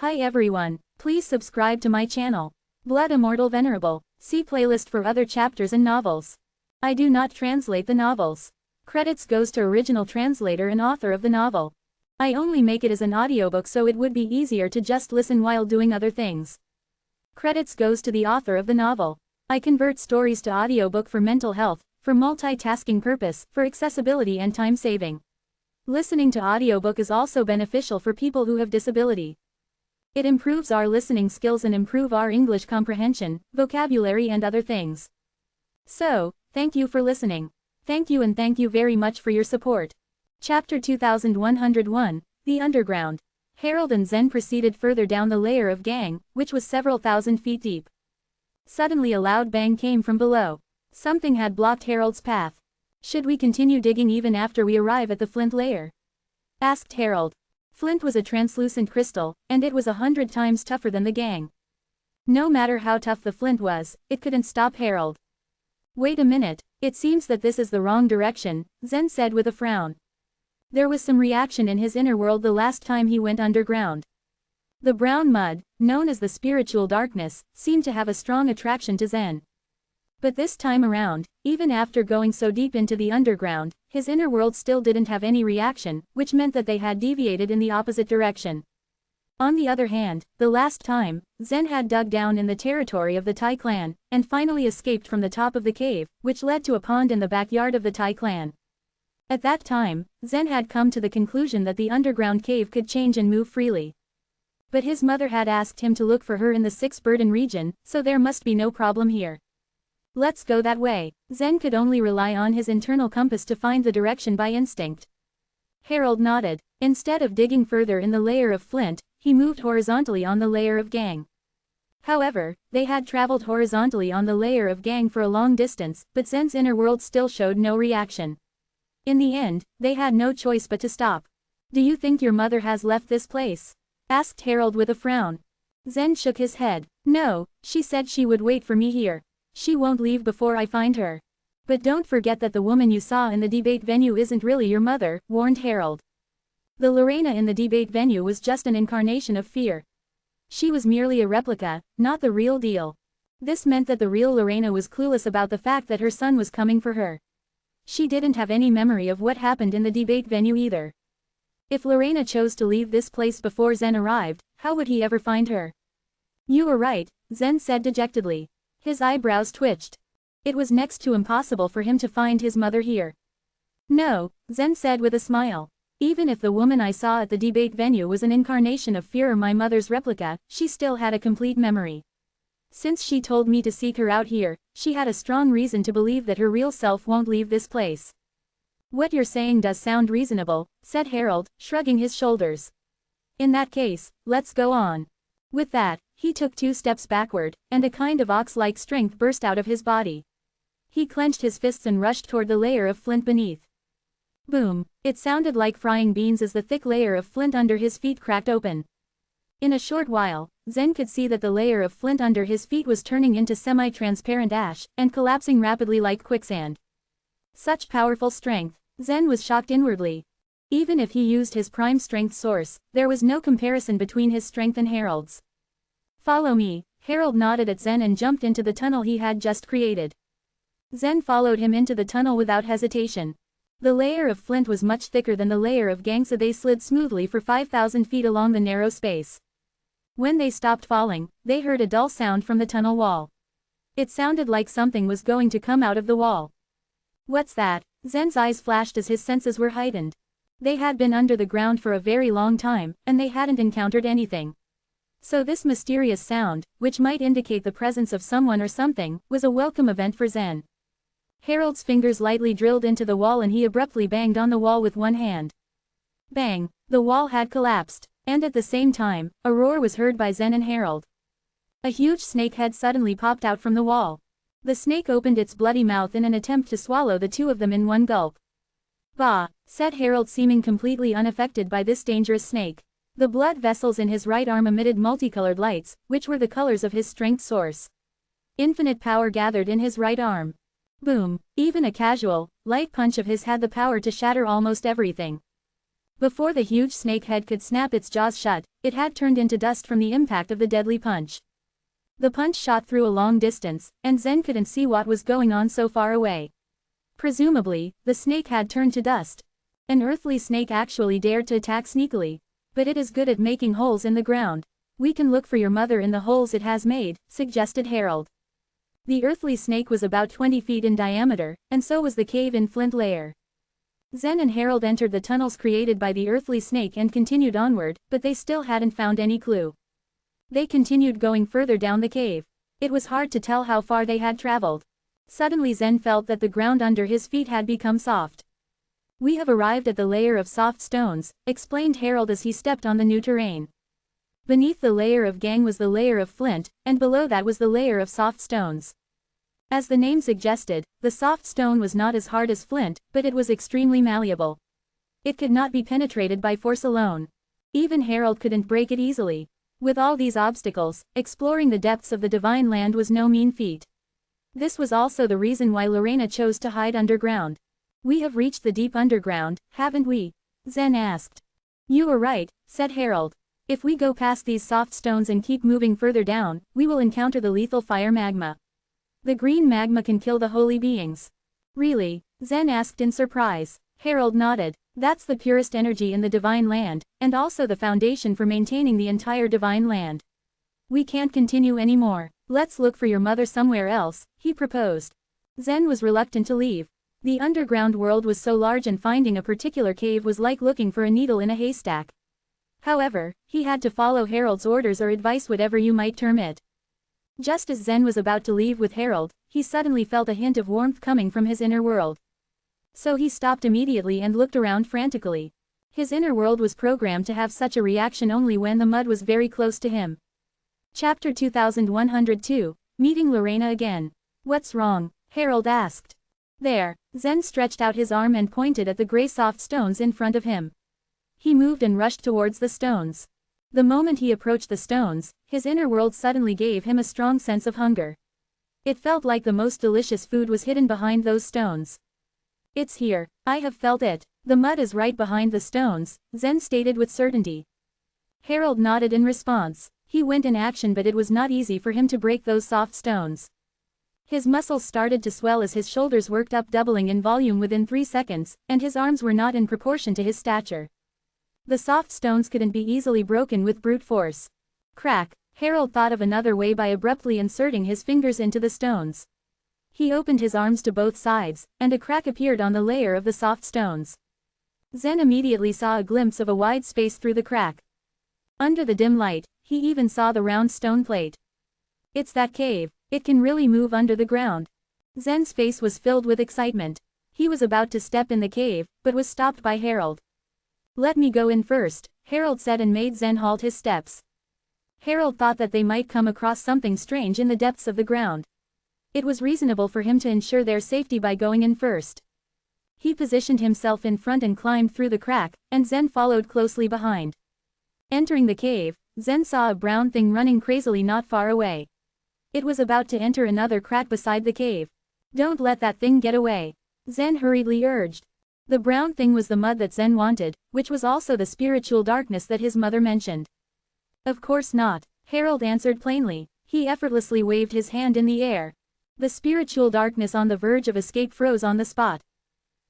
Hi everyone, please subscribe to my channel. Blood Immortal Venerable. See playlist for other chapters and novels. I do not translate the novels. Credits goes to original translator and author of the novel. I only make it as an audiobook so it would be easier to just listen while doing other things. Credits goes to the author of the novel. I convert stories to audiobook for mental health, for multitasking purpose, for accessibility and time saving. Listening to audiobook is also beneficial for people who have disability. It improves our listening skills and improve our English comprehension, vocabulary and other things. So, thank you for listening. Thank you and thank you very much for your support. Chapter 2101, The Underground. Harold and Zen proceeded further down the layer of gang, which was several thousand feet deep. Suddenly a loud bang came from below. Something had blocked Harold's path. Should we continue digging even after we arrive at the flint layer? Asked Harold. Flint was a translucent crystal, and it was 100 times tougher than the gang. No matter how tough the flint was, it couldn't stop Harold. Wait a minute, it seems that this is the wrong direction, Zen said with a frown. There was some reaction in his inner world the last time he went underground. The brown mud, known as the spiritual darkness, seemed to have a strong attraction to Zen. But this time around, even after going so deep into the underground, his inner world still didn't have any reaction, which meant that they had deviated in the opposite direction. On the other hand, the last time, Zen had dug down in the territory of the Tai clan, and finally escaped from the top of the cave, which led to a pond in the backyard of the Tai clan. At that time, Zen had come to the conclusion that the underground cave could change and move freely. But his mother had asked him to look for her in the Six Burden region, so there must be no problem here. Let's go that way. Zen could only rely on his internal compass to find the direction by instinct. Harold nodded. Instead of digging further in the layer of flint, he moved horizontally on the layer of gang. However, they had traveled horizontally on the layer of gang for a long distance, but Zen's inner world still showed no reaction. In the end, they had no choice but to stop. Do you think your mother has left this place? Asked Harold with a frown. Zen shook his head. No, she said she would wait for me here. She won't leave before I find her. But don't forget that the woman you saw in the debate venue isn't really your mother, warned Harold. The Lorena in the debate venue was just an incarnation of fear. She was merely a replica, not the real deal. This meant that the real Lorena was clueless about the fact that her son was coming for her. She didn't have any memory of what happened in the debate venue either. If Lorena chose to leave this place before Zen arrived, how would he ever find her? You were right, Zen said dejectedly. His eyebrows twitched. It was next to impossible for him to find his mother here. No, Zen said with a smile. Even if the woman I saw at the debate venue was an incarnation of fear or my mother's replica, she still had a complete memory. Since she told me to seek her out here, she had a strong reason to believe that her real self won't leave this place. What you're saying does sound reasonable, said Harold, shrugging his shoulders. In that case, let's go on. With that, he took 2 steps backward, and a kind of ox-like strength burst out of his body. He clenched his fists and rushed toward the layer of flint beneath. Boom! It sounded like frying beans as the thick layer of flint under his feet cracked open. In a short while, Zen could see that the layer of flint under his feet was turning into semi-transparent ash, and collapsing rapidly like quicksand. Such powerful strength. Zen was shocked inwardly. Even if he used his prime strength source, there was no comparison between his strength and Harold's. Follow me, Harold nodded at Zen and jumped into the tunnel he had just created. Zen followed him into the tunnel without hesitation. The layer of flint was much thicker than the layer of gang, so they slid smoothly for 5,000 feet along the narrow space. When they stopped falling, they heard a dull sound from the tunnel wall. It sounded like something was going to come out of the wall. What's that? Zen's eyes flashed as his senses were heightened. They had been under the ground for a very long time, and they hadn't encountered anything. So this mysterious sound, which might indicate the presence of someone or something, was a welcome event for Zen. Harold's fingers lightly drilled into the wall and he abruptly banged on the wall with one hand. Bang! The wall had collapsed, and at the same time, a roar was heard by Zen and Harold. A huge snake head suddenly popped out from the wall. The snake opened its bloody mouth in an attempt to swallow the 2 of them in one gulp. Bah! Said Harold, seeming completely unaffected by this dangerous snake. The blood vessels in his right arm emitted multicolored lights, which were the colors of his strength source. Infinite power gathered in his right arm. Boom! Even a casual, light punch of his had the power to shatter almost everything. Before the huge snake head could snap its jaws shut, it had turned into dust from the impact of the deadly punch. The punch shot through a long distance, and Zen couldn't see what was going on so far away. Presumably, the snake had turned to dust. An earthly snake actually dared to attack sneakily. But it is good at making holes in the ground. We can look for your mother in the holes it has made, suggested Harold. The earthly snake was about 20 feet in diameter, and so was the cave in flint layer. Zen and Harold entered the tunnels created by the earthly snake and continued onward, but they still hadn't found any clue. They continued going further down the cave. It was hard to tell how far they had traveled. Suddenly Zen felt that the ground under his feet had become soft. We have arrived at the layer of soft stones, explained Harold as he stepped on the new terrain. Beneath the layer of gang was the layer of flint, and below that was the layer of soft stones. As the name suggested, the soft stone was not as hard as flint, but it was extremely malleable. It could not be penetrated by force alone. Even Harold couldn't break it easily. With all these obstacles, exploring the depths of the divine land was no mean feat. This was also the reason why Lorena chose to hide underground. We have reached the deep underground, haven't we? Zen asked. You are right, said Harold. If we go past these soft stones and keep moving further down, we will encounter the lethal fire magma. The green magma can kill the holy beings. Really? Zen asked in surprise. Harold nodded. That's the purest energy in the divine land, and also the foundation for maintaining the entire divine land. We can't continue anymore. Let's look for your mother somewhere else, he proposed. Zen was reluctant to leave. The underground world was so large and finding a particular cave was like looking for a needle in a haystack. However, he had to follow Harold's orders or advice, whatever you might term it. Just as Zen was about to leave with Harold, he suddenly felt a hint of warmth coming from his inner world. So he stopped immediately and looked around frantically. His inner world was programmed to have such a reaction only when the mud was very close to him. Chapter 2102, Meeting Lorena Again. What's wrong? Harold asked. There. Zen stretched out his arm and pointed at the gray soft stones in front of him. He moved and rushed towards the stones. The moment he approached the stones, his inner world suddenly gave him a strong sense of hunger. It felt like the most delicious food was hidden behind those stones. It's here, I have felt it. The mud is right behind the stones, Zen stated with certainty. Harold nodded in response. He went in action, but it was not easy for him to break those soft stones. His muscles started to swell as his shoulders worked up, doubling in volume within 3 seconds, and his arms were not in proportion to his stature. The soft stones couldn't be easily broken with brute force. Crack! Harold thought of another way by abruptly inserting his fingers into the stones. He opened his arms to both sides, and a crack appeared on the layer of the soft stones. Zen immediately saw a glimpse of a wide space through the crack. Under the dim light, he even saw the round stone plate. It's that cave. It can really move under the ground. Zen's face was filled with excitement. He was about to step in the cave, but was stopped by Harold. Let me go in first, Harold said and made Zen halt his steps. Harold thought that they might come across something strange in the depths of the ground. It was reasonable for him to ensure their safety by going in first. He positioned himself in front and climbed through the crack, and Zen followed closely behind. Entering the cave, Zen saw a brown thing running crazily not far away. It was about to enter another crack beside the cave. Don't let that thing get away, Zen hurriedly urged. The brown thing was the mud that Zen wanted, which was also the spiritual darkness that his mother mentioned. Of course not, Harold answered plainly. He effortlessly waved his hand in the air. The spiritual darkness on the verge of escape froze on the spot.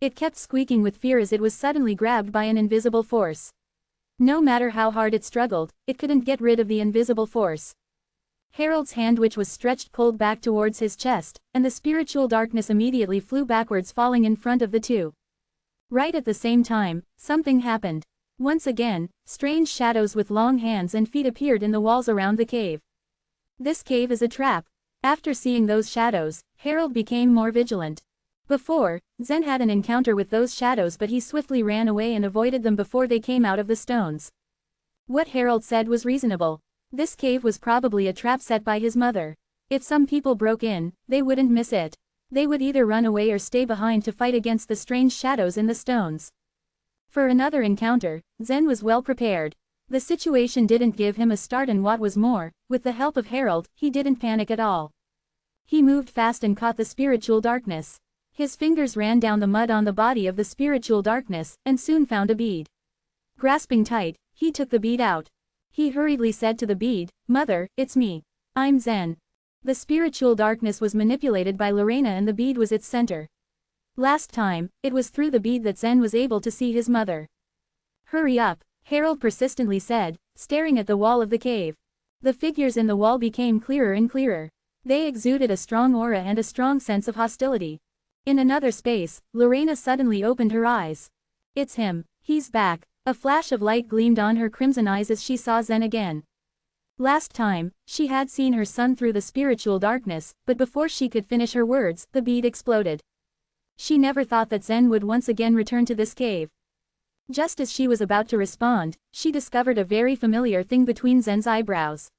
It kept squeaking with fear as it was suddenly grabbed by an invisible force. No matter how hard it struggled, it couldn't get rid of the invisible force. Harold's hand, which was stretched, pulled back towards his chest, and the spiritual darkness immediately flew backwards, falling in front of the two. Right at the same time, something happened. Once again, strange shadows with long hands and feet appeared in the walls around the cave. This cave is a trap. After seeing those shadows, Harold became more vigilant. Before, Zen had an encounter with those shadows, but he swiftly ran away and avoided them before they came out of the stones. What Harold said was reasonable. This cave was probably a trap set by his mother. If some people broke in, they wouldn't miss it. They would either run away or stay behind to fight against the strange shadows in the stones. For another encounter, Zen was well prepared. The situation didn't give him a start, and what was more, with the help of Harold, he didn't panic at all. He moved fast and caught the spiritual darkness. His fingers ran down the mud on the body of the spiritual darkness, and soon found a bead. Grasping tight, he took the bead out. He hurriedly said to the bead, "Mother, it's me. I'm Zen." The spiritual darkness was manipulated by Lorena and the bead was its center. Last time, it was through the bead that Zen was able to see his mother. "Hurry up," Harold persistently said, staring at the wall of the cave. The figures in the wall became clearer and clearer. They exuded a strong aura and a strong sense of hostility. In another space, Lorena suddenly opened her eyes. "It's him. He's back." A flash of light gleamed on her crimson eyes as she saw Zen again. Last time, she had seen her son through the spiritual darkness, but before she could finish her words, the bead exploded. She never thought that Zen would once again return to this cave. Just as she was about to respond, she discovered a very familiar thing between Zen's eyebrows.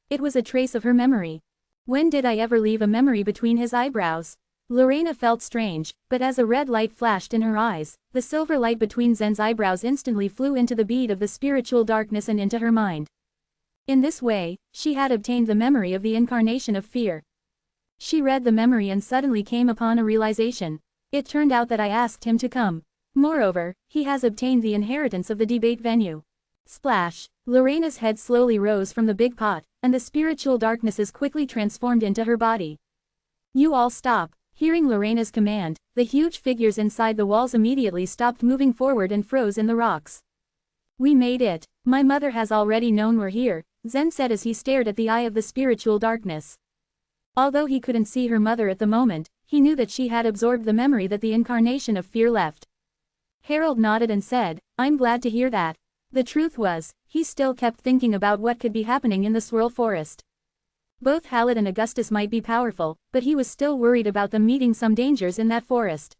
It was a trace of her memory. When did I ever leave a memory between his eyebrows? Lorena felt strange, but as a red light flashed in her eyes, the silver light between Zen's eyebrows instantly flew into the bead of the spiritual darkness and into her mind. In this way, she had obtained the memory of the incarnation of fear. She read the memory and suddenly came upon a realization. It turned out that I asked him to come. Moreover, he has obtained the inheritance of the debate venue. Splash! Lorena's head slowly rose from the big pot, and the spiritual darknesses quickly transformed into her body. "You all stop." Hearing Lorena's command, the huge figures inside the walls immediately stopped moving forward and froze in the rocks. "We made it. My mother has already known we're here," Zen said as he stared at the eye of the spiritual darkness. Although he couldn't see her mother at the moment, he knew that she had absorbed the memory that the incarnation of fear left. Harold nodded and said, "I'm glad to hear that." The truth was, he still kept thinking about what could be happening in the Swirl Forest. Both Halid and Augustus might be powerful, but he was still worried about them meeting some dangers in that forest.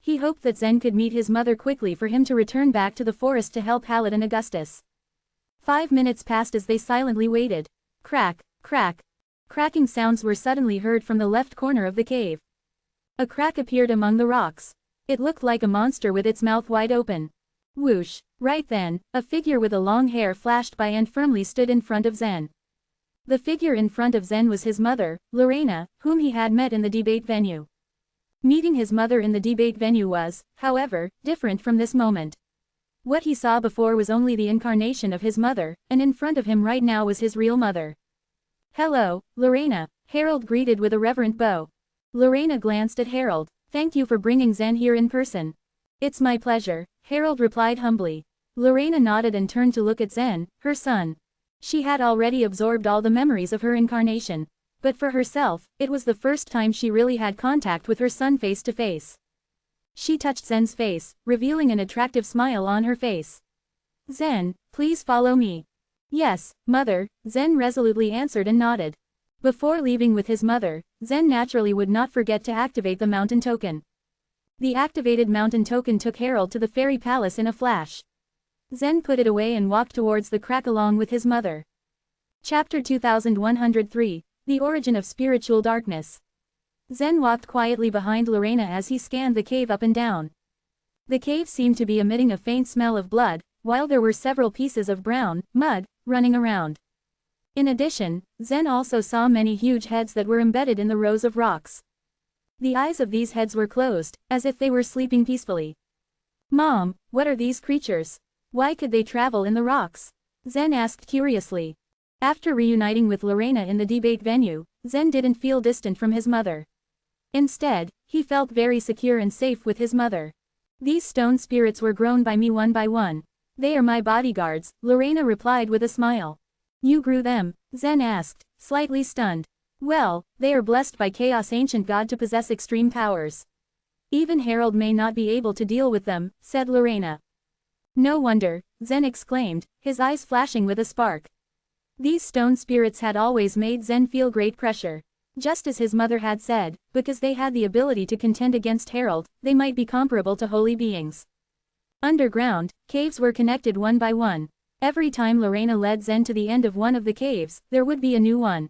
He hoped that Zen could meet his mother quickly for him to return back to the forest to help Halid and Augustus. 5 minutes passed as they silently waited. Crack, crack. Cracking sounds were suddenly heard from the left corner of the cave. A crack appeared among the rocks. It looked like a monster with its mouth wide open. Whoosh! Right then, a figure with a long hair flashed by and firmly stood in front of Zen. The figure in front of Zen was his mother, Lorena, whom he had met in the debate venue. Meeting his mother in the debate venue was, however, different from this moment. What he saw before was only the incarnation of his mother, and in front of him right now was his real mother. "Hello, Lorena," Harold greeted with a reverent bow. Lorena glanced at Harold. "Thank you for bringing Zen here in person." "It's my pleasure," Harold replied humbly. Lorena nodded and turned to look at Zen, her son. She had already absorbed all the memories of her incarnation. But for herself, it was the first time she really had contact with her son face to face. She touched Zen's face, revealing an attractive smile on her face. "Zen, please follow me." "Yes, mother," Zen resolutely answered and nodded. Before leaving with his mother, Zen naturally would not forget to activate the mountain token. The activated mountain token took Harold to the fairy palace in a flash. Zen put it away and walked towards the crack along with his mother. Chapter 2103, The Origin of Spiritual Darkness. Zen walked quietly behind Lorena as he scanned the cave up and down. The cave seemed to be emitting a faint smell of blood, while there were several pieces of brown mud running around. In addition, Zen also saw many huge heads that were embedded in the rows of rocks. The eyes of these heads were closed, as if they were sleeping peacefully. "Mom, what are these creatures? Why could they travel in the rocks?" Zen asked curiously. After reuniting with Lorena in the debate venue, Zen didn't feel distant from his mother. Instead, he felt very secure and safe with his mother. "These stone spirits were grown by me one by one. They are my bodyguards," Lorena replied with a smile. "You grew them?" Zen asked, slightly stunned. "Well, they are blessed by Chaos Ancient God to possess extreme powers. Even Harold may not be able to deal with them," said Lorena. "No wonder," Zen exclaimed, his eyes flashing with a spark. These stone spirits had always made Zen feel great pressure. Just as his mother had said, because they had the ability to contend against Harold, they might be comparable to holy beings. Underground, caves were connected one by one. Every time Lorena led Zen to the end of one of the caves, there would be a new one.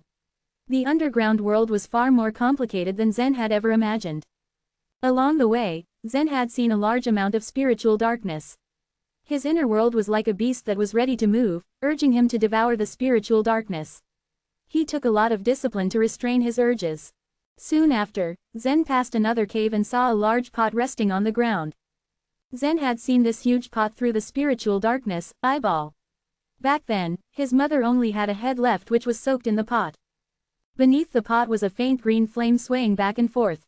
The underground world was far more complicated than Zen had ever imagined. Along the way, Zen had seen a large amount of spiritual darkness. His inner world was like a beast that was ready to move, urging him to devour the spiritual darkness. He took a lot of discipline to restrain his urges. Soon after, Zen passed another cave and saw a large pot resting on the ground. Zen had seen this huge pot through the spiritual darkness, eyeball. Back then, his mother only had a head left which was soaked in the pot. Beneath the pot was a faint green flame swaying back and forth.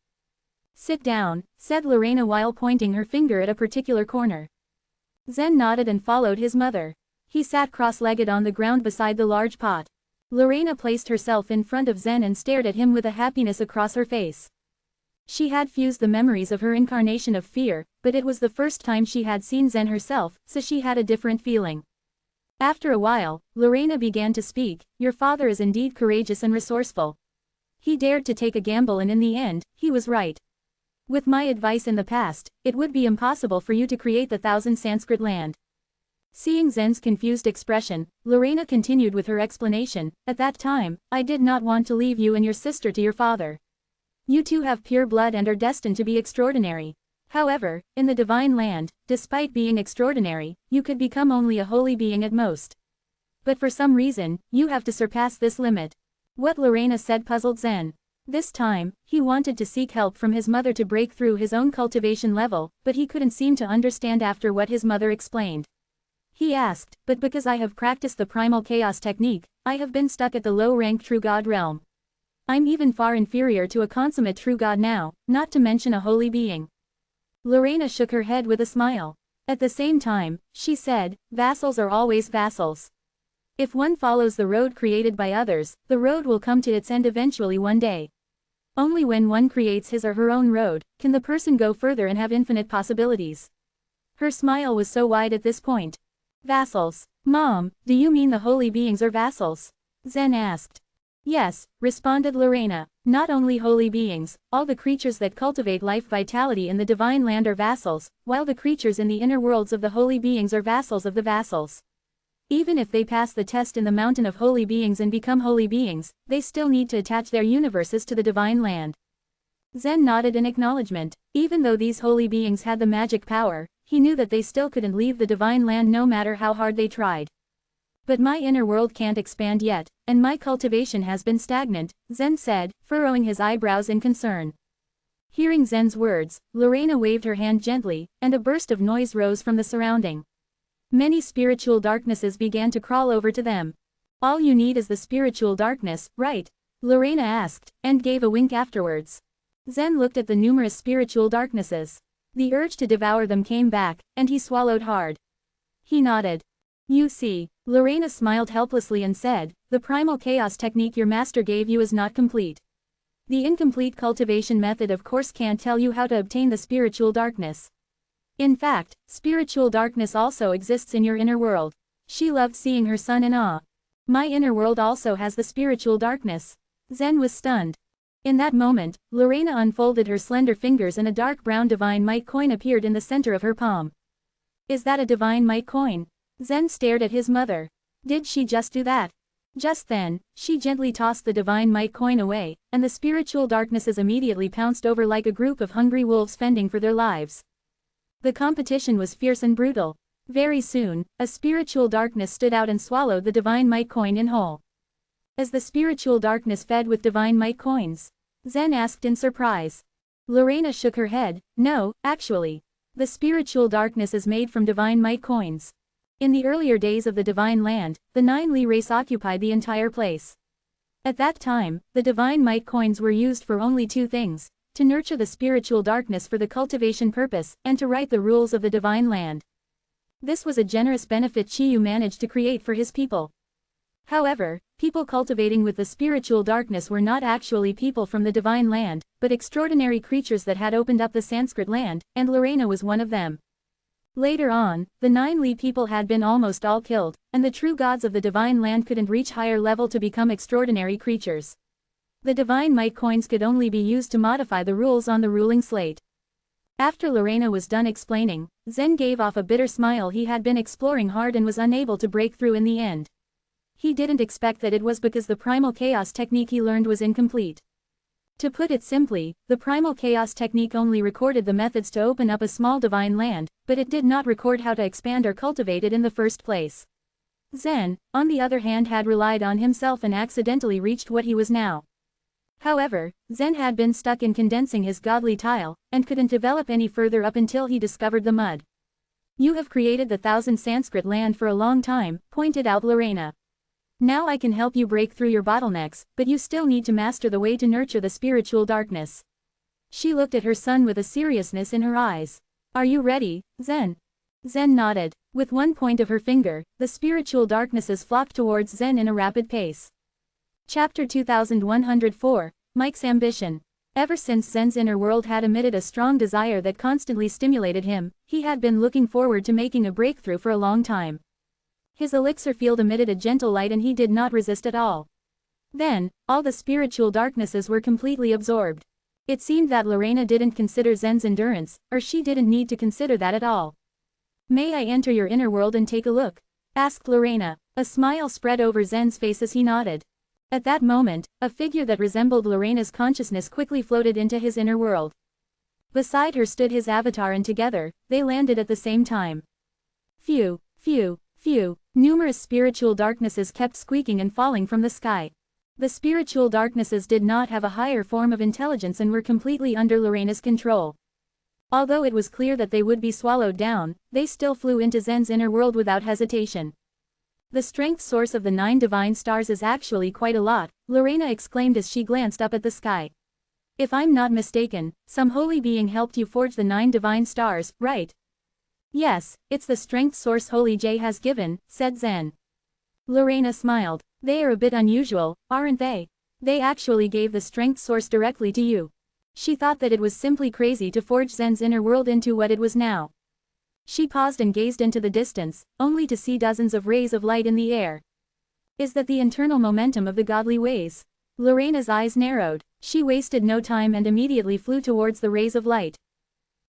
"Sit down," said Lorena while pointing her finger at a particular corner. Zen nodded and followed his mother. He sat cross-legged on the ground beside the large pot. Lorena placed herself in front of Zen and stared at him with a happiness across her face. She had fused the memories of her incarnation of fear, but it was the first time she had seen Zen herself, so she had a different feeling. After a while, Lorena began to speak. "Your father is indeed courageous and resourceful. He dared to take a gamble and in the end, he was right. With my advice in the past, it would be impossible for you to create the 1,000 Sanskrit land." Seeing Zen's confused expression, Lorena continued with her explanation. "At that time, I did not want to leave you and your sister to your father. You two have pure blood and are destined to be extraordinary. However, in the divine land, despite being extraordinary, you could become only a holy being at most. But for some reason, you have to surpass this limit." What Lorena said puzzled Zen. This time, he wanted to seek help from his mother to break through his own cultivation level, but he couldn't seem to understand after what his mother explained. He asked, "But because I have practiced the primal chaos technique, I have been stuck at the low-rank true god realm. I'm even far inferior to a consummate true god now, not to mention a holy being." Lorena shook her head with a smile. At the same time, she said, "Vassals are always vassals. If one follows the road created by others, the road will come to its end eventually one day. Only when one creates his or her own road, can the person go further and have infinite possibilities." Her smile was so wide at this point. "Vassals. Mom, do you mean the holy beings are vassals?" Zen asked. "Yes," responded Lorena, "not only holy beings, all the creatures that cultivate life vitality in the divine land are vassals, while the creatures in the inner worlds of the holy beings are vassals of the vassals. Even if they pass the test in the mountain of holy beings and become holy beings, they still need to attach their universes to the divine land." Zen nodded in acknowledgement. Even though these holy beings had the magic power, he knew that they still couldn't leave the divine land no matter how hard they tried. "But my inner world can't expand yet, and my cultivation has been stagnant," Zen said, furrowing his eyebrows in concern. Hearing Zen's words, Lorena waved her hand gently, and a burst of noise rose from the surrounding. Many spiritual darknesses began to crawl over to them. "All you need is the spiritual darkness, right?" Lorena asked, and gave a wink afterwards. Zen looked at the numerous spiritual darknesses. The urge to devour them came back, and he swallowed hard. He nodded. "You see," Lorena smiled helplessly and said, "the primal chaos technique your master gave you is not complete. The incomplete cultivation method of course can't tell you how to obtain the spiritual darkness. In fact, spiritual darkness also exists in your inner world." She loved seeing her son in awe. "My inner world also has the spiritual darkness." Zen was stunned. In that moment, Lorena unfolded her slender fingers and a dark brown divine might coin appeared in the center of her palm. "Is that a divine might coin?" Zen stared at his mother. "Did she just do that?" Just then, she gently tossed the divine might coin away, and the spiritual darknesses immediately pounced over like a group of hungry wolves fending for their lives. The competition was fierce and brutal. Very soon, a spiritual darkness stood out and swallowed the divine might coin in whole. As the spiritual darkness fed with divine might coins, Zen asked in surprise. Lorena shook her head. "No, actually. The spiritual darkness is made from divine might coins. In the earlier days of the divine land, the 9 Li race occupied the entire place. At that time, the divine might coins were used for only 2 things. To nurture the spiritual darkness for the cultivation purpose, and to write the rules of the divine land. This was a generous benefit Chiyu managed to create for his people. However, people cultivating with the spiritual darkness were not actually people from the divine land, but extraordinary creatures that had opened up the Sanskrit land, and Lorena was one of them. Later on, the 9 Li people had been almost all killed, and the true gods of the divine land couldn't reach higher level to become extraordinary creatures. The divine might coins could only be used to modify the rules on the ruling slate." After Lorena was done explaining, Zen gave off a bitter smile. He had been exploring hard and was unable to break through in the end. He didn't expect that it was because the primal chaos technique he learned was incomplete. To put it simply, the primal chaos technique only recorded the methods to open up a small divine land, but it did not record how to expand or cultivate it in the first place. Zen, on the other hand, had relied on himself and accidentally reached what he was now. However, Zen had been stuck in condensing his godly tile, and couldn't develop any further up until he discovered the mud. You have created the 1,000 Sanskrit land for a long time, pointed out Lorena. Now I can help you break through your bottlenecks, but you still need to master the way to nurture the spiritual darkness. She looked at her son with a seriousness in her eyes. Are you ready, Zen? Zen nodded. With one point of her finger, the spiritual darknesses flocked towards Zen in a rapid pace. Chapter 2104, Mike's Ambition. Ever since Zen's inner world had emitted a strong desire that constantly stimulated him, he had been looking forward to making a breakthrough for a long time. His elixir field emitted a gentle light and he did not resist at all. Then, all the spiritual darknesses were completely absorbed. It seemed that Lorena didn't consider Zen's endurance, or she didn't need to consider that at all. May I enter your inner world and take a look? Asked Lorena. A smile spread over Zen's face as he nodded. At that moment, a figure that resembled Lorena's consciousness quickly floated into his inner world. Beside her stood his avatar and together, they landed at the same time. Phew, phew, phew, numerous spiritual darknesses kept squeaking and falling from the sky. The spiritual darknesses did not have a higher form of intelligence and were completely under Lorena's control. Although it was clear that they would be swallowed down, they still flew into Zen's inner world without hesitation. The strength source of the 9 divine stars is actually quite a lot, Lorena exclaimed as she glanced up at the sky. If I'm not mistaken, some holy being helped you forge the 9 divine stars, right? Yes, it's the strength source Holy J has given, said Zen. Lorena smiled. They are a bit unusual, aren't they? They actually gave the strength source directly to you. She thought that it was simply crazy to forge Zen's inner world into what it was now. She paused and gazed into the distance, only to see dozens of rays of light in the air. Is that the internal momentum of the godly ways? Lorena's eyes narrowed. She wasted no time and immediately flew towards the rays of light.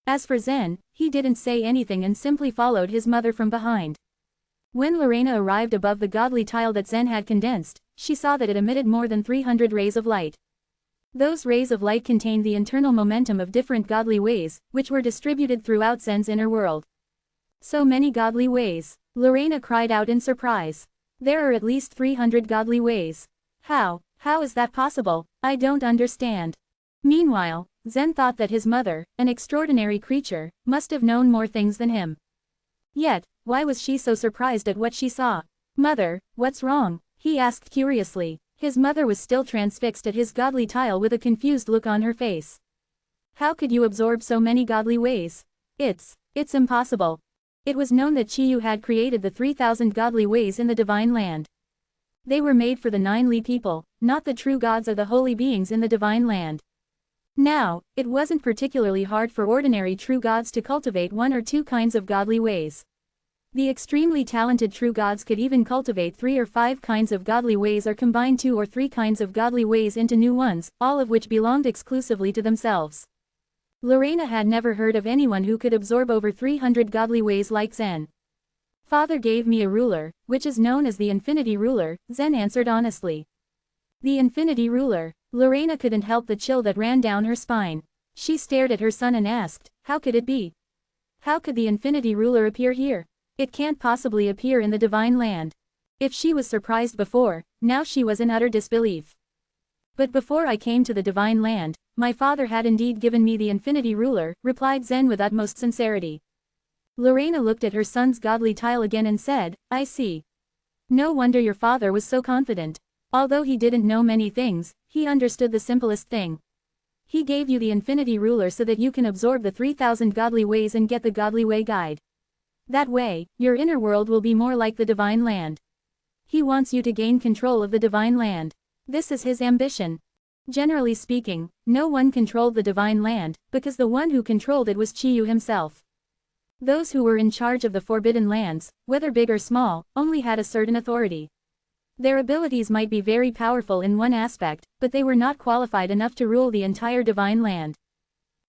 As for Zen, he didn't say anything and simply followed his mother from behind. When Lorena arrived above the godly tile that Zen had condensed, she saw that it emitted more than 300 rays of light. Those rays of light contained the internal momentum of different godly ways, which were distributed throughout Zen's inner world. So many godly ways, Lorena cried out in surprise. There are at least 300 godly ways. How is that possible? I don't understand. Meanwhile, Zen thought that his mother, an extraordinary creature, must have known more things than him. Yet, why was she so surprised at what she saw? Mother, what's wrong? He asked curiously. His mother was still transfixed at his godly tile with a confused look on her face. How could you absorb so many godly ways? It's impossible. It was known that Chiyu had created the 3,000 godly ways in the divine land. They were made for the 9 Li people, not the true gods or the holy beings in the divine land. Now, it wasn't particularly hard for ordinary true gods to cultivate 1 or 2 kinds of godly ways. The extremely talented true gods could even cultivate 3 or 5 kinds of godly ways or combine 2 or 3 kinds of godly ways into new ones, all of which belonged exclusively to themselves. Lorena had never heard of anyone who could absorb over 300 godly ways like Zen. Father gave me a ruler, which is known as the Infinity Ruler, Zen answered honestly. The Infinity Ruler. Lorena couldn't help the chill that ran down her spine. She stared at her son and asked, how could it be? How could the Infinity Ruler appear here? It can't possibly appear in the divine land. If she was surprised before, now she was in utter disbelief. But before I came to the divine land, my father had indeed given me the Infinity Ruler, replied Zen with utmost sincerity. Lorena looked at her son's godly tile again and said, I see. No wonder your father was so confident. Although he didn't know many things, he understood the simplest thing. He gave you the Infinity Ruler so that you can absorb the 3,000 godly ways and get the Godly Way Guide. That way, your inner world will be more like the divine land. He wants you to gain control of the divine land. This is his ambition. Generally speaking, no one controlled the divine land, because the one who controlled it was Chiyu himself. Those who were in charge of the forbidden lands, whether big or small, only had a certain authority. Their abilities might be very powerful in one aspect, but they were not qualified enough to rule the entire divine land.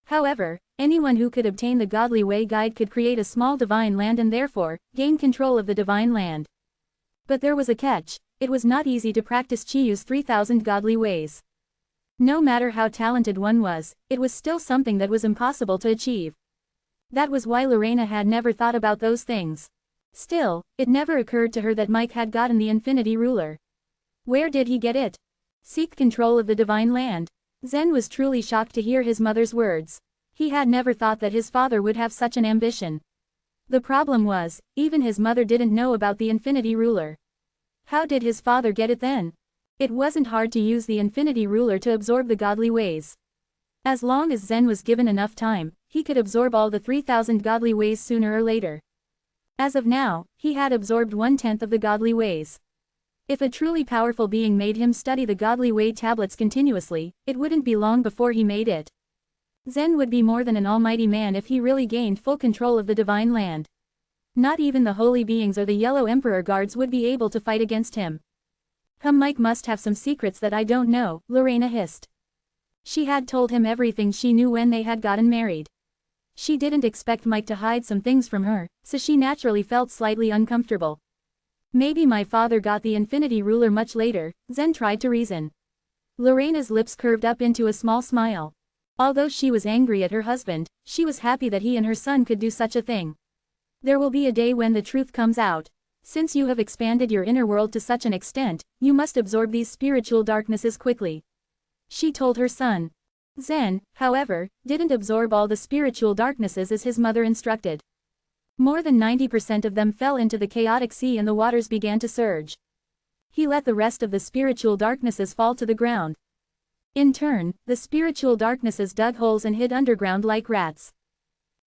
However, anyone who could obtain the Godly Way Guide could create a small divine land and therefore, gain control of the divine land. But there was a catch. It was not easy to practice Chiyu's 3,000 godly ways. No matter how talented one was, it was still something that was impossible to achieve. That was why Lorena had never thought about those things. Still, it never occurred to her that Mike had gotten the Infinity Ruler. Where did he get it? Seek control of the divine land. Zen was truly shocked to hear his mother's words. He had never thought that his father would have such an ambition. The problem was, even his mother didn't know about the Infinity Ruler. How did his father get it then? It wasn't hard to use the Infinity Ruler to absorb the godly ways. As long as Zen was given enough time, he could absorb all the 3,000 godly ways sooner or later. As of now, he had absorbed 1/10 of the godly ways. If a truly powerful being made him study the godly way tablets continuously, it wouldn't be long before he made it. Zen would be more than an almighty man if he really gained full control of the divine land. Not even the holy beings or the Yellow Emperor guards would be able to fight against him. Mike must have some secrets that I don't know, Lorena hissed. She had told him everything she knew when they had gotten married. She didn't expect Mike to hide some things from her, so she naturally felt slightly uncomfortable. Maybe my father got the Infinity Ruler much later, Zen tried to reason. Lorena's lips curved up into a small smile. Although she was angry at her husband, she was happy that he and her son could do such a thing. There will be a day when the truth comes out. Since you have expanded your inner world to such an extent, you must absorb these spiritual darknesses quickly. She told her son. Zen, however, didn't absorb all the spiritual darknesses as his mother instructed. More than 90% of them fell into the chaotic sea and the waters began to surge. He let the rest of the spiritual darknesses fall to the ground. In turn, the spiritual darknesses dug holes and hid underground like rats.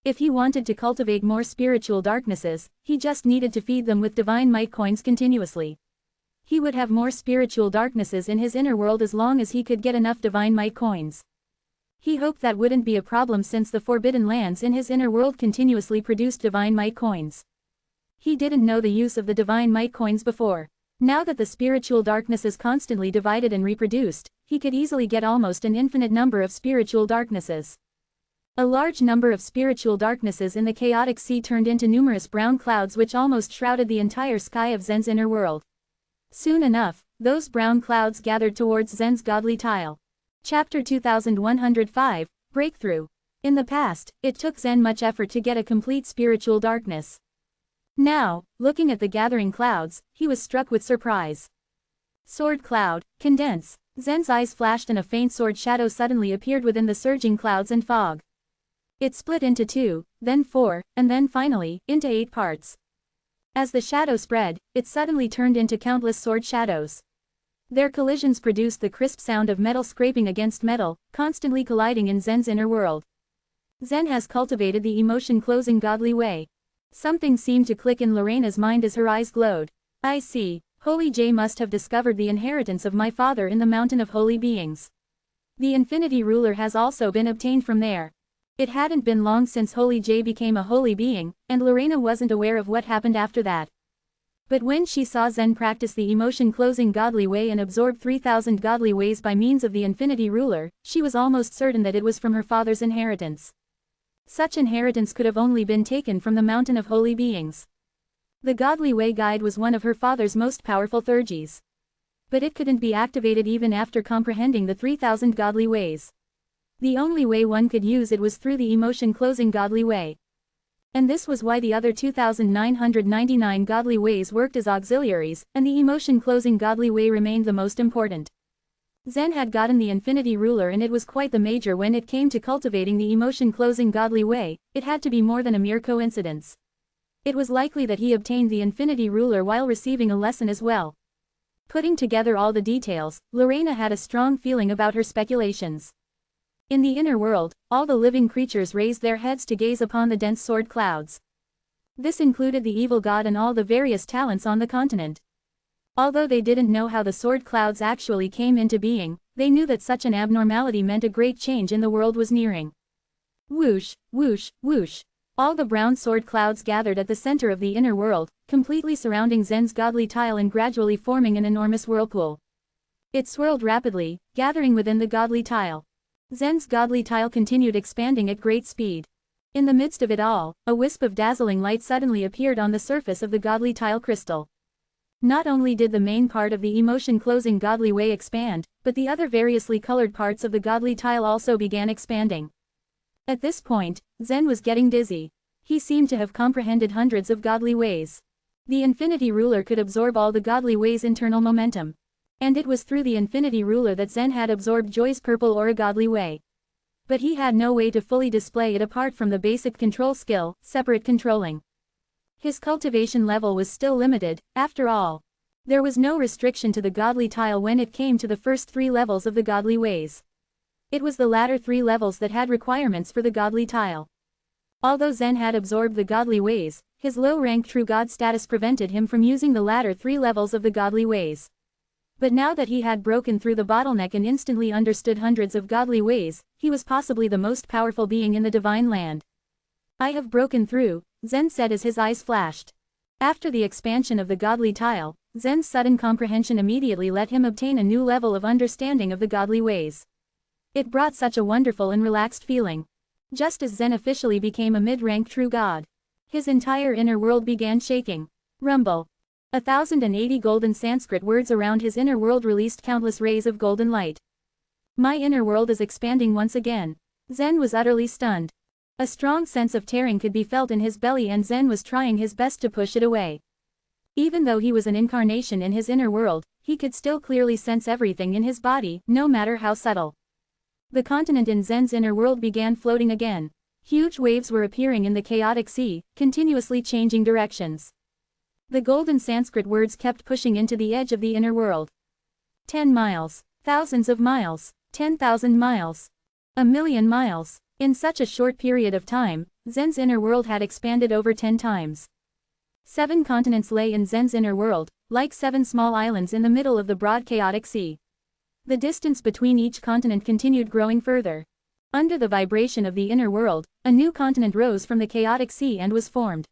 If he wanted to cultivate more spiritual darknesses, he just needed to feed them with divine might coins continuously. He would have more spiritual darknesses in his inner world as long as he could get enough divine might coins. He hoped that wouldn't be a problem since the forbidden lands in his inner world continuously produced divine might coins. He didn't know the use of the divine might coins before. Now that the spiritual darknesses constantly divided and reproduced, he could easily get almost an infinite number of spiritual darknesses. A large number of spiritual darknesses in the chaotic sea turned into numerous brown clouds which almost shrouded the entire sky of Zen's inner world. Soon enough, those brown clouds gathered towards Zen's godly tile. Chapter 2105, Breakthrough. In the past, it took Zen much effort to get a complete spiritual darkness. Now, looking at the gathering clouds, he was struck with surprise. Sword cloud, condense. Zen's eyes flashed and a faint sword shadow suddenly appeared within the surging clouds and fog. It split into 2, then 4, and then finally, into 8 parts. As the shadow spread, it suddenly turned into countless sword shadows. Their collisions produced the crisp sound of metal scraping against metal, constantly colliding in Zen's inner world. Zen has cultivated the emotion-closing godly way. Something seemed to click in Lorena's mind as her eyes glowed. I see, Holy J must have discovered the inheritance of my father in the mountain of holy beings. The Infinity Ruler has also been obtained from there. It hadn't been long since Holy J became a holy being, and Lorena wasn't aware of what happened after that. But when she saw Zen practice the emotion-closing godly way and absorb 3,000 godly ways by means of the Infinity Ruler, she was almost certain that it was from her father's inheritance. Such inheritance could have only been taken from the mountain of holy beings. The godly way guide was one of her father's most powerful theurgies. But it couldn't be activated even after comprehending the 3,000 godly ways. The only way one could use it was through the emotion-closing godly way. And this was why the other 2,999 godly ways worked as auxiliaries, and the emotion-closing godly way remained the most important. Zen had gotten the Infinity Ruler and it was quite the major when it came to cultivating the emotion-closing godly way. It had to be more than a mere coincidence. It was likely that he obtained the Infinity Ruler while receiving a lesson as well. Putting together all the details, Lorena had a strong feeling about her speculations. In the inner world, all the living creatures raised their heads to gaze upon the dense sword clouds. This included the evil god and all the various talents on the continent. Although they didn't know how the sword clouds actually came into being, they knew that such an abnormality meant a great change in the world was nearing. Whoosh, whoosh, whoosh. All the brown sword clouds gathered at the center of the inner world, completely surrounding Zen's godly tile and gradually forming an enormous whirlpool. It swirled rapidly, gathering within the godly tile. Zen's godly tile continued expanding at great speed. In the midst of it all, a wisp of dazzling light suddenly appeared on the surface of the godly tile crystal. Not only did the main part of the emotion-closing godly way expand, but the other variously colored parts of the godly tile also began expanding. At this point, Zen was getting dizzy. He seemed to have comprehended hundreds of godly ways. The Infinity Ruler could absorb all the godly ways' internal momentum. And it was through the Infinity Ruler that Zen had absorbed Joy's purple aura godly way. But he had no way to fully display it apart from the basic control skill, separate controlling. His cultivation level was still limited, after all. There was no restriction to the godly tile when it came to the first 3 levels of the godly ways. It was the latter 3 levels that had requirements for the godly tile. Although Zen had absorbed the godly ways, his low-rank true god status prevented him from using the latter 3 levels of the godly ways. But now that he had broken through the bottleneck and instantly understood hundreds of godly ways, he was possibly the most powerful being in the divine land. I have broken through, Zen said as his eyes flashed. After the expansion of the godly tile, Zen's sudden comprehension immediately let him obtain a new level of understanding of the godly ways. It brought such a wonderful and relaxed feeling. Just as Zen officially became a mid-rank true god, his entire inner world began shaking. Rumble. 1,080 golden Sanskrit words around his inner world released countless rays of golden light. My inner world is expanding once again. Zen was utterly stunned. A strong sense of tearing could be felt in his belly and Zen was trying his best to push it away. Even though he was an incarnation in his inner world, he could still clearly sense everything in his body, no matter how subtle. The continent in Zen's inner world began floating again. Huge waves were appearing in the chaotic sea, continuously changing directions. The golden Sanskrit words kept pushing into the edge of the inner world. 10 miles. Thousands of miles. 10,000 miles. 1,000,000 miles. In such a short period of time, Zen's inner world had expanded over 10 times. 7 continents lay in Zen's inner world, like 7 small islands in the middle of the broad chaotic sea. The distance between each continent continued growing further. Under the vibration of the inner world, a new continent rose from the chaotic sea and was formed.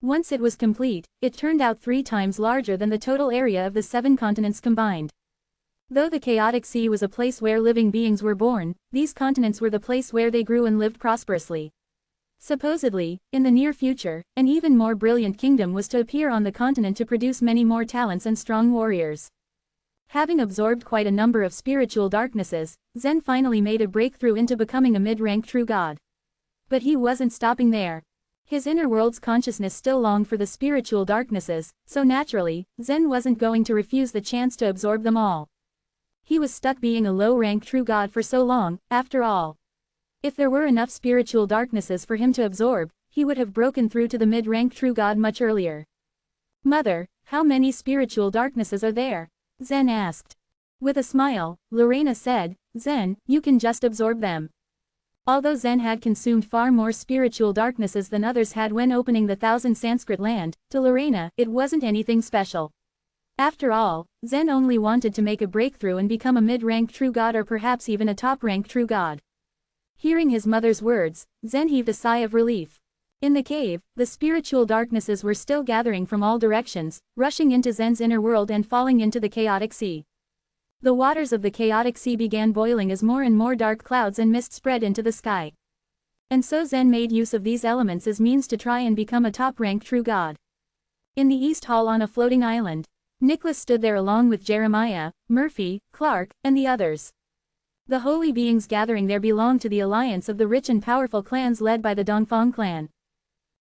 Once it was complete, it turned out 3 times larger than the total area of the 7 continents combined. Though the chaotic sea was a place where living beings were born, these continents were the place where they grew and lived prosperously. Supposedly, in the near future, an even more brilliant kingdom was to appear on the continent to produce many more talents and strong warriors. Having absorbed quite a number of spiritual darknesses, Zen finally made a breakthrough into becoming a mid-rank true god. But he wasn't stopping there. His inner world's consciousness still longed for the spiritual darknesses, so naturally, Zen wasn't going to refuse the chance to absorb them all. He was stuck being a low-rank true god for so long, after all. If there were enough spiritual darknesses for him to absorb, he would have broken through to the mid-rank true god much earlier. Mother, how many spiritual darknesses are there? Zen asked. With a smile, Lorena said, Zen, you can just absorb them. Although Zen had consumed far more spiritual darknesses than others had when opening the 1,000 Sanskrit land, to Lorena, it wasn't anything special. After all, Zen only wanted to make a breakthrough and become a mid-rank true god or perhaps even a top-rank true god. Hearing his mother's words, Zen heaved a sigh of relief. In the cave, the spiritual darknesses were still gathering from all directions, rushing into Zen's inner world and falling into the chaotic sea. The waters of the chaotic sea began boiling as more and more dark clouds and mist spread into the sky. And so Zen made use of these elements as means to try and become a top-rank true god. In the East Hall on a floating island, Nicholas stood there along with Jeremiah, Murphy, Clark, and the others. The holy beings gathering there belonged to the alliance of the rich and powerful clans led by the Dongfang clan.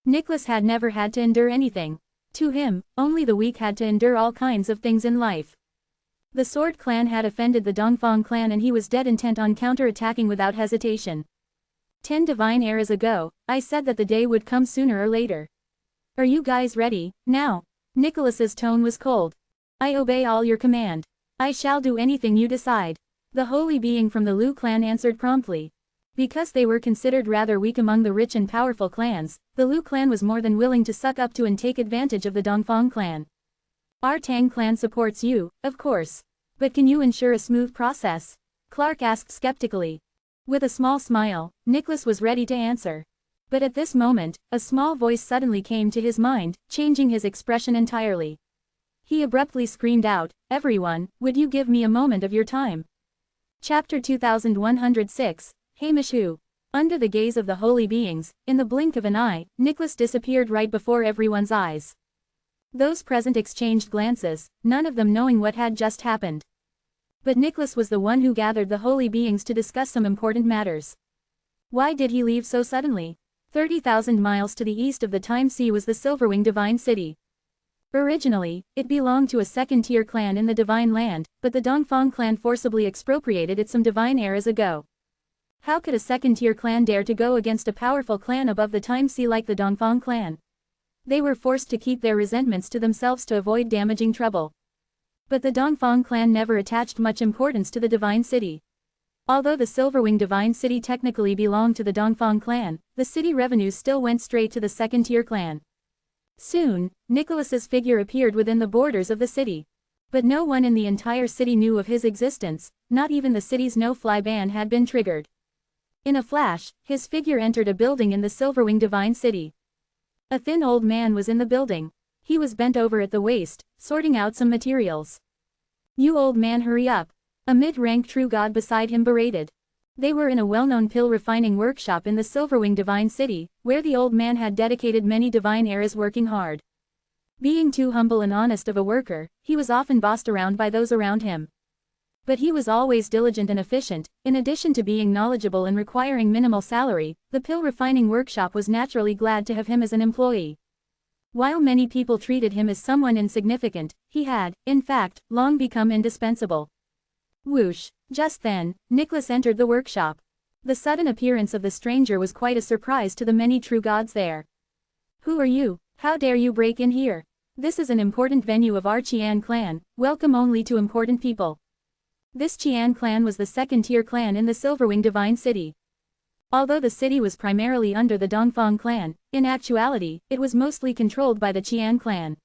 Nicholas had never had to endure anything. To him, only the weak had to endure all kinds of things in life. The Sword clan had offended the Dongfang clan and he was dead intent on counter-attacking without hesitation. 10 divine eras ago, I said that the day would come sooner or later. Are you guys ready, now? Nicholas's tone was cold. I obey all your command. I shall do anything you decide. The holy being from the Lu clan answered promptly. Because they were considered rather weak among the rich and powerful clans, the Lu clan was more than willing to suck up to and take advantage of the Dongfang clan. Our Tang clan supports you, of course. But can you ensure a smooth process? Clark asked skeptically. With a small smile, Nicholas was ready to answer. But at this moment, a small voice suddenly came to his mind, changing his expression entirely. He abruptly screamed out, Everyone, would you give me a moment of your time? Chapter 2106, Hamish Who. Under the gaze of the holy beings, in the blink of an eye, Nicholas disappeared right before everyone's eyes. Those present exchanged glances, none of them knowing what had just happened. But Nicholas was the one who gathered the holy beings to discuss some important matters. Why did he leave so suddenly? 30,000 miles to the east of the Time Sea was the Silverwing Divine City. Originally, it belonged to a second-tier clan in the Divine Land, but the Dongfang clan forcibly expropriated it some divine eras ago. How could a second-tier clan dare to go against a powerful clan above the Time Sea like the Dongfang clan? They were forced to keep their resentments to themselves to avoid damaging trouble. But the Dongfang clan never attached much importance to the Divine City. Although the Silverwing Divine City technically belonged to the Dongfang clan, the city revenues still went straight to the second-tier clan. Soon, Nicholas's figure appeared within the borders of the city. But no one in the entire city knew of his existence, not even the city's no-fly ban had been triggered. In a flash, his figure entered a building in the Silverwing Divine City. A thin old man was in the building. He was bent over at the waist, sorting out some materials. "You old man, hurry up," a mid-rank true god beside him berated. They were in a well-known pill refining workshop in the Silverwing Divine City, where the old man had dedicated many divine eras working hard. Being too humble and honest of a worker, he was often bossed around by those around him. But he was always diligent and efficient. In addition to being knowledgeable and requiring minimal salary, the pill refining workshop was naturally glad to have him as an employee. While many people treated him as someone insignificant, he had, in fact, long become indispensable. Whoosh! Just then, Nicholas entered the workshop. The sudden appearance of the stranger was quite a surprise to the many true gods there. "Who are you? How dare you break in here? This is an important venue of our Qian clan, welcome only to important people." This Qian clan was the second-tier clan in the Silverwing Divine City. Although the city was primarily under the Dongfang clan, in actuality, it was mostly controlled by the Qian clan.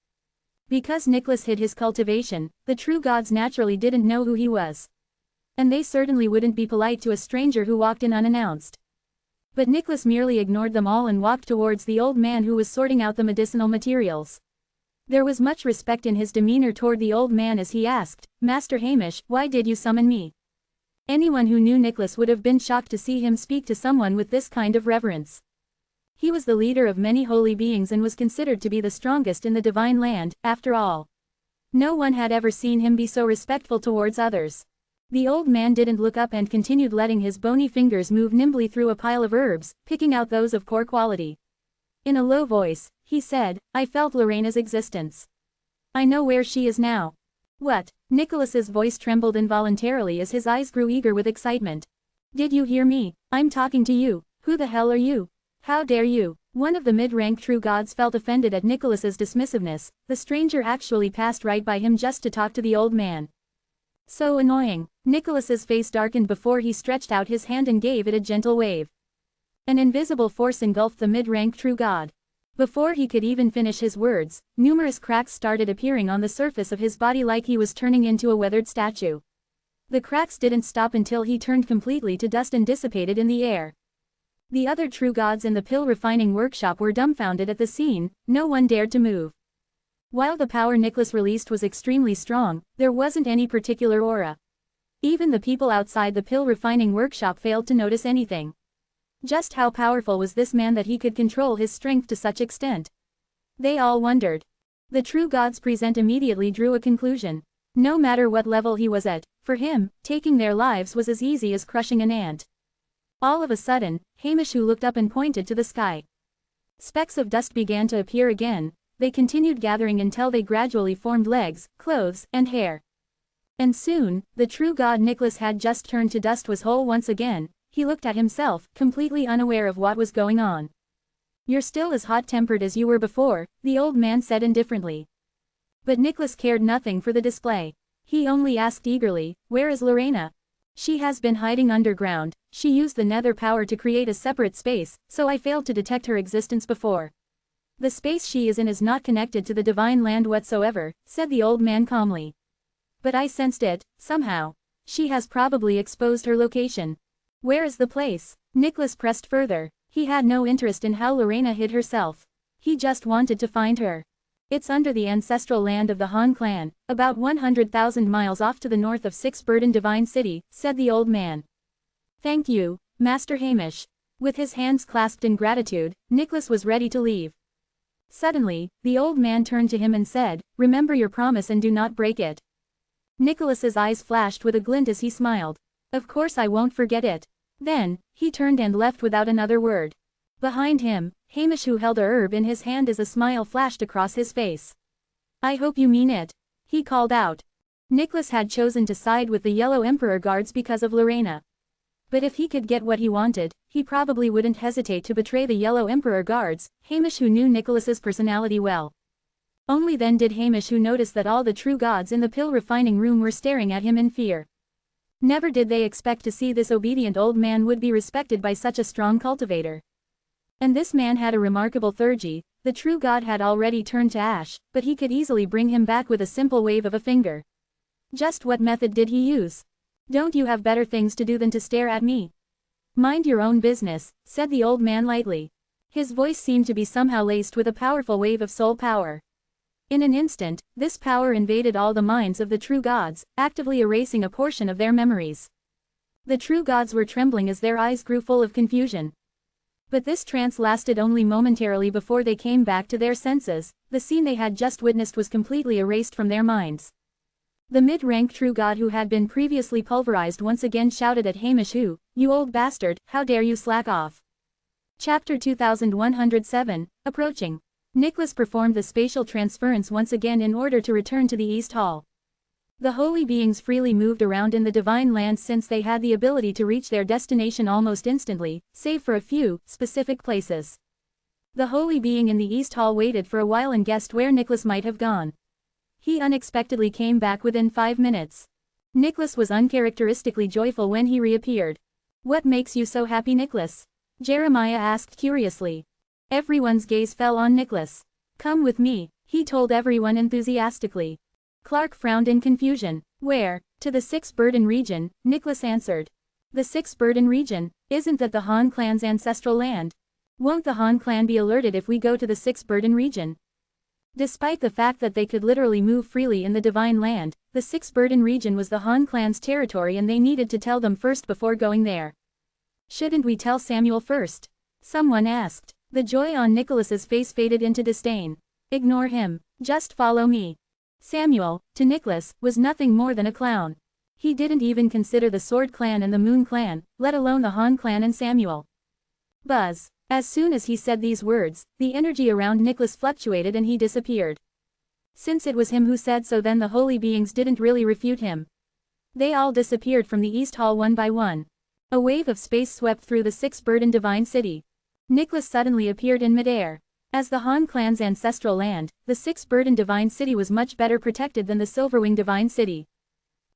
Because Nicholas hid his cultivation, the true gods naturally didn't know who he was. And they certainly wouldn't be polite to a stranger who walked in unannounced. But Nicholas merely ignored them all and walked towards the old man who was sorting out the medicinal materials. There was much respect in his demeanor toward the old man as he asked, "Master Hamish, why did you summon me?" Anyone who knew Nicholas would have been shocked to see him speak to someone with this kind of reverence. He was the leader of many holy beings and was considered to be the strongest in the divine land, after all. No one had ever seen him be so respectful towards others. The old man didn't look up and continued letting his bony fingers move nimbly through a pile of herbs, picking out those of core quality. In a low voice, he said, "I felt Lorena's existence. I know where she is now." "What?" Nicholas's voice trembled involuntarily as his eyes grew eager with excitement. "Did you hear me? I'm talking to you. Who the hell are you? How dare you?" One of the mid-rank true gods felt offended at Nicholas's dismissiveness. The stranger actually passed right by him just to talk to the old man. So annoying. Nicholas's face darkened before he stretched out his hand and gave it a gentle wave. An invisible force engulfed the mid-rank true god. Before he could even finish his words, numerous cracks started appearing on the surface of his body like he was turning into a weathered statue. The cracks didn't stop until he turned completely to dust and dissipated in the air. The other true gods in the pill refining workshop were dumbfounded at the scene. No one dared to move. While the power Nicholas released was extremely strong, there wasn't any particular aura. Even the people outside the pill refining workshop failed to notice anything. Just how powerful was this man that he could control his strength to such extent? They all wondered. The true gods present immediately drew a conclusion. No matter what level he was at, for him, taking their lives was as easy as crushing an ant. All of a sudden, Hamish looked up and pointed to the sky. Specks of dust began to appear again. They continued gathering until they gradually formed legs, clothes, and hair. And soon, the true god Nicholas had just turned to dust was whole once again. He looked at himself, completely unaware of what was going on. "You're still as hot-tempered as you were before," the old man said indifferently. But Nicholas cared nothing for the display. He only asked eagerly, "Where is Lorena?" "She has been hiding underground. She used the nether power to create a separate space, so I failed to detect her existence before. The space she is in is not connected to the divine land whatsoever," said the old man calmly. "But I sensed it, somehow. She has probably exposed her location." "Where is the place?" Nicholas pressed further. He had no interest in how Lorena hid herself. He just wanted to find her. "It's under the ancestral land of the Han clan, about 100,000 miles off to the north of Six Burden Divine City," said the old man. "Thank you, Master Hamish." With his hands clasped in gratitude, Nicholas was ready to leave. Suddenly, the old man turned to him and said, "Remember your promise and do not break it." Nicholas's eyes flashed with a glint as he smiled. "Of course I won't forget it." Then, he turned and left without another word. Behind him, Hamish, who held a herb in his hand as a smile flashed across his face. "I hope you mean it," he called out. Nicholas had chosen to side with the Yellow Emperor guards because of Lorena. But if he could get what he wanted, he probably wouldn't hesitate to betray the Yellow Emperor guards, Hamish, who knew Nicholas's personality well. Only then did Hamish who notice that all the true gods in the pill refining room were staring at him in fear. Never did they expect to see this obedient old man would be respected by such a strong cultivator. And this man had a remarkable theurgy. The true god had already turned to ash, but he could easily bring him back with a simple wave of a finger. Just what method did he use? Don't you have better things to do than to stare at me? Mind your own business, said the old man lightly. His voice seemed to be somehow laced with a powerful wave of soul power. In an instant, this power invaded all the minds of the true gods, actively erasing a portion of their memories. The true gods were trembling as their eyes grew full of confusion. But this trance lasted only momentarily before they came back to their senses. The scene they had just witnessed was completely erased from their minds. The mid-rank true god who had been previously pulverized once again shouted at Hamish, who, "You old bastard, how dare you slack off." Chapter 2107, Approaching. Nicholas performed the spatial transference once again in order to return to the East Hall. The holy beings freely moved around in the divine land since they had the ability to reach their destination almost instantly, save for a few specific places. The holy being in the East Hall waited for a while and guessed where Nicholas might have gone. He unexpectedly came back within 5 minutes. Nicholas was uncharacteristically joyful when he reappeared. "What makes you so happy, Nicholas?" Jeremiah asked curiously. Everyone's gaze fell on Nicholas. "Come with me," he told everyone enthusiastically. Clark frowned in confusion. "Where?" "To the Six Burden region," Nicholas answered. "The Six Burden region? Isn't that the Han clan's ancestral land? Won't the Han clan be alerted if we go to the Six Burden region?" Despite the fact that they could literally move freely in the divine land, the Six Burden region was the Han clan's territory and they needed to tell them first before going there. "Shouldn't we tell Samuel first?" someone asked. The joy on Nicholas's face faded into disdain. "Ignore him. Just follow me." Samuel, to Nicholas, was nothing more than a clown. He didn't even consider the Sword Clan and the Moon Clan, let alone the Han Clan and Samuel. Buzz. As soon as he said these words, the energy around Nicholas fluctuated and he disappeared. Since it was him who said so, then the holy beings didn't really refute him. They all disappeared from the East Hall one by one. A wave of space swept through the Six Burden Divine City. Nicholas suddenly appeared in midair. As the Han clan's ancestral land, the Six Burden Divine City was much better protected than the Silverwing Divine City.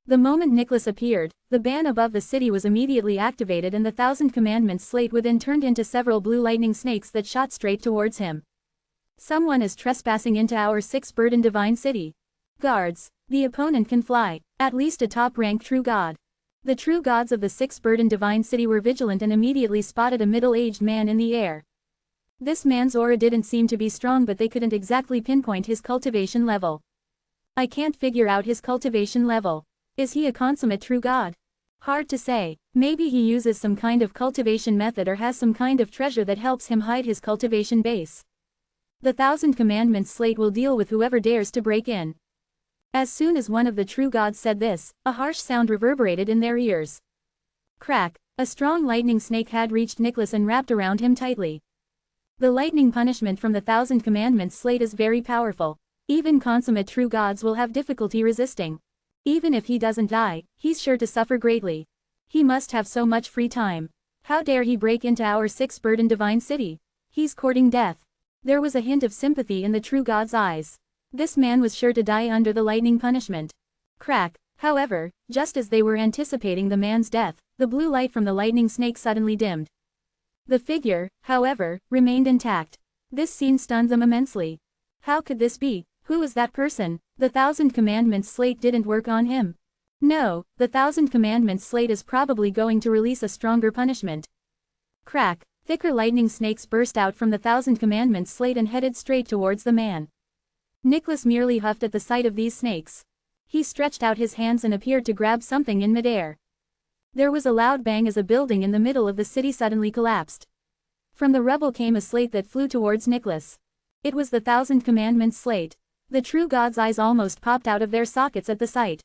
The moment Nicholas appeared, the ban above the city was immediately activated and the Thousand Commandments slate within turned into several blue lightning snakes that shot straight towards him. "Someone is trespassing into our Six Burden Divine City. Guards, the opponent can fly, at least a top-rank true god." The true gods of the Six Burden Divine City were vigilant and immediately spotted a middle-aged man in the air. This man's aura didn't seem to be strong, but they couldn't exactly pinpoint his cultivation level. "I can't figure out his cultivation level. Is he a consummate true god? Hard to say. Maybe he uses some kind of cultivation method or has some kind of treasure that helps him hide his cultivation base. The Thousand Commandments slate will deal with whoever dares to break in." As soon as one of the true gods said this, a harsh sound reverberated in their ears. Crack! A strong lightning snake had reached Nicholas and wrapped around him tightly. The lightning punishment from the Thousand Commandments slate is very powerful. Even consummate true gods will have difficulty resisting. Even if he doesn't die, he's sure to suffer greatly. He must have so much free time. How dare he break into our Six Burden Divine City? He's courting death. There was a hint of sympathy in the true god's eyes. This man was sure to die under the lightning punishment. Crack! However, just as they were anticipating the man's death, the blue light from the lightning snake suddenly dimmed. The figure, however, remained intact. This scene stunned them immensely. How could this be? Who was that person? The Thousand Commandments slate didn't work on him. No, the Thousand Commandments slate is probably going to release a stronger punishment. Crack! Thicker lightning snakes burst out from the Thousand Commandments slate and headed straight towards the man. Nicholas merely huffed at the sight of these snakes. He stretched out his hands and appeared to grab something in midair. There was a loud bang as a building in the middle of the city suddenly collapsed. From the rubble came a slate that flew towards Nicholas. It was the Thousand Commandments slate. The true god's eyes almost popped out of their sockets at the sight.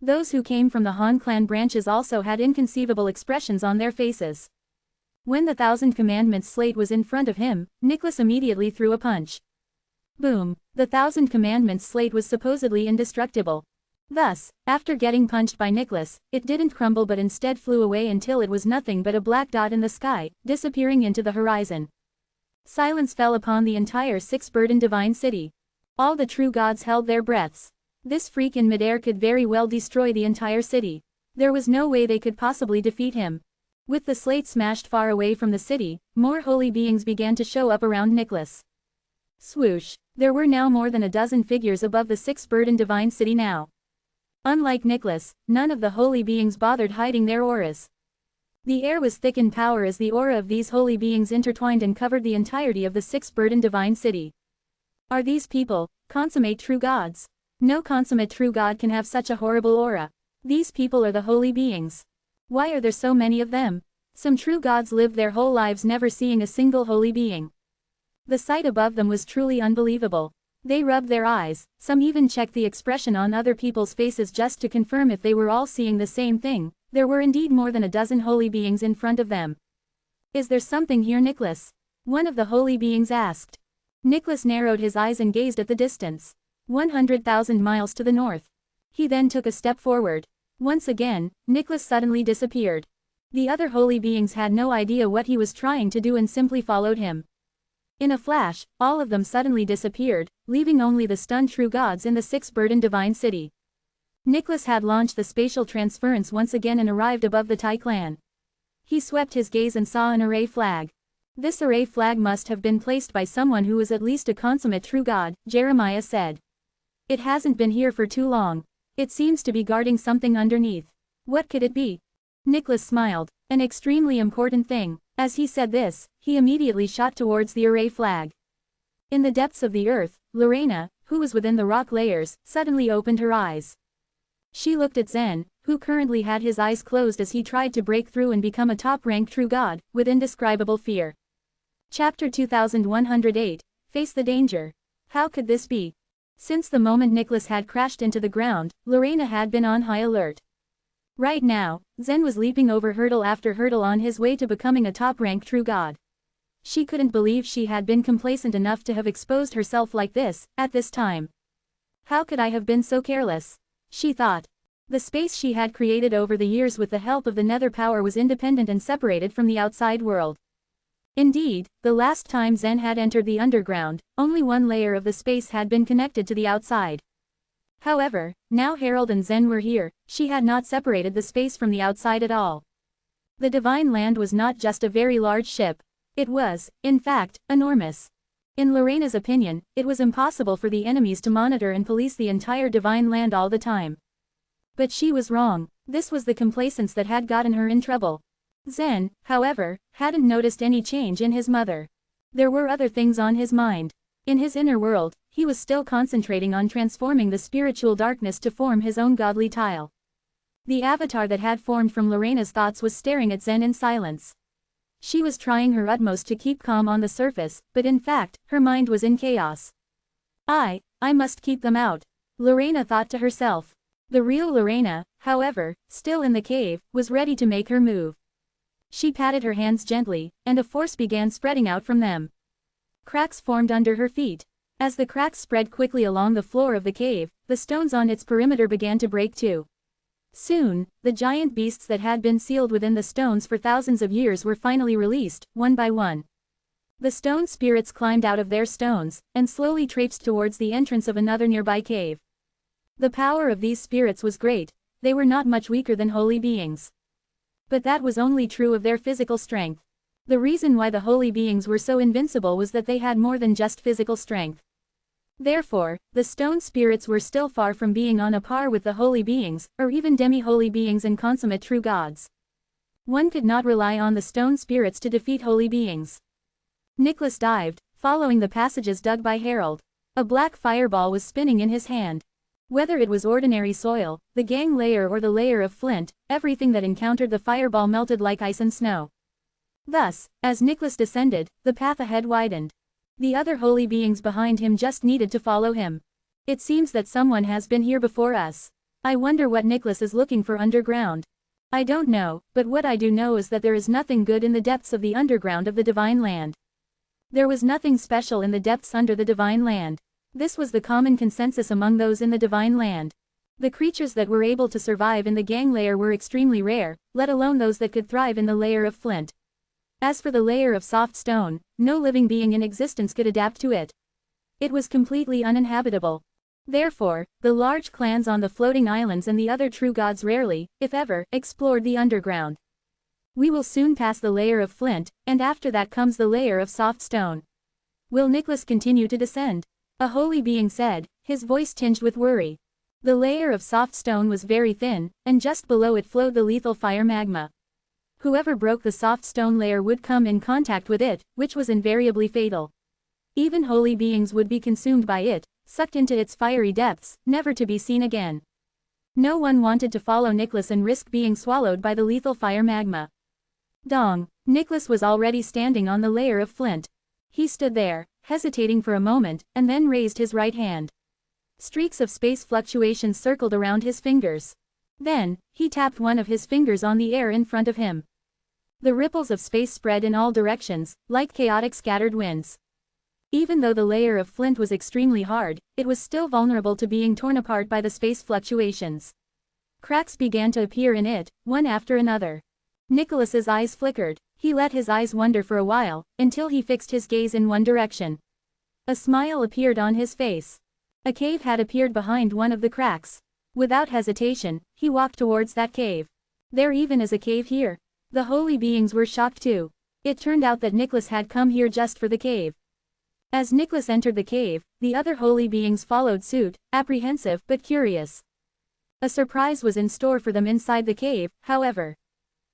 Those who came from the Han clan branches also had inconceivable expressions on their faces. When the Thousand Commandments slate was in front of him, Nicholas immediately threw a punch. Boom! The Thousand Commandments slate was supposedly indestructible. Thus, after getting punched by Nicholas, it didn't crumble but instead flew away until it was nothing but a black dot in the sky, disappearing into the horizon. Silence fell upon the entire six-burdened divine city. All the true gods held their breaths. This freak in midair could very well destroy the entire city. There was no way they could possibly defeat him. With the slate smashed far away from the city, more holy beings began to show up around Nicholas. Swoosh! There were now more than a dozen figures above the six-burdened divine city now. Unlike Nicholas, none of the holy beings bothered hiding their auras. The air was thick in power as the aura of these holy beings intertwined and covered the entirety of the six-burdened divine city. Are these people consummate true gods? No consummate true god can have such a horrible aura. These people are the holy beings. Why are there so many of them? Some true gods lived their whole lives never seeing a single holy being. The sight above them was truly unbelievable. They rubbed their eyes, some even checked the expression on other people's faces just to confirm if they were all seeing the same thing. There were indeed more than a dozen holy beings in front of them. Is there something here, Nicholas? One of the holy beings asked. Nicholas narrowed his eyes and gazed at the distance. 100,000 miles to the north. He then took a step forward. Once again, Nicholas suddenly disappeared. The other holy beings had no idea what he was trying to do and simply followed him. In a flash, all of them suddenly disappeared, leaving only the stunned true gods in the six-burdened divine city. Nicholas had launched the spatial transference once again and arrived above the Tai clan. He swept his gaze and saw an array flag. This array flag must have been placed by someone who was at least a consummate true god, Jeremiah said. It hasn't been here for too long. It seems to be guarding something underneath. What could it be? Nicholas smiled. An extremely important thing. As he said this, he immediately shot towards the array flag. In the depths of the earth, Lorena, who was within the rock layers, suddenly opened her eyes. She looked at Zen, who currently had his eyes closed as he tried to break through and become a top-ranked true god, with indescribable fear. Chapter 2108, Face the Danger. How could this be? Since the moment Nicholas had crashed into the ground, Lorena had been on high alert. Right now, Zen was leaping over hurdle after hurdle on his way to becoming a top-ranked true god. She couldn't believe she had been complacent enough to have exposed herself like this, at this time. How could I have been so careless? She thought. The space she had created over the years with the help of the nether power was independent and separated from the outside world. Indeed, the last time Zen had entered the underground, only one layer of the space had been connected to the outside. However, now Harold and Zen were here, she had not separated the space from the outside at all. The Divine Land was not just a very large ship. It was, in fact, enormous. In Lorena's opinion, it was impossible for the enemies to monitor and police the entire Divine Land all the time. But she was wrong. This was the complacence that had gotten her in trouble. Zen, however, hadn't noticed any change in his mother. There were other things on his mind. In his inner world, he was still concentrating on transforming the spiritual darkness to form his own godly tile. The avatar that had formed from Lorena's thoughts was staring at Zen in silence. She was trying her utmost to keep calm on the surface, but in fact, her mind was in chaos. I must keep them out, Lorena thought to herself. The real Lorena, however, still in the cave, was ready to make her move. She patted her hands gently, and a force began spreading out from them. Cracks formed under her feet. As the cracks spread quickly along the floor of the cave, the stones on its perimeter began to break too. Soon, the giant beasts that had been sealed within the stones for thousands of years were finally released, one by one. The stone spirits climbed out of their stones, and slowly traipsed towards the entrance of another nearby cave. The power of these spirits was great. They were not much weaker than holy beings. But that was only true of their physical strength. The reason why the holy beings were so invincible was that they had more than just physical strength. Therefore, the stone spirits were still far from being on a par with the holy beings, or even demi-holy beings and consummate true gods. One could not rely on the stone spirits to defeat holy beings. Nicholas dived, following the passages dug by Harold. A black fireball was spinning in his hand. Whether it was ordinary soil, the gang layer or the layer of flint, everything that encountered the fireball melted like ice and snow. Thus, as Nicholas descended, the path ahead widened. The other holy beings behind him just needed to follow him. It seems that someone has been here before us. I wonder what Nicholas is looking for underground. I don't know, but what I do know is that there is nothing good in the depths of the underground of the Divine Land. There was nothing special in the depths under the Divine Land. This was the common consensus among those in the Divine Land. The creatures that were able to survive in the gang layer were extremely rare, let alone those that could thrive in the layer of flint. As for the layer of soft stone, no living being in existence could adapt to it. It was completely uninhabitable. Therefore, the large clans on the floating islands and the other true gods rarely, if ever, explored the underground. We will soon pass the layer of flint, and after that comes the layer of soft stone. Will Nicholas continue to descend? A holy being said, his voice tinged with worry. The layer of soft stone was very thin, and just below it flowed the lethal fire magma. Whoever broke the soft stone layer would come in contact with it, which was invariably fatal. Even holy beings would be consumed by it, sucked into its fiery depths, never to be seen again. No one wanted to follow Nicholas and risk being swallowed by the lethal fire magma. Dong! Nicholas was already standing on the layer of flint. He stood there, hesitating for a moment, and then raised his right hand. Streaks of space fluctuations circled around his fingers. Then, he tapped one of his fingers on the air in front of him. The ripples of space spread in all directions, like chaotic scattered winds. Even though the layer of flint was extremely hard, it was still vulnerable to being torn apart by the space fluctuations. Cracks began to appear in it, one after another. Nicholas's eyes flickered. He let his eyes wander for a while, until he fixed his gaze in one direction. A smile appeared on his face. A cave had appeared behind one of the cracks. Without hesitation, he walked towards that cave. There even is a cave here. The holy beings were shocked too. It turned out that Nicholas had come here just for the cave. As Nicholas entered the cave, the other holy beings followed suit, apprehensive but curious. A surprise was in store for them inside the cave, however.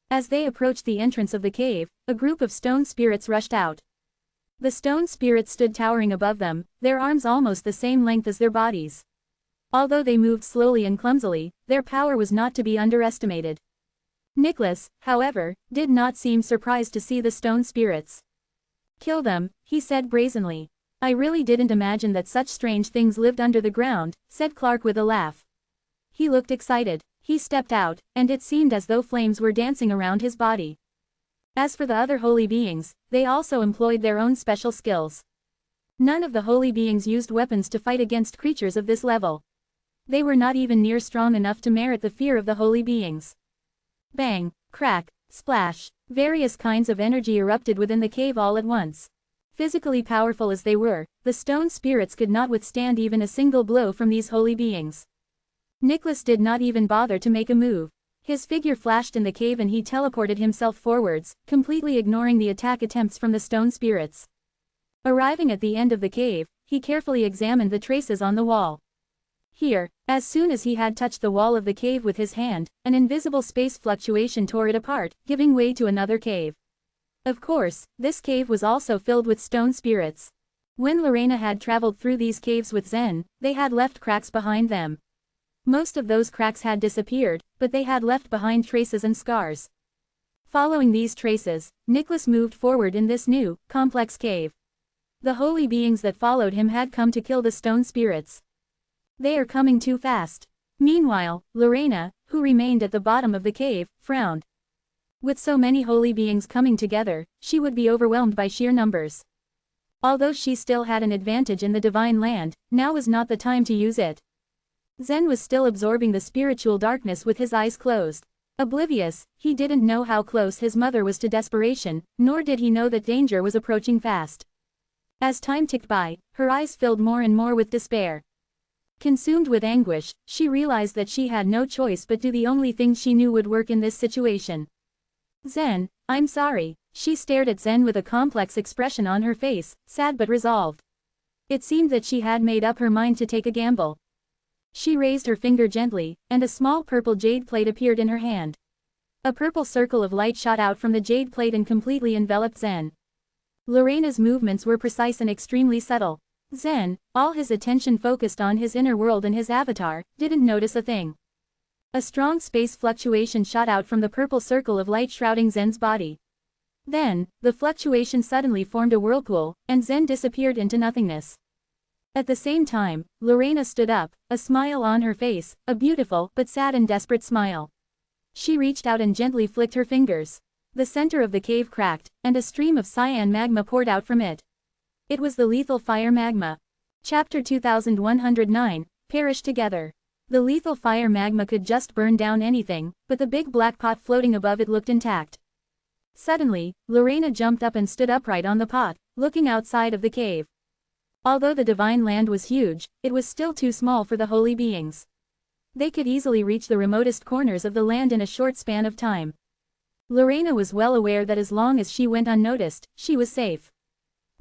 As they approached the entrance of the cave, a group of stone spirits rushed out. The stone spirits stood towering above them, their arms almost the same length as their bodies. Although they moved slowly and clumsily, their power was not to be underestimated. Nicholas, however, did not seem surprised to see the stone spirits. "Kill them," he said brazenly. "I really didn't imagine that such strange things lived under the ground," said Clark with a laugh. He looked excited. He stepped out, and it seemed as though flames were dancing around his body. As for the other holy beings, they also employed their own special skills. None of the holy beings used weapons to fight against creatures of this level. They were not even near strong enough to merit the fear of the holy beings. Bang, crack, splash, various kinds of energy erupted within the cave all at once. Physically powerful as they were, the stone spirits could not withstand even a single blow from these holy beings. Nicholas did not even bother to make a move. His figure flashed in the cave and he teleported himself forwards, completely ignoring the attack attempts from the stone spirits. Arriving at the end of the cave, he carefully examined the traces on the wall. Here, as soon as he had touched the wall of the cave with his hand, an invisible space fluctuation tore it apart, giving way to another cave. Of course, this cave was also filled with stone spirits. When Lorena had traveled through these caves with Zen, they had left cracks behind them. Most of those cracks had disappeared, but they had left behind traces and scars. Following these traces, Nicholas moved forward in this new, complex cave. The holy beings that followed him had come to kill the stone spirits. They are coming too fast. Meanwhile, Lorena, who remained at the bottom of the cave, frowned. With so many holy beings coming together, she would be overwhelmed by sheer numbers. Although she still had an advantage in the divine land, now was not the time to use it. Zen was still absorbing the spiritual darkness with his eyes closed. Oblivious, he didn't know how close his mother was to desperation, nor did he know that danger was approaching fast. As time ticked by, her eyes filled more and more with despair. Consumed with anguish, she realized that she had no choice but do the only thing she knew would work in this situation. "Zen, I'm sorry." She stared at Zen with a complex expression on her face, sad but resolved. It seemed that she had made up her mind to take a gamble. She raised her finger gently, and a small purple jade plate appeared in her hand. A purple circle of light shot out from the jade plate and completely enveloped Zen. Lorena's movements were precise and extremely subtle. Zen, all his attention focused on his inner world and his avatar, didn't notice a thing. A strong space fluctuation shot out from the purple circle of light shrouding Zen's body. Then, the fluctuation suddenly formed a whirlpool, and Zen disappeared into nothingness. At the same time, Lorena stood up, a smile on her face, a beautiful but sad and desperate smile. She reached out and gently flicked her fingers. The center of the cave cracked, and a stream of cyan magma poured out from it. It was the lethal fire magma. Chapter 2109, Perish Together. The lethal fire magma could just burn down anything, but the big black pot floating above it looked intact. Suddenly, Lorena jumped up and stood upright on the pot, looking outside of the cave. Although the divine land was huge, it was still too small for the holy beings. They could easily reach the remotest corners of the land in a short span of time. Lorena was well aware that as long as she went unnoticed, she was safe.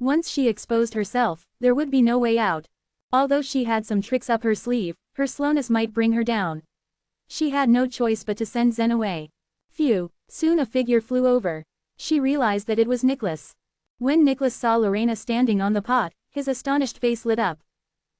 Once she exposed herself, there would be no way out. Although she had some tricks up her sleeve, her slowness might bring her down. She had no choice but to send Zen away. Phew, soon a figure flew over. She realized that it was Nicholas. When Nicholas saw Lorena standing on the pot, his astonished face lit up.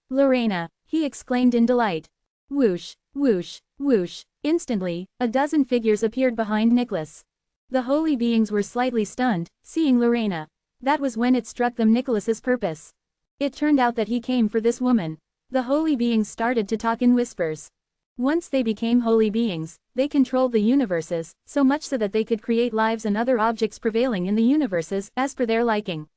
"Lorena," he exclaimed in delight. Whoosh, whoosh, whoosh. Instantly, a dozen figures appeared behind Nicholas. The holy beings were slightly stunned, seeing Lorena. That was when it struck them Nicholas's purpose. It turned out that he came for this woman. The holy beings started to talk in whispers. Once they became holy beings, they controlled the universes, so much so that they could create lives and other objects prevailing in the universes, as per their liking.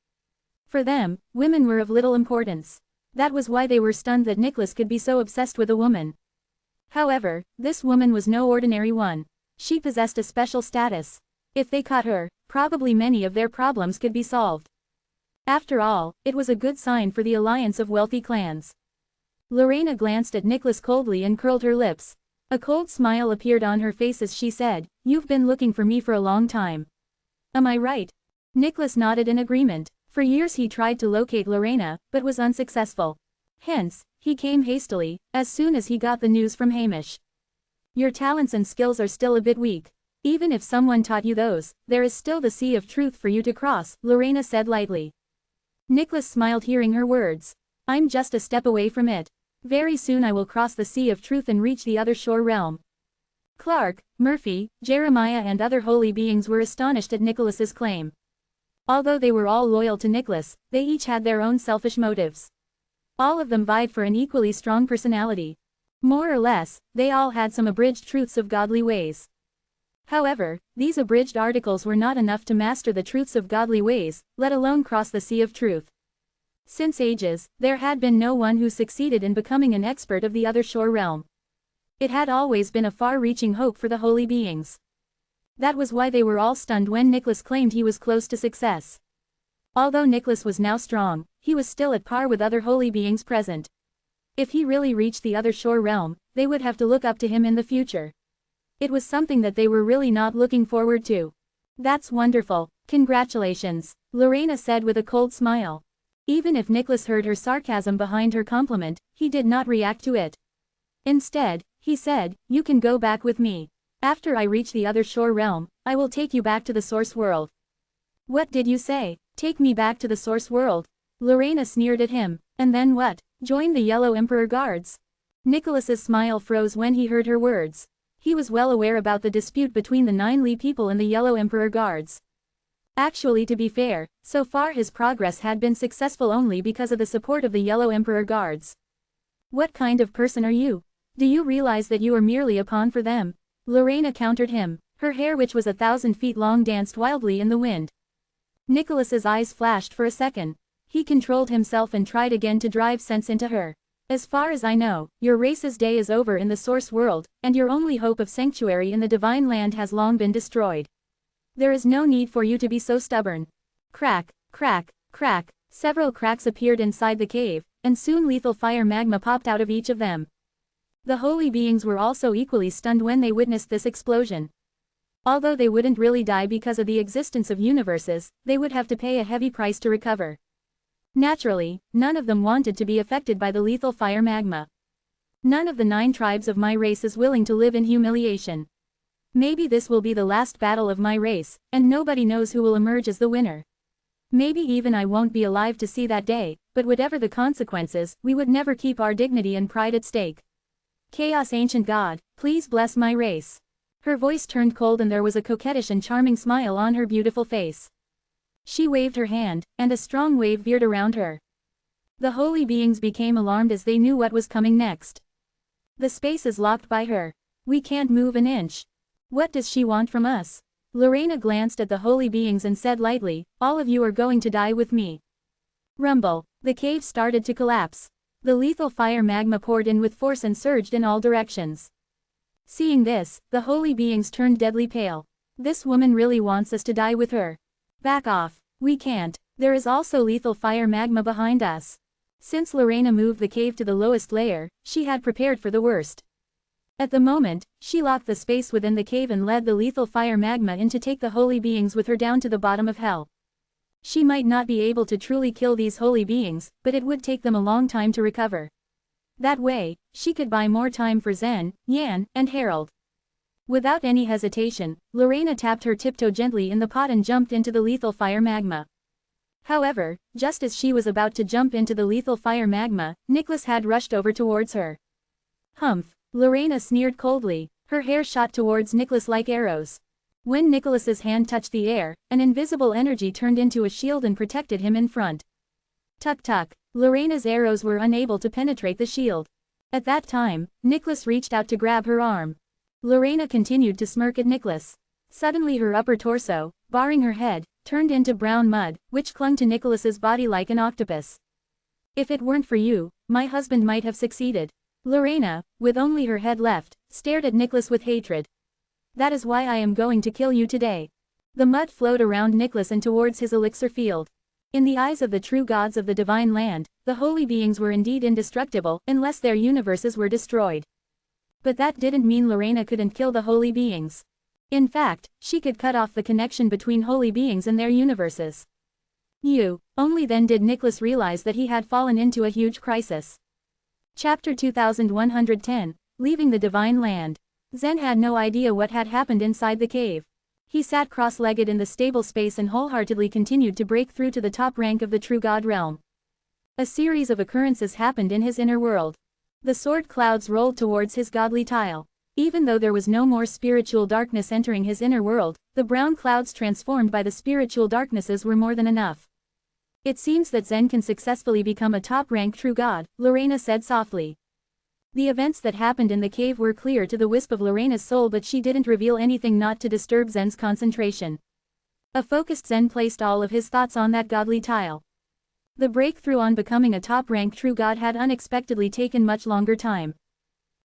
For them, women were of little importance. That was why they were stunned that Nicholas could be so obsessed with a woman. However, this woman was no ordinary one. She possessed a special status. If they caught her, probably many of their problems could be solved. After all, it was a good sign for the alliance of wealthy clans. Lorena glanced at Nicholas coldly and curled her lips. A cold smile appeared on her face as she said, "You've been looking for me for a long time. Am I right?" Nicholas nodded in agreement. For years he tried to locate Lorena, but was unsuccessful. Hence, he came hastily, as soon as he got the news from Hamish. "Your talents and skills are still a bit weak. Even if someone taught you those, there is still the sea of truth for you to cross," Lorena said lightly. Nicholas smiled hearing her words. "I'm just a step away from it. Very soon I will cross the sea of truth and reach the other shore realm." Clark, Murphy, Jeremiah and other holy beings were astonished at Nicholas's claim. Although they were all loyal to Nicholas, they each had their own selfish motives. All of them vied for an equally strong personality. More or less, they all had some abridged truths of godly ways. However, these abridged articles were not enough to master the truths of godly ways, let alone cross the sea of truth. Since ages, there had been no one who succeeded in becoming an expert of the other shore realm. It had always been a far-reaching hope for the holy beings. That was why they were all stunned when Nicholas claimed he was close to success. Although Nicholas was now strong, he was still at par with other holy beings present. If he really reached the other shore realm, they would have to look up to him in the future. It was something that they were really not looking forward to. "That's wonderful. Congratulations," Lorena said with a cold smile. Even if Nicholas heard her sarcasm behind her compliment, he did not react to it. Instead, he said, "You can go back with me. After I reach the other shore realm, I will take you back to the source world." "What did you say? Take me back to the source world?" Lorena sneered at him. "And then what? Join the Yellow Emperor Guards?" Nicholas's smile froze when he heard her words. He was well aware about the dispute between the 9 Li people and the Yellow Emperor Guards. Actually, to be fair, so far his progress had been successful only because of the support of the Yellow Emperor Guards. "What kind of person are you? Do you realize that you are merely a pawn for them?" Lorena countered him. Her hair, which was 1,000 feet long, danced wildly in the wind. Nicholas's eyes flashed for a second. He controlled himself and tried again to drive sense into her. "As far as I know, your race's day is over in the source world, and your only hope of sanctuary in the divine land has long been destroyed. There is no need for you to be so stubborn." Crack, crack, crack. Several cracks appeared inside the cave, and soon lethal fire magma popped out of each of them. The holy beings were also equally stunned when they witnessed this explosion. Although they wouldn't really die because of the existence of universes, they would have to pay a heavy price to recover. Naturally, none of them wanted to be affected by the lethal fire magma. None of the 9 tribes of my race is willing to live in humiliation. Maybe this will be the last battle of my race, and nobody knows who will emerge as the winner. Maybe even I won't be alive to see that day, but whatever the consequences, we would never keep our dignity and pride at stake. Chaos Ancient God, please bless my race. Her voice turned cold and there was a coquettish and charming smile on her beautiful face. She waved her hand, and a strong wave veered around her. The holy beings became alarmed as they knew what was coming next. "The space is locked by her. We can't move an inch. What does she want from us?" Lorena glanced at the holy beings and said lightly, "All of you are going to die with me." Rumble. The cave started to collapse. The lethal fire magma poured in with force and surged in all directions. Seeing this, the holy beings turned deadly pale. This woman really wants us to die with her. Back off. We can't. There is also lethal fire magma behind us. Since Lorena moved the cave to the lowest layer, she had prepared for the worst. At the moment, she locked the space within the cave and led the lethal fire magma in to take the holy beings with her down to the bottom of hell. She might not be able to truly kill these holy beings, but it would take them a long time to recover. That way, she could buy more time for Zen, Yan, and Harold. Without any hesitation, Lorena tapped her tiptoe gently in the pot and jumped into the lethal fire magma. However, just as she was about to jump into the lethal fire magma, Nicholas had rushed over towards her. Humph! Lorena sneered coldly, her hair shot towards Nicholas like arrows. When Nicholas's hand touched the air, an invisible energy turned into a shield and protected him in front. Tuk-tuk! Lorena's arrows were unable to penetrate the shield. At that time, Nicholas reached out to grab her arm. Lorena continued to smirk at Nicholas. Suddenly her upper torso, barring her head, turned into brown mud, which clung to Nicholas's body like an octopus. If it weren't for you, my husband might have succeeded. Lorena, with only her head left, stared at Nicholas with hatred. That is why I am going to kill you today. The mud flowed around Nicholas and towards his elixir field. In the eyes of the true gods of the divine land, the holy beings were indeed indestructible, unless their universes were destroyed. But that didn't mean Lorena couldn't kill the holy beings. In fact, she could cut off the connection between holy beings and their universes. Only then did Nicholas realize that he had fallen into a huge crisis. Chapter 2110, Leaving the Divine Land. Zen had no idea what had happened inside the cave. He sat cross-legged in the stable space and wholeheartedly continued to break through to the top rank of the true God realm. A series of occurrences happened in his inner world. The sword clouds rolled towards his godly tile. Even though there was no more spiritual darkness entering his inner world, the brown clouds transformed by the spiritual darknesses were more than enough. It seems that Zen can successfully become a top-rank true god, Lorena said softly. The events that happened in the cave were clear to the wisp of Lorena's soul, but she didn't reveal anything not to disturb Zen's concentration. A focused Zen placed all of his thoughts on that godly tile. The breakthrough on becoming a top-rank true god had unexpectedly taken much longer time.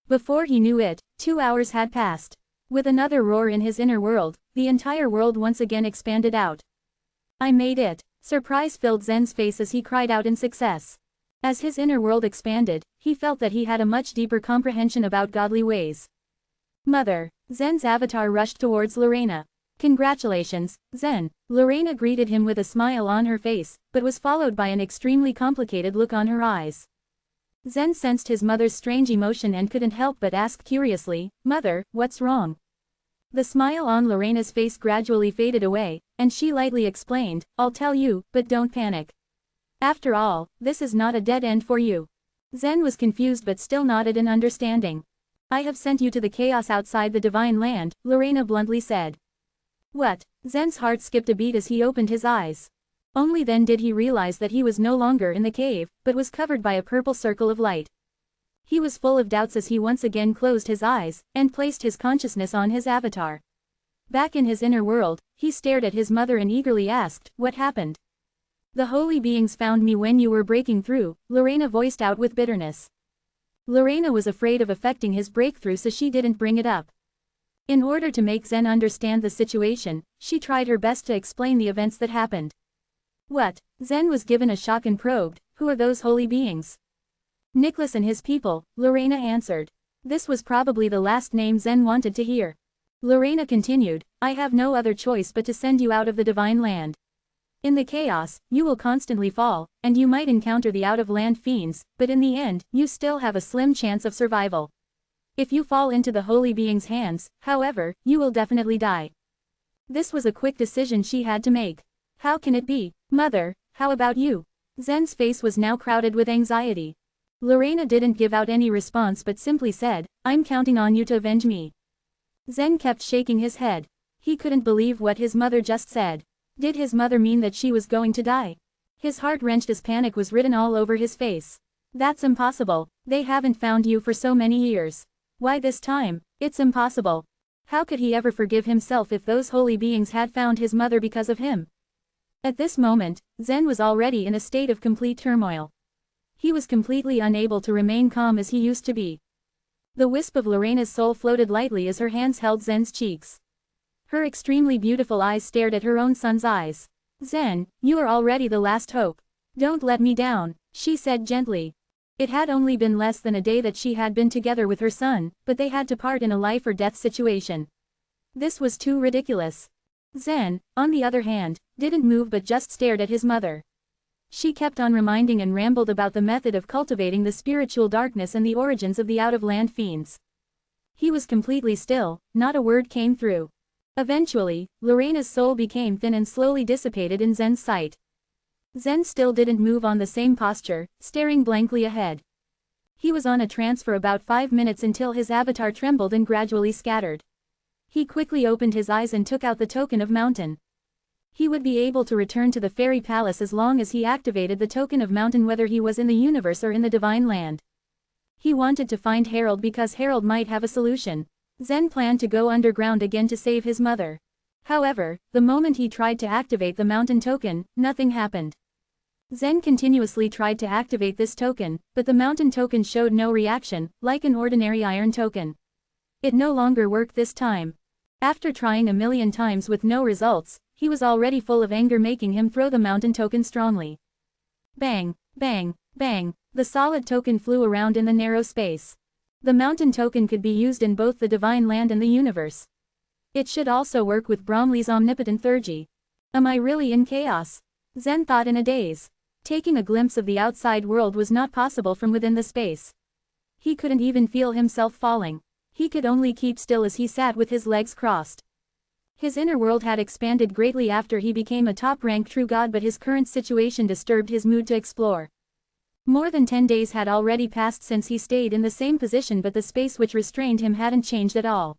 Before he knew it, 2 hours had passed. With another roar in his inner world, the entire world once again expanded out. I made it! Surprise filled Zen's face as he cried out in success. As his inner world expanded, he felt that he had a much deeper comprehension about godly ways. Mother! Zen's avatar rushed towards Lorena. Congratulations, Zen! Lorena greeted him with a smile on her face, but was followed by an extremely complicated look on her eyes. Zen sensed his mother's strange emotion and couldn't help but ask curiously, Mother, what's wrong? The smile on Lorena's face gradually faded away, and she lightly explained, I'll tell you, but don't panic. After all, this is not a dead end for you. Zen was confused but still nodded in understanding. I have sent you to the chaos outside the divine land, Lorena bluntly said. What? Zen's heart skipped a beat as he opened his eyes. Only then did he realize that he was no longer in the cave, but was covered by a purple circle of light. He was full of doubts as he once again closed his eyes, and placed his consciousness on his avatar. Back in his inner world, he stared at his mother and eagerly asked, What happened? The holy beings found me when you were breaking through, Lorena voiced out with bitterness. Lorena was afraid of affecting his breakthrough, so she didn't bring it up. In order to make Zen understand the situation, she tried her best to explain the events that happened. What? Zen was given a shock and probed, who are those holy beings? Nicholas and his people, Lorena answered. This was probably the last name Zen wanted to hear. Lorena continued, I have no other choice but to send you out of the divine land. In the chaos, you will constantly fall, and you might encounter the out-of-land fiends, but in the end, you still have a slim chance of survival. If you fall into the holy being's hands, however, you will definitely die. This was a quick decision she had to make. How can it be? Mother, how about you? Zen's face was now crowded with anxiety. Lorena didn't give out any response but simply said, I'm counting on you to avenge me. Zen kept shaking his head. He couldn't believe what his mother just said. Did his mother mean that she was going to die? His heart wrenched as panic was written all over his face. That's impossible. They haven't found you for so many years. Why this time? It's impossible. How could he ever forgive himself if those holy beings had found his mother because of him? At this moment, Zen was already in a state of complete turmoil. He was completely unable to remain calm as he used to be. The wisp of Lorena's soul floated lightly as her hands held Zen's cheeks. Her extremely beautiful eyes stared at her own son's eyes. "Zen, you are already the last hope. Don't let me down," she said gently. It had only been less than a day that she had been together with her son, but they had to part in a life or death situation. This was too ridiculous. Zen, on the other hand, didn't move but just stared at his mother. She kept on reminding and rambled about the method of cultivating the spiritual darkness and the origins of the out-of-land fiends. He was completely still, not a word came through. Eventually, Lorena's soul became thin and slowly dissipated in Zen's sight. Zen still didn't move on the same posture, staring blankly ahead. He was on a trance for about 5 minutes until his avatar trembled and gradually scattered. He quickly opened his eyes and took out the token of mountain. He would be able to return to the fairy palace as long as he activated the token of mountain, whether he was in the universe or in the divine land. He wanted to find Harold because Harold might have a solution. Zen planned to go underground again to save his mother. However, the moment he tried to activate the mountain token, nothing happened. Zen continuously tried to activate this token, but the mountain token showed no reaction, like an ordinary iron token. It no longer worked this time. After trying a million times with no results, he was already full of anger, making him throw the mountain token strongly. Bang, bang, bang, the solid token flew around in the narrow space. The mountain token could be used in both the divine land and the universe. It should also work with Bromley's omnipotent Thurgy. Am I really in chaos? Zen thought in a daze. Taking a glimpse of the outside world was not possible from within the space. He couldn't even feel himself falling. He could only keep still as he sat with his legs crossed. His inner world had expanded greatly after he became a top-ranked true god, but his current situation disturbed his mood to explore. More than 10 days had already passed since he stayed in the same position, but the space which restrained him hadn't changed at all.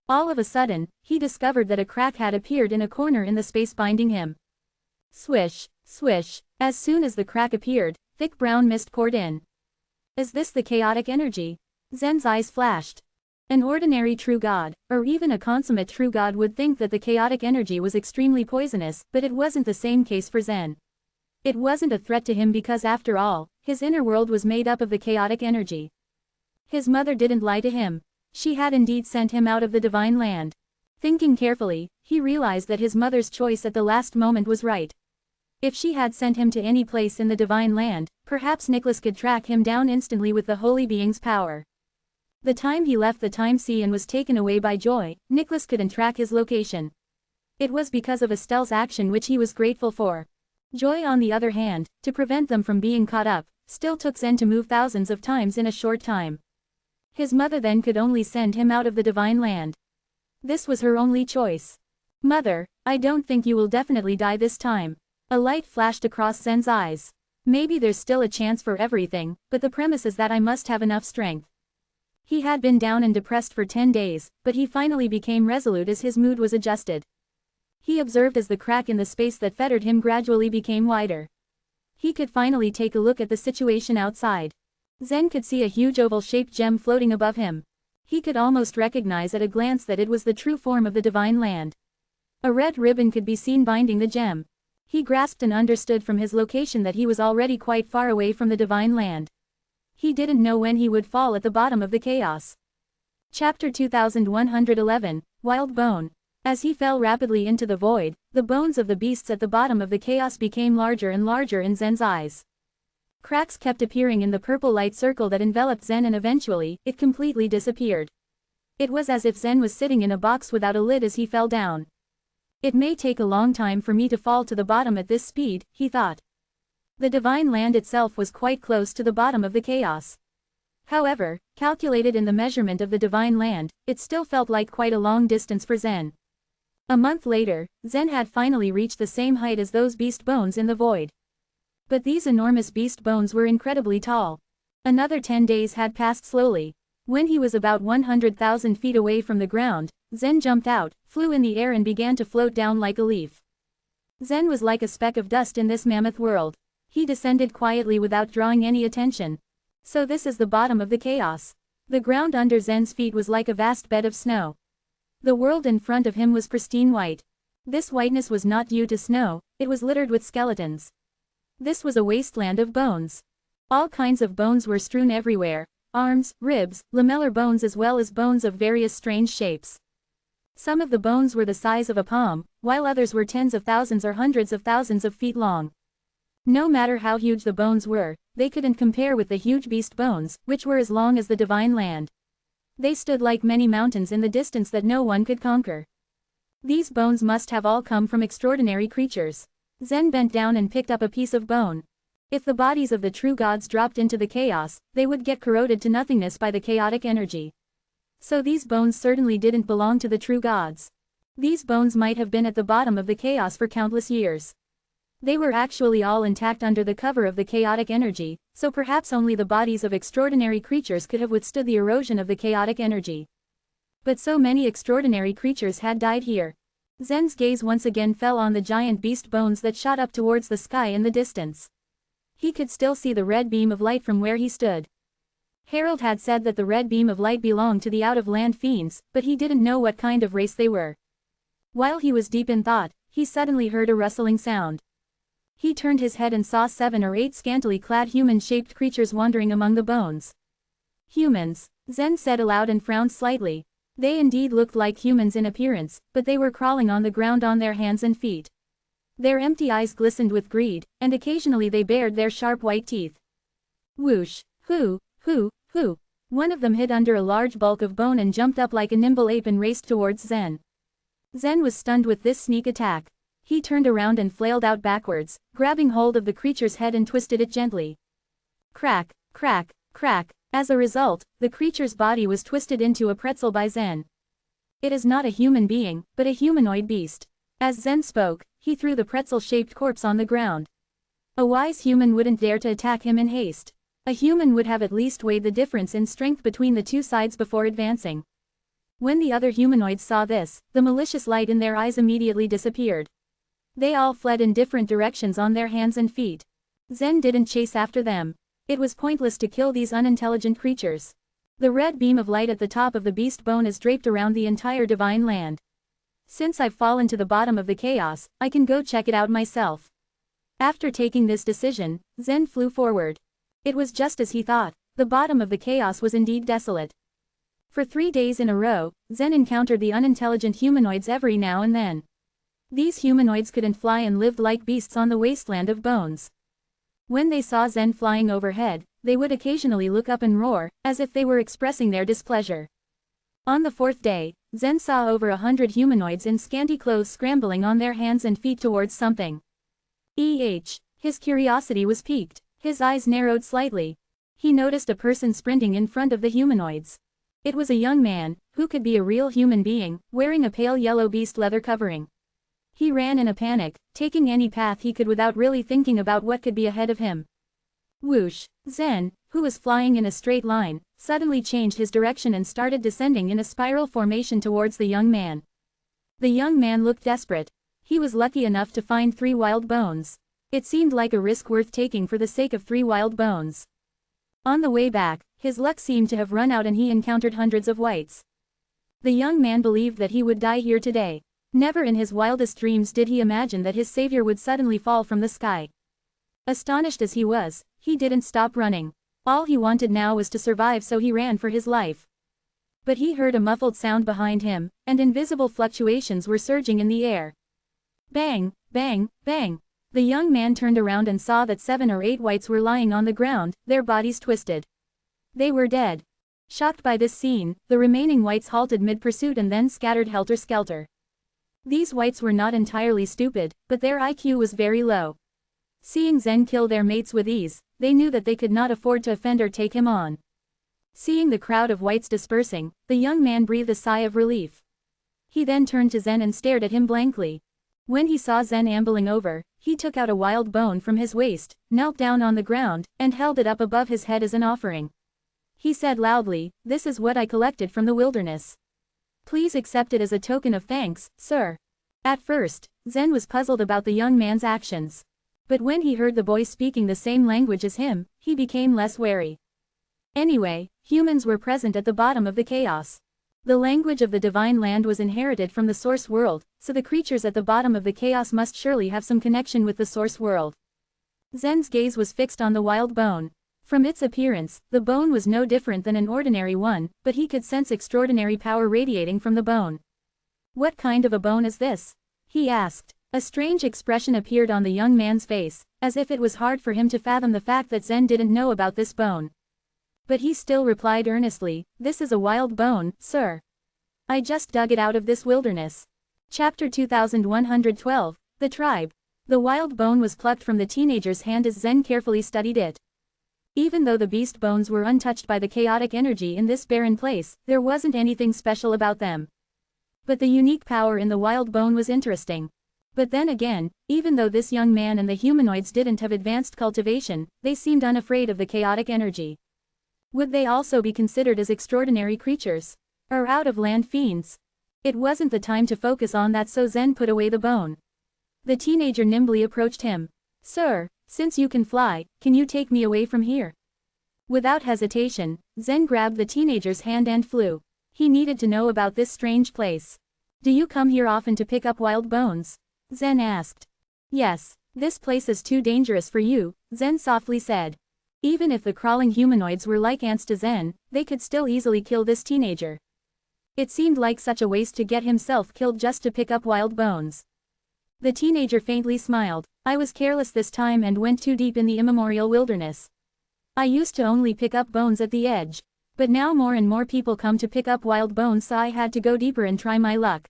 All of a sudden, he discovered that a crack had appeared in a corner in the space binding him. Swish, swish, as soon as the crack appeared, thick brown mist poured in. Is this the chaotic energy? Zen's eyes flashed. An ordinary true god, or even a consummate true god, would think that the chaotic energy was extremely poisonous, but it wasn't the same case for Zen. It wasn't a threat to him because, after all, his inner world was made up of the chaotic energy. His mother didn't lie to him. She had indeed sent him out of the divine land. Thinking carefully, he realized that his mother's choice at the last moment was right. If she had sent him to any place in the divine land, perhaps Nicholas could track him down instantly with the holy being's power. The time he left the Time Sea and was taken away by Joy, Nicholas couldn't track his location. It was because of Estelle's action, which he was grateful for. Joy, on the other hand, to prevent them from being caught up, still took Zen to move thousands of times in a short time. His mother then could only send him out of the divine land. This was her only choice. Mother, I don't think you will definitely die this time. A light flashed across Zen's eyes. Maybe there's still a chance for everything, but the premise is that I must have enough strength. He had been down and depressed for 10 days, but he finally became resolute as his mood was adjusted. He observed as the crack in the space that fettered him gradually became wider. He could finally take a look at the situation outside. Zen could see a huge oval-shaped gem floating above him. He could almost recognize at a glance that it was the true form of the divine land. A red ribbon could be seen binding the gem. He grasped and understood from his location that he was already quite far away from the divine land. He didn't know when he would fall at the bottom of the chaos. Chapter 2111, Wild Bone. As he fell rapidly into the void, the bones of the beasts at the bottom of the chaos became larger and larger in Zen's eyes. Cracks kept appearing in the purple light circle that enveloped Zen, and eventually, it completely disappeared. It was as if Zen was sitting in a box without a lid as he fell down. It may take a long time for me to fall to the bottom at this speed, he thought. The divine land itself was quite close to the bottom of the chaos. However, calculated in the measurement of the divine land, it still felt like quite a long distance for Zen. A month later, Zen had finally reached the same height as those beast bones in the void. But these enormous beast bones were incredibly tall. Another 10 days had passed slowly. When he was about 100,000 feet away from the ground, Zen jumped out, flew in the air and began to float down like a leaf. Zen was like a speck of dust in this mammoth world. He descended quietly without drawing any attention. So this is the bottom of the chaos. The ground under Zen's feet was like a vast bed of snow. The world in front of him was pristine white. This whiteness was not due to snow, it was littered with skeletons. This was a wasteland of bones. All kinds of bones were strewn everywhere, arms, ribs, lamellar bones as well as bones of various strange shapes. Some of the bones were the size of a palm, while others were tens of thousands or hundreds of thousands of feet long. No matter how huge the bones were, they couldn't compare with the huge beast bones, which were as long as the divine land. They stood like many mountains in the distance that no one could conquer. These bones must have all come from extraordinary creatures. Zen bent down and picked up a piece of bone. If the bodies of the true gods dropped into the chaos, they would get corroded to nothingness by the chaotic energy. So these bones certainly didn't belong to the true gods. These bones might have been at the bottom of the chaos for countless years. They were actually all intact under the cover of the chaotic energy, so perhaps only the bodies of extraordinary creatures could have withstood the erosion of the chaotic energy. But so many extraordinary creatures had died here. Zen's gaze once again fell on the giant beast bones that shot up towards the sky in the distance. He could still see the red beam of light from where he stood. Harold had said that the red beam of light belonged to the out-of-land fiends, but he didn't know what kind of race they were. While he was deep in thought, he suddenly heard a rustling sound. He turned his head and saw 7 or 8 scantily clad human-shaped creatures wandering among the bones. Humans, Zen said aloud and frowned slightly. They indeed looked like humans in appearance, but they were crawling on the ground on their hands and feet. Their empty eyes glistened with greed, and occasionally they bared their sharp white teeth. Whoosh, hoo. One of them hid under a large bulk of bone and jumped up like a nimble ape and raced towards Zen. Zen was stunned with this sneak attack. He turned around and flailed out backwards, grabbing hold of the creature's head and twisted it gently. Crack, crack, crack. As a result, the creature's body was twisted into a pretzel by Zen. It is not a human being, but a humanoid beast. As Zen spoke, he threw the pretzel-shaped corpse on the ground. A wise human wouldn't dare to attack him in haste. A human would have at least weighed the difference in strength between the two sides before advancing. When the other humanoids saw this, the malicious light in their eyes immediately disappeared. They all fled in different directions on their hands and feet. Zen didn't chase after them. It was pointless to kill these unintelligent creatures. The red beam of light at the top of the beast bone is draped around the entire divine land. Since I've fallen to the bottom of the chaos, I can go check it out myself. After taking this decision, Zen flew forward. It was just as he thought. The bottom of the chaos was indeed desolate. For 3 days in a row, Zen encountered the unintelligent humanoids every now and then. These humanoids couldn't fly and lived like beasts on the wasteland of bones. When they saw Zen flying overhead, they would occasionally look up and roar, as if they were expressing their displeasure. On the 4th day, Zen saw over 100 humanoids in scanty clothes scrambling on their hands and feet towards something. His curiosity was piqued. His eyes narrowed slightly. He noticed a person sprinting in front of the humanoids. It was a young man, who could be a real human being, wearing a pale yellow beast leather covering. He ran in a panic, taking any path he could without really thinking about what could be ahead of him. Whoosh! Zen, who was flying in a straight line, suddenly changed his direction and started descending in a spiral formation towards the young man. The young man looked desperate. He was lucky enough to find 3 wild bones. It seemed like a risk worth taking for the sake of 3 wild bones. On the way back, his luck seemed to have run out and he encountered hundreds of whites. The young man believed that he would die here today. Never in his wildest dreams did he imagine that his savior would suddenly fall from the sky. Astonished as he was, he didn't stop running. All he wanted now was to survive, so he ran for his life. But he heard a muffled sound behind him, and invisible fluctuations were surging in the air. Bang, bang, bang. The young man turned around and saw that 7 or 8 whites were lying on the ground, their bodies twisted. They were dead. Shocked by this scene, the remaining whites halted mid-pursuit and then scattered helter-skelter. These whites were not entirely stupid, but their IQ was very low. Seeing Zen kill their mates with ease, they knew that they could not afford to offend or take him on. Seeing the crowd of whites dispersing, the young man breathed a sigh of relief. He then turned to Zen and stared at him blankly. When he saw Zen ambling over, he took out a wild bone from his waist, knelt down on the ground, and held it up above his head as an offering. He said loudly, "This is what I collected from the wilderness. Please accept it as a token of thanks, sir." At first, Zen was puzzled about the young man's actions. But when he heard the boy speaking the same language as him, he became less wary. Anyway, humans were present at the bottom of the chaos. The language of the divine land was inherited from the source world, so the creatures at the bottom of the chaos must surely have some connection with the source world. Zen's gaze was fixed on the wild bone. From its appearance, the bone was no different than an ordinary one, but he could sense extraordinary power radiating from the bone. "What kind of a bone is this?" he asked. A strange expression appeared on the young man's face, as if it was hard for him to fathom the fact that Zen didn't know about this bone. But he still replied earnestly, "This is a wild bone, sir. I just dug it out of this wilderness." Chapter 2112, The Tribe. The wild bone was plucked from the teenager's hand as Zen carefully studied it. Even though the beast bones were untouched by the chaotic energy in this barren place, there wasn't anything special about them. But the unique power in the wild bone was interesting. But then again, even though this young man and the humanoids didn't have advanced cultivation, they seemed unafraid of the chaotic energy. Would they also be considered as extraordinary creatures? Or out-of-land fiends? It wasn't the time to focus on that, so Zen put away the bone. The teenager nimbly approached him. "Sir, since you can fly, can you take me away from here?" Without hesitation, Zen grabbed the teenager's hand and flew. He needed to know about this strange place. "Do you come here often to pick up wild bones?" Zen asked. "Yes. This place is too dangerous for you," Zen softly said. Even if the crawling humanoids were like ants to Zen, they could still easily kill this teenager. It seemed like such a waste to get himself killed just to pick up wild bones. The teenager faintly smiled. "I was careless this time and went too deep in the immemorial wilderness. I used to only pick up bones at the edge. But now more and more people come to pick up wild bones, so I had to go deeper and try my luck.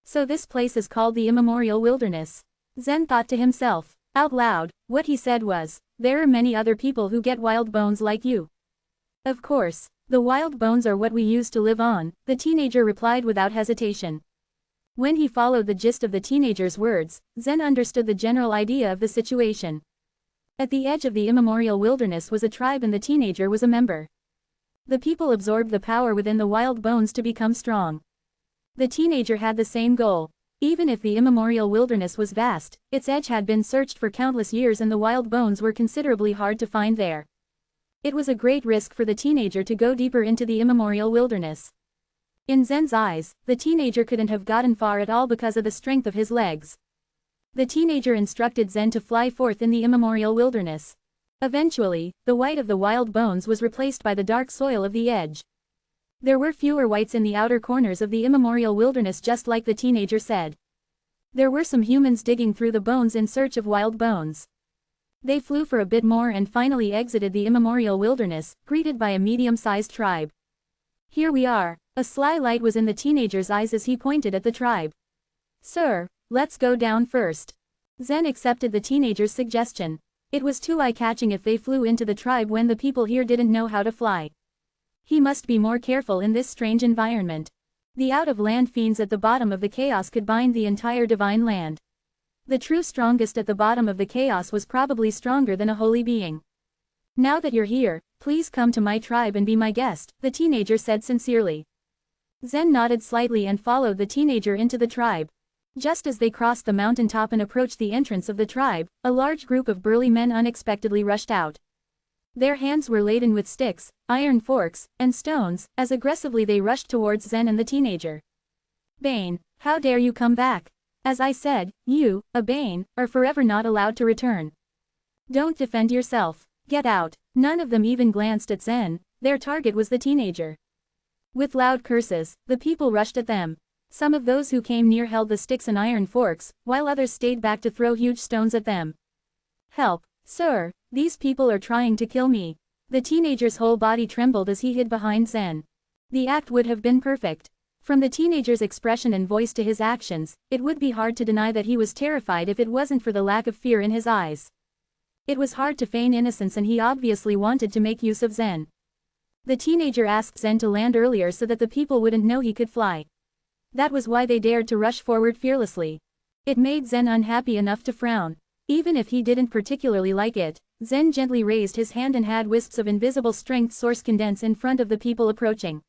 So this place is called the immemorial wilderness." Zen thought to himself. Out loud, what he said was, "There are many other people who get wild bones like you." "Of course, the wild bones are what we use to live on," the teenager replied without hesitation. When he followed the gist of the teenager's words, Zen understood the general idea of the situation. At the edge of the immemorial wilderness was a tribe and the teenager was a member. The people absorbed the power within the wild bones to become strong. The teenager had the same goal. Even if the immemorial wilderness was vast, its edge had been searched for countless years and the wild bones were considerably hard to find there. It was a great risk for the teenager to go deeper into the immemorial wilderness. In Zen's eyes, the teenager couldn't have gotten far at all because of the strength of his legs. The teenager instructed Zen to fly forth in the immemorial wilderness. Eventually, the white of the wild bones was replaced by the dark soil of the edge. There were fewer whites in the outer corners of the immemorial wilderness, just like the teenager said. There were some humans digging through the bones in search of wild bones. They flew for a bit more and finally exited the immemorial wilderness, greeted by a medium-sized tribe. "Here we are." A sly light was in the teenager's eyes as he pointed at the tribe. "Sir, let's go down first." Zen accepted the teenager's suggestion. It was too eye-catching if they flew into the tribe when the people here didn't know how to fly. He must be more careful in this strange environment. The out-of-land fiends at the bottom of the chaos could bind the entire divine land. The true strongest at the bottom of the chaos was probably stronger than a holy being. "Now that you're here, please come to my tribe and be my guest," the teenager said sincerely. Zen nodded slightly and followed the teenager into the tribe. Just as they crossed the mountaintop and approached the entrance of the tribe, a large group of burly men unexpectedly rushed out. Their hands were laden with sticks, iron forks, and stones. As aggressively they rushed towards Zen and the teenager. "Bane, how dare you come back? As I said, you, a Bane, are forever not allowed to return. Don't defend yourself. Get out." None of them even glanced at Zen. Their target was the teenager. With loud curses, the people rushed at them. Some of those who came near held the sticks and iron forks, while others stayed back to throw huge stones at them. "Help, sir, these people are trying to kill me." The teenager's whole body trembled as he hid behind Zen. The act would have been perfect. From the teenager's expression and voice to his actions, it would be hard to deny that he was terrified if it wasn't for the lack of fear in his eyes. It was hard to feign innocence and he obviously wanted to make use of Zen. The teenager asked Zen to land earlier so that the people wouldn't know he could fly. That was why they dared to rush forward fearlessly. It made Zen unhappy enough to frown. Even if he didn't particularly like it, Zen gently raised his hand and had wisps of invisible strength source condense in front of the people approaching.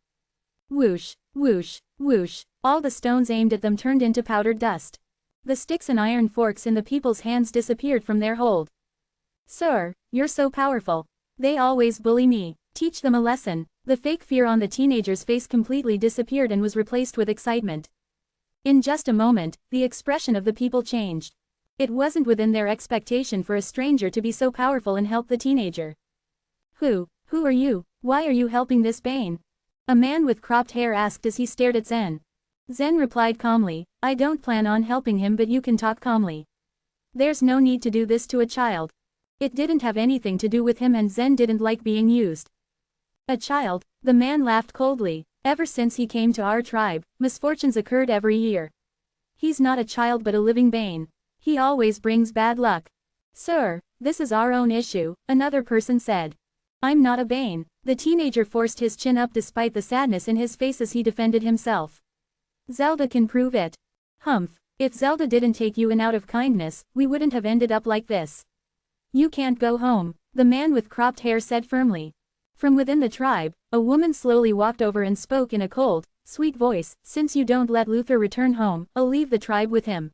Whoosh, whoosh, whoosh, all the stones aimed at them turned into powdered dust. The sticks and iron forks in the people's hands disappeared from their hold. "Sir, you're so powerful. They always bully me. Teach them a lesson." The fake fear on the teenager's face completely disappeared and was replaced with excitement. In just a moment, the expression of the people changed. It wasn't within their expectation for a stranger to be so powerful and help the teenager. Who are you? Why are you helping this Bane? A man with cropped hair asked as he stared at Zen. Zen replied calmly, I don't plan on helping him, but you can talk calmly. There's no need to do this to a child. It didn't have anything to do with him, and Zen didn't like being used. A child? The man laughed coldly. Ever since he came to our tribe, misfortunes occurred every year. He's not a child but a living Bane. He always brings bad luck. Sir, this is our own issue, another person said. I'm not a Bane. The teenager forced his chin up despite the sadness in his face as he defended himself. Zelda can prove it. Humph. If Zelda didn't take you in out of kindness, we wouldn't have ended up like this. You can't go home, the man with cropped hair said firmly. From within the tribe, a woman slowly walked over and spoke in a cold, sweet voice, since you don't let Luther return home, I'll leave the tribe with him.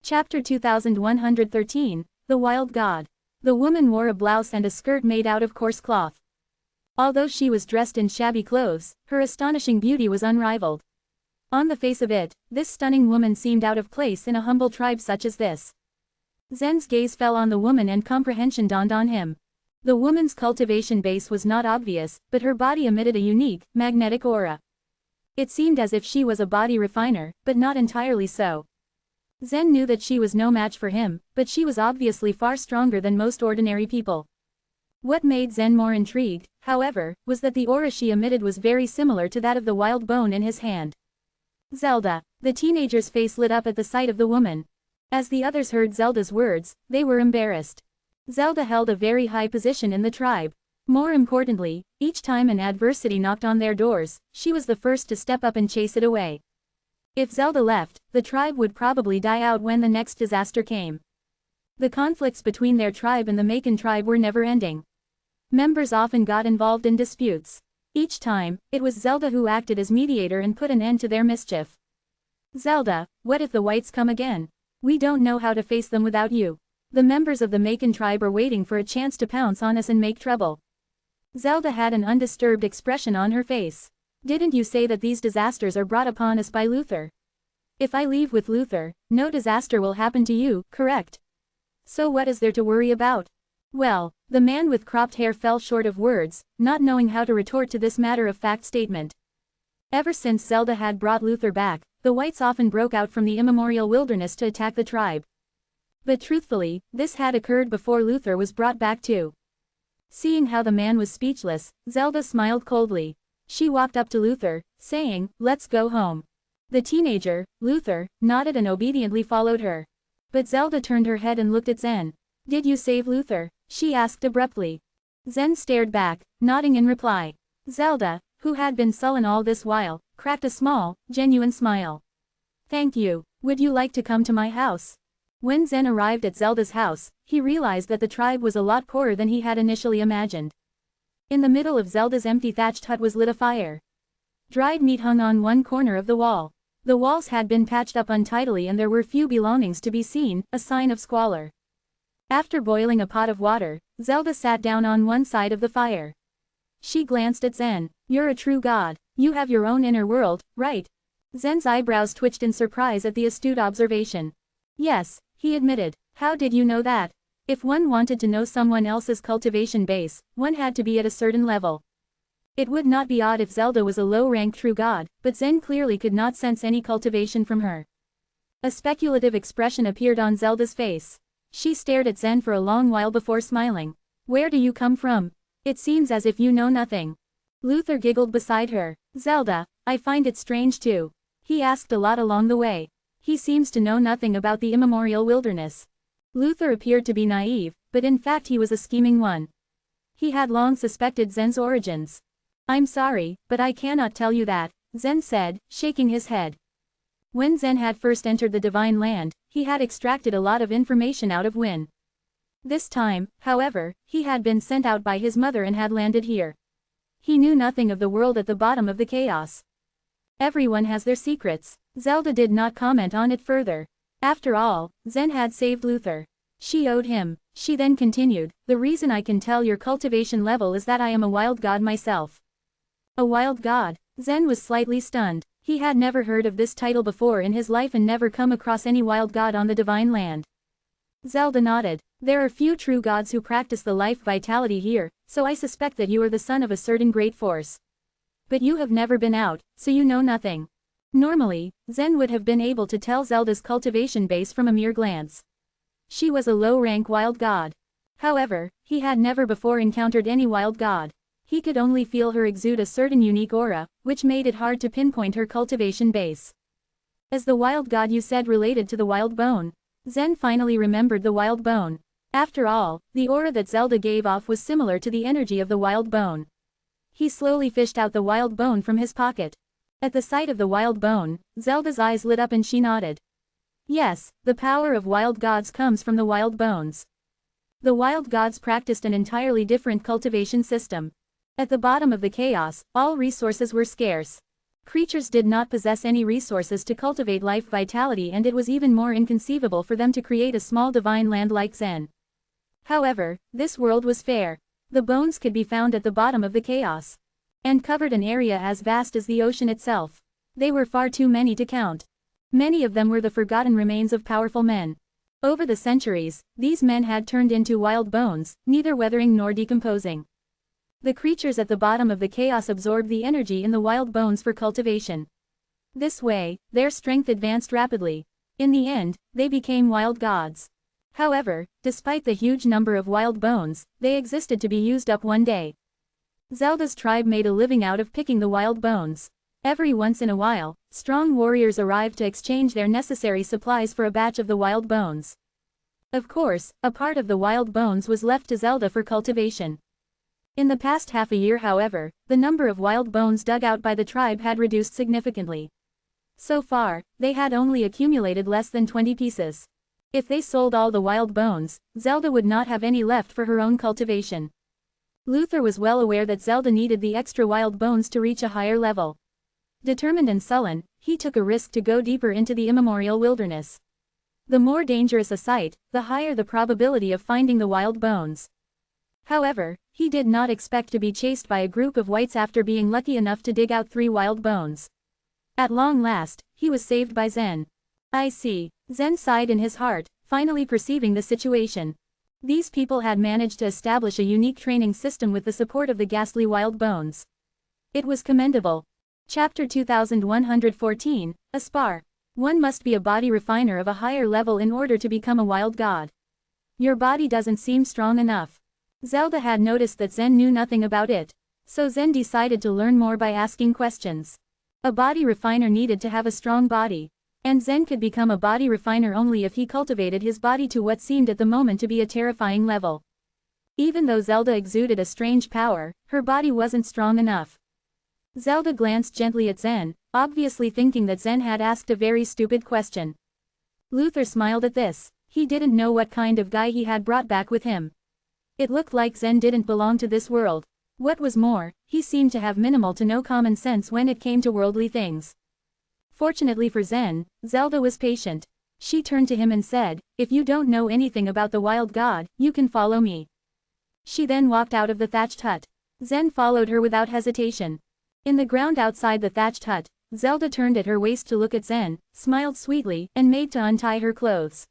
Chapter 2113, The Wild God. The woman wore a blouse and a skirt made out of coarse cloth. Although she was dressed in shabby clothes, her astonishing beauty was unrivaled. On the face of it, this stunning woman seemed out of place in a humble tribe such as this. Zen's gaze fell on the woman and comprehension dawned on him. The woman's cultivation base was not obvious, but her body emitted a unique, magnetic aura. It seemed as if she was a body refiner, but not entirely so. Zen knew that she was no match for him, but she was obviously far stronger than most ordinary people. What made Zen more intrigued, however, was that the aura she emitted was very similar to that of the wild bone in his hand. Zelda. The teenager's face lit up at the sight of the woman. As the others heard Zelda's words, they were embarrassed. Zelda held a very high position in the tribe. More importantly, each time an adversity knocked on their doors, she was the first to step up and chase it away. If Zelda left, the tribe would probably die out when the next disaster came. The conflicts between their tribe and the Macon tribe were never-ending. Members often got involved in disputes. Each time, it was Zelda who acted as mediator and put an end to their mischief. Zelda, what if the whites come again? We don't know how to face them without you. The members of the Macon tribe are waiting for a chance to pounce on us and make trouble. Zelda had an undisturbed expression on her face. Didn't you say that these disasters are brought upon us by Luther? If I leave with Luther, no disaster will happen to you, correct? So what is there to worry about? Well, the man with cropped hair fell short of words, not knowing how to retort to this matter-of-fact statement. Ever since Zelda had brought Luther back, the whites often broke out from the immemorial wilderness to attack the tribe. But truthfully, this had occurred before Luther was brought back too. Seeing how the man was speechless, Zelda smiled coldly. She walked up to Luther, saying, let's go home. The teenager, Luther, nodded and obediently followed her. But Zelda turned her head and looked at Zen. Did you save Luther? She asked abruptly. Zen stared back, nodding in reply. Zelda, who had been sullen all this while, cracked a small, genuine smile. Thank you. Would you like to come to my house? When Zen arrived at Zelda's house, he realized that the tribe was a lot poorer than he had initially imagined. In the middle of Zelda's empty thatched hut was lit a fire. Dried meat hung on one corner of the wall. The walls had been patched up untidily and there were few belongings to be seen, a sign of squalor. After boiling a pot of water, Zelda sat down on one side of the fire. She glanced at Zen. You're a true god. You have your own inner world, right? Zen's eyebrows twitched in surprise at the astute observation. Yes, he admitted. How did you know that? If one wanted to know someone else's cultivation base, one had to be at a certain level. It would not be odd if Zelda was a low-ranked true god, but Zen clearly could not sense any cultivation from her. A speculative expression appeared on Zelda's face. She stared at Zen for a long while before smiling. Where do you come from? It seems as if you know nothing. Luther giggled beside her. Zelda, I find it strange too. He asked a lot along the way. He seems to know nothing about the immemorial wilderness. Luther appeared to be naive, but in fact he was a scheming one. He had long suspected Zen's origins. I'm sorry, but I cannot tell you that, Zen said, shaking his head. When Zen had first entered the Divine Land, he had extracted a lot of information out of Win. This time, however, he had been sent out by his mother and had landed here. He knew nothing of the world at the bottom of the chaos. Everyone has their secrets. Zelda did not comment on it further. After all, Zen had saved Luther. She owed him. She then continued, the reason I can tell your cultivation level is that I am a wild god myself. A wild god? Zen was slightly stunned. He had never heard of this title before in his life and never come across any wild god on the Divine Land. Zelda nodded. There are few true gods who practice the life vitality here, so I suspect that you are the son of a certain great force. But you have never been out, so you know nothing. Normally, Zen would have been able to tell Zelda's cultivation base from a mere glance. She was a low-rank wild god. However, he had never before encountered any wild god. He could only feel her exude a certain unique aura, which made it hard to pinpoint her cultivation base. As the wild god you said related to the wild bone. Zen finally remembered the wild bone. After all, the aura that Zelda gave off was similar to the energy of the wild bone. He slowly fished out the wild bone from his pocket. At the sight of the wild bone, Zelda's eyes lit up and she nodded. Yes, the power of wild gods comes from the wild bones. The wild gods practiced an entirely different cultivation system. At the bottom of the chaos, all resources were scarce. Creatures did not possess any resources to cultivate life vitality, and it was even more inconceivable for them to create a small divine land like Zen. However, this world was fair. The bones could be found at the bottom of the chaos. And covered an area as vast as the ocean itself. They were far too many to count. Many of them were the forgotten remains of powerful men. Over the centuries, these men had turned into wild bones, neither weathering nor decomposing. The creatures at the bottom of the chaos absorbed the energy in the wild bones for cultivation. This way, their strength advanced rapidly. In the end, they became wild gods. However, despite the huge number of wild bones, they existed to be used up one day. Zelda's tribe made a living out of picking the wild bones. Every once in a while, strong warriors arrived to exchange their necessary supplies for a batch of the wild bones. Of course, a part of the wild bones was left to Zelda for cultivation. In the past half a year, however, the number of wild bones dug out by the tribe had reduced significantly. So far, they had only accumulated less than 20 pieces. If they sold all the wild bones, Zelda would not have any left for her own cultivation. Luther was well aware that Zelda needed the extra wild bones to reach a higher level. Determined and sullen, he took a risk to go deeper into the immemorial wilderness. The more dangerous a site, the higher the probability of finding the wild bones. However, he did not expect to be chased by a group of whites after being lucky enough to dig out 3 wild bones. At long last, he was saved by Zen. I see, Zen sighed in his heart, finally perceiving the situation. These people had managed to establish a unique training system with the support of the ghastly wild bones. It was commendable. Chapter 2114, A Spar. One must be a body refiner of a higher level in order to become a wild god. Your body doesn't seem strong enough. Zelda had noticed that Zen knew nothing about it. So Zen decided to learn more by asking questions. A body refiner needed to have a strong body. And Zen could become a body refiner only if he cultivated his body to what seemed at the moment to be a terrifying level. Even though Zelda exuded a strange power, her body wasn't strong enough. Zelda glanced gently at Zen, obviously thinking that Zen had asked a very stupid question. Luther smiled at this. He didn't know what kind of guy he had brought back with him. It looked like Zen didn't belong to this world. What was more, he seemed to have minimal to no common sense when it came to worldly things. Fortunately for Zen, Zelda was patient. She turned to him and said, "If you don't know anything about the wild god, you can follow me." She then walked out of the thatched hut. Zen followed her without hesitation. In the ground outside the thatched hut, Zelda turned at her waist to look at Zen, smiled sweetly, and made to untie her clothes.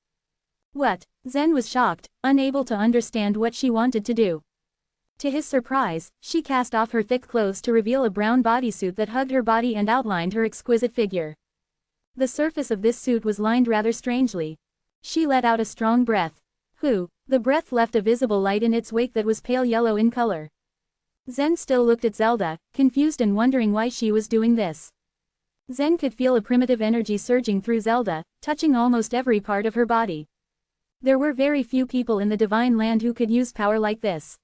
What? Zen was shocked, unable to understand what she wanted to do. To his surprise, she cast off her thick clothes to reveal a brown bodysuit that hugged her body and outlined her exquisite figure. The surface of this suit was lined rather strangely. She let out a strong breath. The breath left a visible light in its wake that was pale yellow in color. Zen still looked at Zelda, confused and wondering why she was doing this. Zen could feel a primitive energy surging through Zelda, touching almost every part of her body. There were very few people in the Divine Land who could use power like this.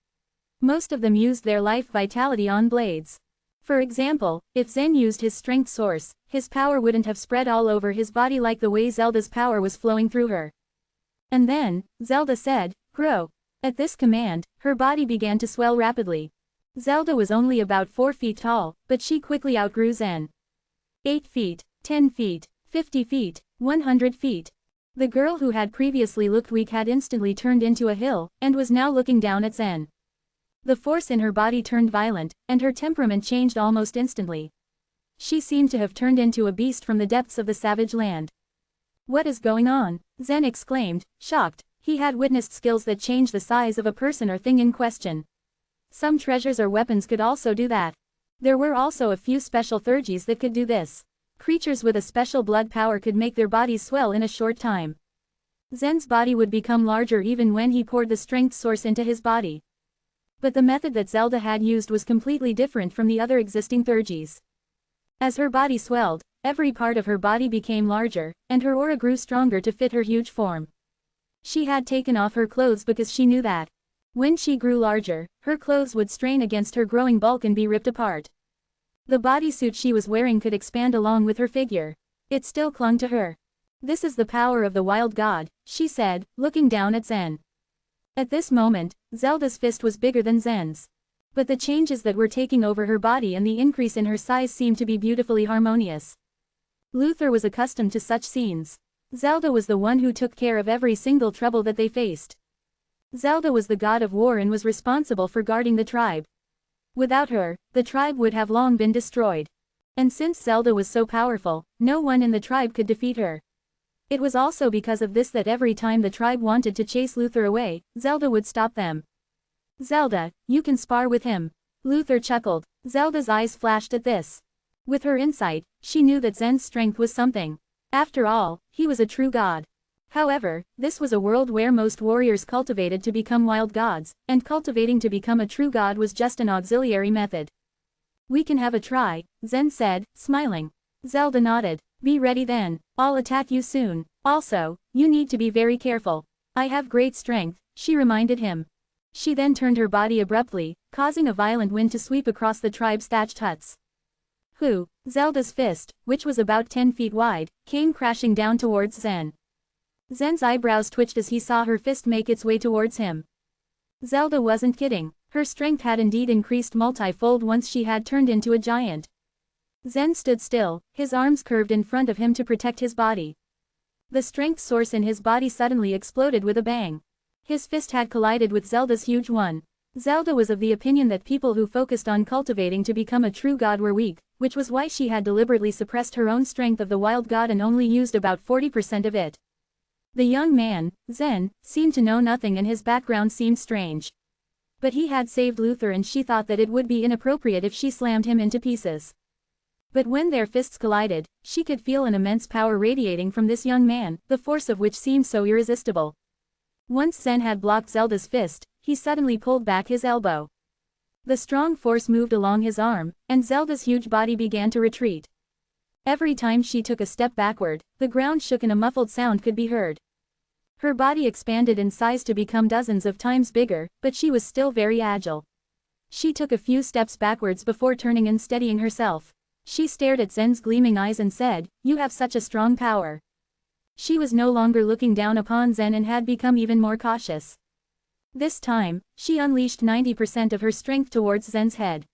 Most of them used their life vitality on blades. For example, if Zen used his strength source, his power wouldn't have spread all over his body like the way Zelda's power was flowing through her. And then, Zelda said, "Grow." At this command, her body began to swell rapidly. Zelda was only about 4 feet tall, but she quickly outgrew Zen. 8 feet, 10 feet, 50 feet, 100 feet. The girl who had previously looked weak had instantly turned into a hill, and was now looking down at Zen. The force in her body turned violent, and her temperament changed almost instantly. She seemed to have turned into a beast from the depths of the savage land. "What is going on?" Zen exclaimed, shocked. He had witnessed skills that change the size of a person or thing in question. Some treasures or weapons could also do that. There were also a few special thurgies that could do this. Creatures with a special blood power could make their bodies swell in a short time. Zen's body would become larger even when he poured the strength source into his body. But the method that Zelda had used was completely different from the other existing thurgies. As her body swelled, every part of her body became larger, and her aura grew stronger to fit her huge form. She had taken off her clothes because she knew that when she grew larger, her clothes would strain against her growing bulk and be ripped apart. The bodysuit she was wearing could expand along with her figure. It still clung to her. "This is the power of the wild god," she said, looking down at Zen. At this moment, Zelda's fist was bigger than Zen's. But the changes that were taking over her body and the increase in her size seemed to be beautifully harmonious. Luther was accustomed to such scenes. Zelda was the one who took care of every single trouble that they faced. Zelda was the god of war and was responsible for guarding the tribe. Without her, the tribe would have long been destroyed. And since Zelda was so powerful, no one in the tribe could defeat her. It was also because of this that every time the tribe wanted to chase Luther away, Zelda would stop them. "Zelda, you can spar with him." Luther chuckled. Zelda's eyes flashed at this. With her insight, she knew that Zen's strength was something. After all, he was a true god. However, this was a world where most warriors cultivated to become wild gods, and cultivating to become a true god was just an auxiliary method. "We can have a try," Zen said, smiling. Zelda nodded. "Be ready then. I'll attack you soon. Also, you need to be very careful. I have great strength," she reminded him. She then turned her body abruptly, causing a violent wind to sweep across the tribe's thatched huts. Zelda's fist, which was about 10 feet wide, came crashing down towards Zen. Zen's eyebrows twitched as he saw her fist make its way towards him. Zelda wasn't kidding. Her strength had indeed increased multi-fold once she had turned into a giant. Zen stood still, his arms curved in front of him to protect his body. The strength source in his body suddenly exploded with a bang. His fist had collided with Zelda's huge one. Zelda was of the opinion that people who focused on cultivating to become a true god were weak, which was why she had deliberately suppressed her own strength of the wild god and only used about 40% of it. The young man, Zen, seemed to know nothing and his background seemed strange. But he had saved Luther and she thought that it would be inappropriate if she slammed him into pieces. But when their fists collided, she could feel an immense power radiating from this young man, the force of which seemed so irresistible. Once Zen had blocked Zelda's fist, he suddenly pulled back his elbow. The strong force moved along his arm, and Zelda's huge body began to retreat. Every time she took a step backward, the ground shook and a muffled sound could be heard. Her body expanded in size to become dozens of times bigger, but she was still very agile. She took a few steps backwards before turning and steadying herself. She stared at Zen's gleaming eyes and said, "You have such a strong power." She was no longer looking down upon Zen and had become even more cautious. This time, she unleashed 90% of her strength towards Zen's head.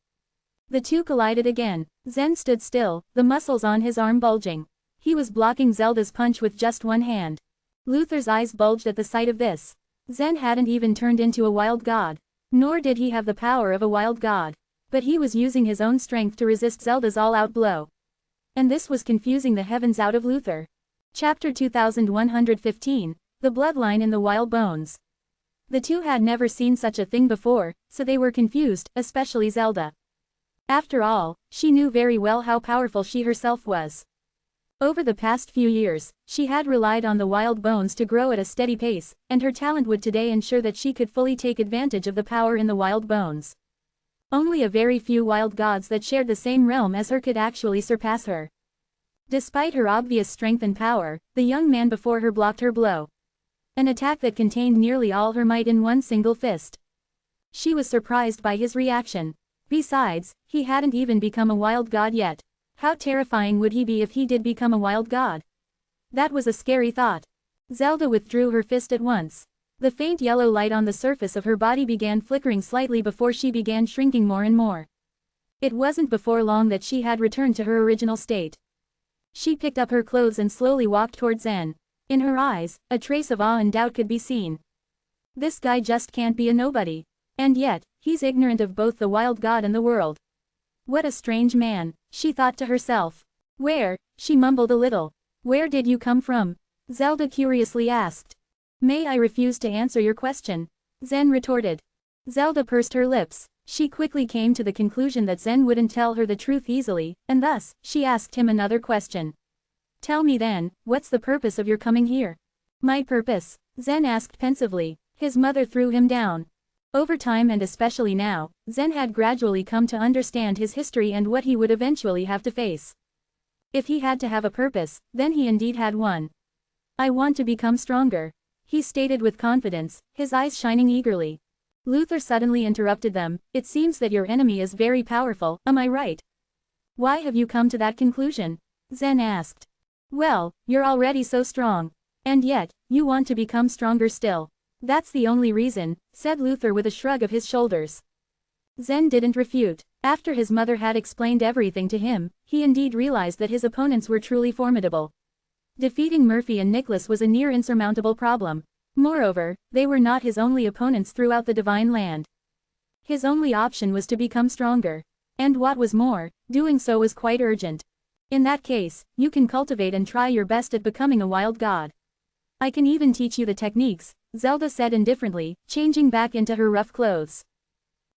The two collided again. Zen stood still, the muscles on his arm bulging. He was blocking Zelda's punch with just one hand. Luther's eyes bulged at the sight of this. Zen hadn't even turned into a wild god. Nor did he have the power of a wild god. But he was using his own strength to resist Zelda's all-out blow. And this was confusing the heavens out of Luther. Chapter 2115, The Bloodline in the Wild Bones. The two had never seen such a thing before, so they were confused, especially Zelda. After all, she knew very well how powerful she herself was. Over the past few years, she had relied on the wild bones to grow at a steady pace, and her talent would today ensure that she could fully take advantage of the power in the wild bones. Only a very few wild gods that shared the same realm as her could actually surpass her. Despite her obvious strength and power, the young man before her blocked her blow. An attack that contained nearly all her might in one single fist. She was surprised by his reaction. Besides, he hadn't even become a wild god yet. How terrifying would he be if he did become a wild god? That was a scary thought. Zelda withdrew her fist at once. The faint yellow light on the surface of her body began flickering slightly before she began shrinking more and more. It wasn't before long that she had returned to her original state. She picked up her clothes and slowly walked towards Zen. In her eyes, a trace of awe and doubt could be seen. This guy just can't be a nobody. And yet, he's ignorant of both the wild god and the world. What a strange man, she thought to herself. Where, she mumbled a little. Where did you come from? Zelda curiously asked. May I refuse to answer your question? Zen retorted. Zelda pursed her lips. She quickly came to the conclusion that Zen wouldn't tell her the truth easily, and thus, she asked him another question. Tell me then, what's the purpose of your coming here? My purpose? Zen asked pensively. His mother threw him down. Over time and especially now, Zen had gradually come to understand his history and what he would eventually have to face. If he had to have a purpose, then he indeed had one. I want to become stronger, he stated with confidence, his eyes shining eagerly. Luther suddenly interrupted them. It seems that your enemy is very powerful, am I right? Why have you come to that conclusion? Zen asked. Well, you're already so strong. And yet, you want to become stronger still. That's the only reason, said Luther with a shrug of his shoulders. Zen didn't refute. After his mother had explained everything to him, he indeed realized that his opponents were truly formidable. Defeating Murphy and Nicholas was a near insurmountable problem. Moreover, they were not his only opponents throughout the Divine Land. His only option was to become stronger. And what was more, doing so was quite urgent. In that case, you can cultivate and try your best at becoming a wild god. I can even teach you the techniques, Zelda said indifferently, changing back into her rough clothes.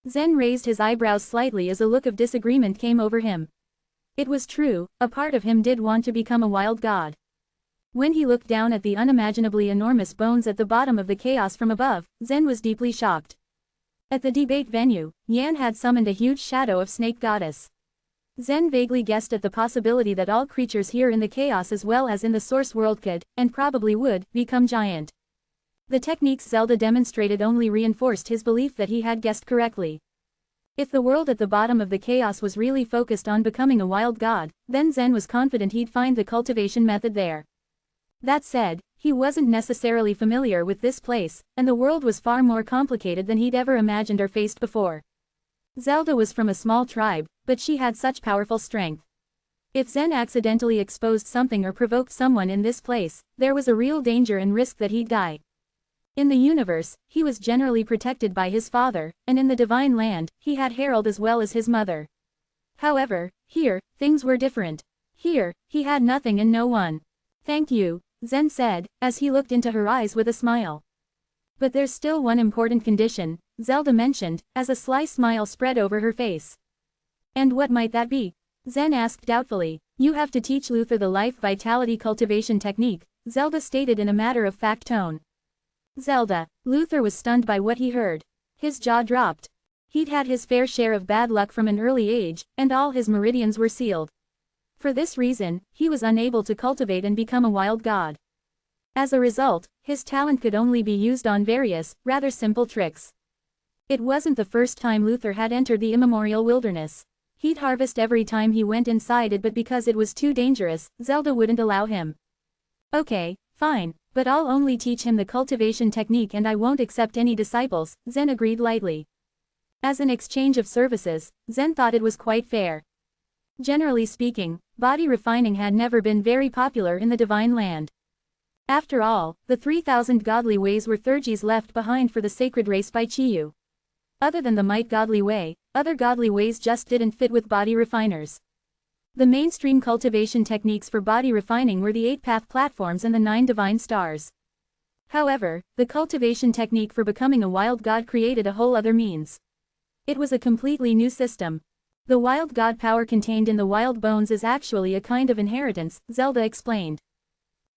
Zen raised his eyebrows slightly as a look of disagreement came over him. It was true, a part of him did want to become a wild god. When he looked down at the unimaginably enormous bones at the bottom of the chaos from above, Zen was deeply shocked. At the debate venue, Yan had summoned a huge shadow of snake goddess. Zen vaguely guessed at the possibility that all creatures here in the chaos as well as in the source world could, and probably would, become giant. The techniques Zelda demonstrated only reinforced his belief that he had guessed correctly. If the world at the bottom of the chaos was really focused on becoming a wild god, then Zen was confident he'd find the cultivation method there. That said, he wasn't necessarily familiar with this place, and the world was far more complicated than he'd ever imagined or faced before. Zelda was from a small tribe, but she had such powerful strength. If Zen accidentally exposed something or provoked someone in this place, there was a real danger and risk that he'd die. In the universe, he was generally protected by his father, and in the Divine Land, he had Harold as well as his mother. However, here, things were different. Here, he had nothing and no one. Thank you, Zen said, as he looked into her eyes with a smile. But there's still one important condition, Zelda mentioned, as a sly smile spread over her face. And what might that be? Zen asked doubtfully. You have to teach Luther the life vitality cultivation technique, Zelda stated in a matter-of-fact tone. Zelda. Luther was stunned by what he heard. His jaw dropped. He'd had his fair share of bad luck from an early age, and all his meridians were sealed. For this reason, he was unable to cultivate and become a wild god. As a result, his talent could only be used on various, rather simple tricks. It wasn't the first time Luther had entered the immemorial wilderness. He'd harvest every time he went inside it, but because it was too dangerous, Zelda wouldn't allow him. Okay, fine, but I'll only teach him the cultivation technique and I won't accept any disciples, Zen agreed lightly. As an exchange of services, Zen thought it was quite fair. Generally speaking, body refining had never been very popular in the Divine Land. After all, the 3,000 godly ways were Thurges left behind for the sacred race by Chiyu. Other than the might godly way, other godly ways just didn't fit with body refiners. The mainstream cultivation techniques for body refining were the 8-path platforms and the 9 divine stars. However, the cultivation technique for becoming a wild god created a whole other means. It was a completely new system. The wild god power contained in the wild bones is actually a kind of inheritance, Zelda explained.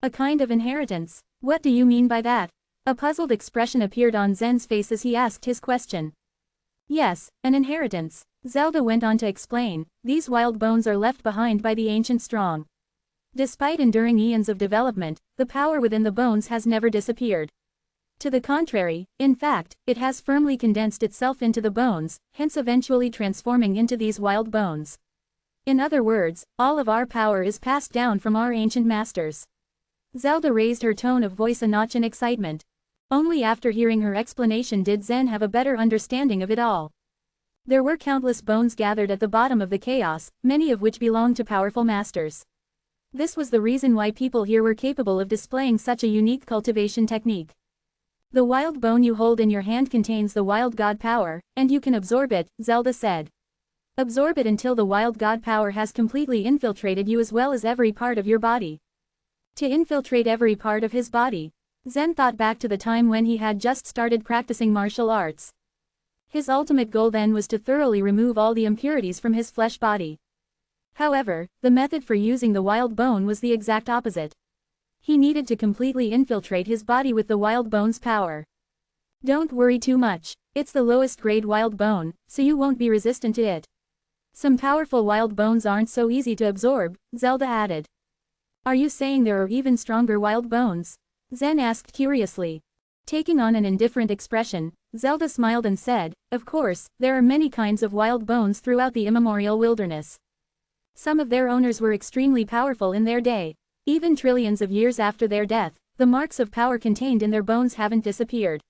A kind of inheritance? What do you mean by that? A puzzled expression appeared on Zen's face as he asked his question. Yes, an inheritance. Zelda went on to explain, these wild bones are left behind by the ancient strong. Despite enduring eons of development, the power within the bones has never disappeared. To the contrary, in fact, it has firmly condensed itself into the bones, hence eventually transforming into these wild bones. In other words, all of our power is passed down from our ancient masters. Zelda raised her tone of voice a notch in excitement. Only after hearing her explanation did Zen have a better understanding of it all. There were countless bones gathered at the bottom of the chaos, many of which belonged to powerful masters. This was the reason why people here were capable of displaying such a unique cultivation technique. The wild bone you hold in your hand contains the wild god power, and you can absorb it, Zelda said. Absorb it until the wild god power has completely infiltrated you as well as every part of your body. To infiltrate every part of his body. Zen thought back to the time when he had just started practicing martial arts. His ultimate goal then was to thoroughly remove all the impurities from his flesh body. However, the method for using the wild bone was the exact opposite. He needed to completely infiltrate his body with the wild bone's power. Don't worry too much, it's the lowest grade wild bone, so you won't be resistant to it. Some powerful wild bones aren't so easy to absorb, Zelda added. Are you saying there are even stronger wild bones? Zen asked curiously. Taking on an indifferent expression, Zelda smiled and said, of course, there are many kinds of wild bones throughout the immemorial wilderness. Some of their owners were extremely powerful in their day. Even trillions of years after their death, the marks of power contained in their bones haven't disappeared.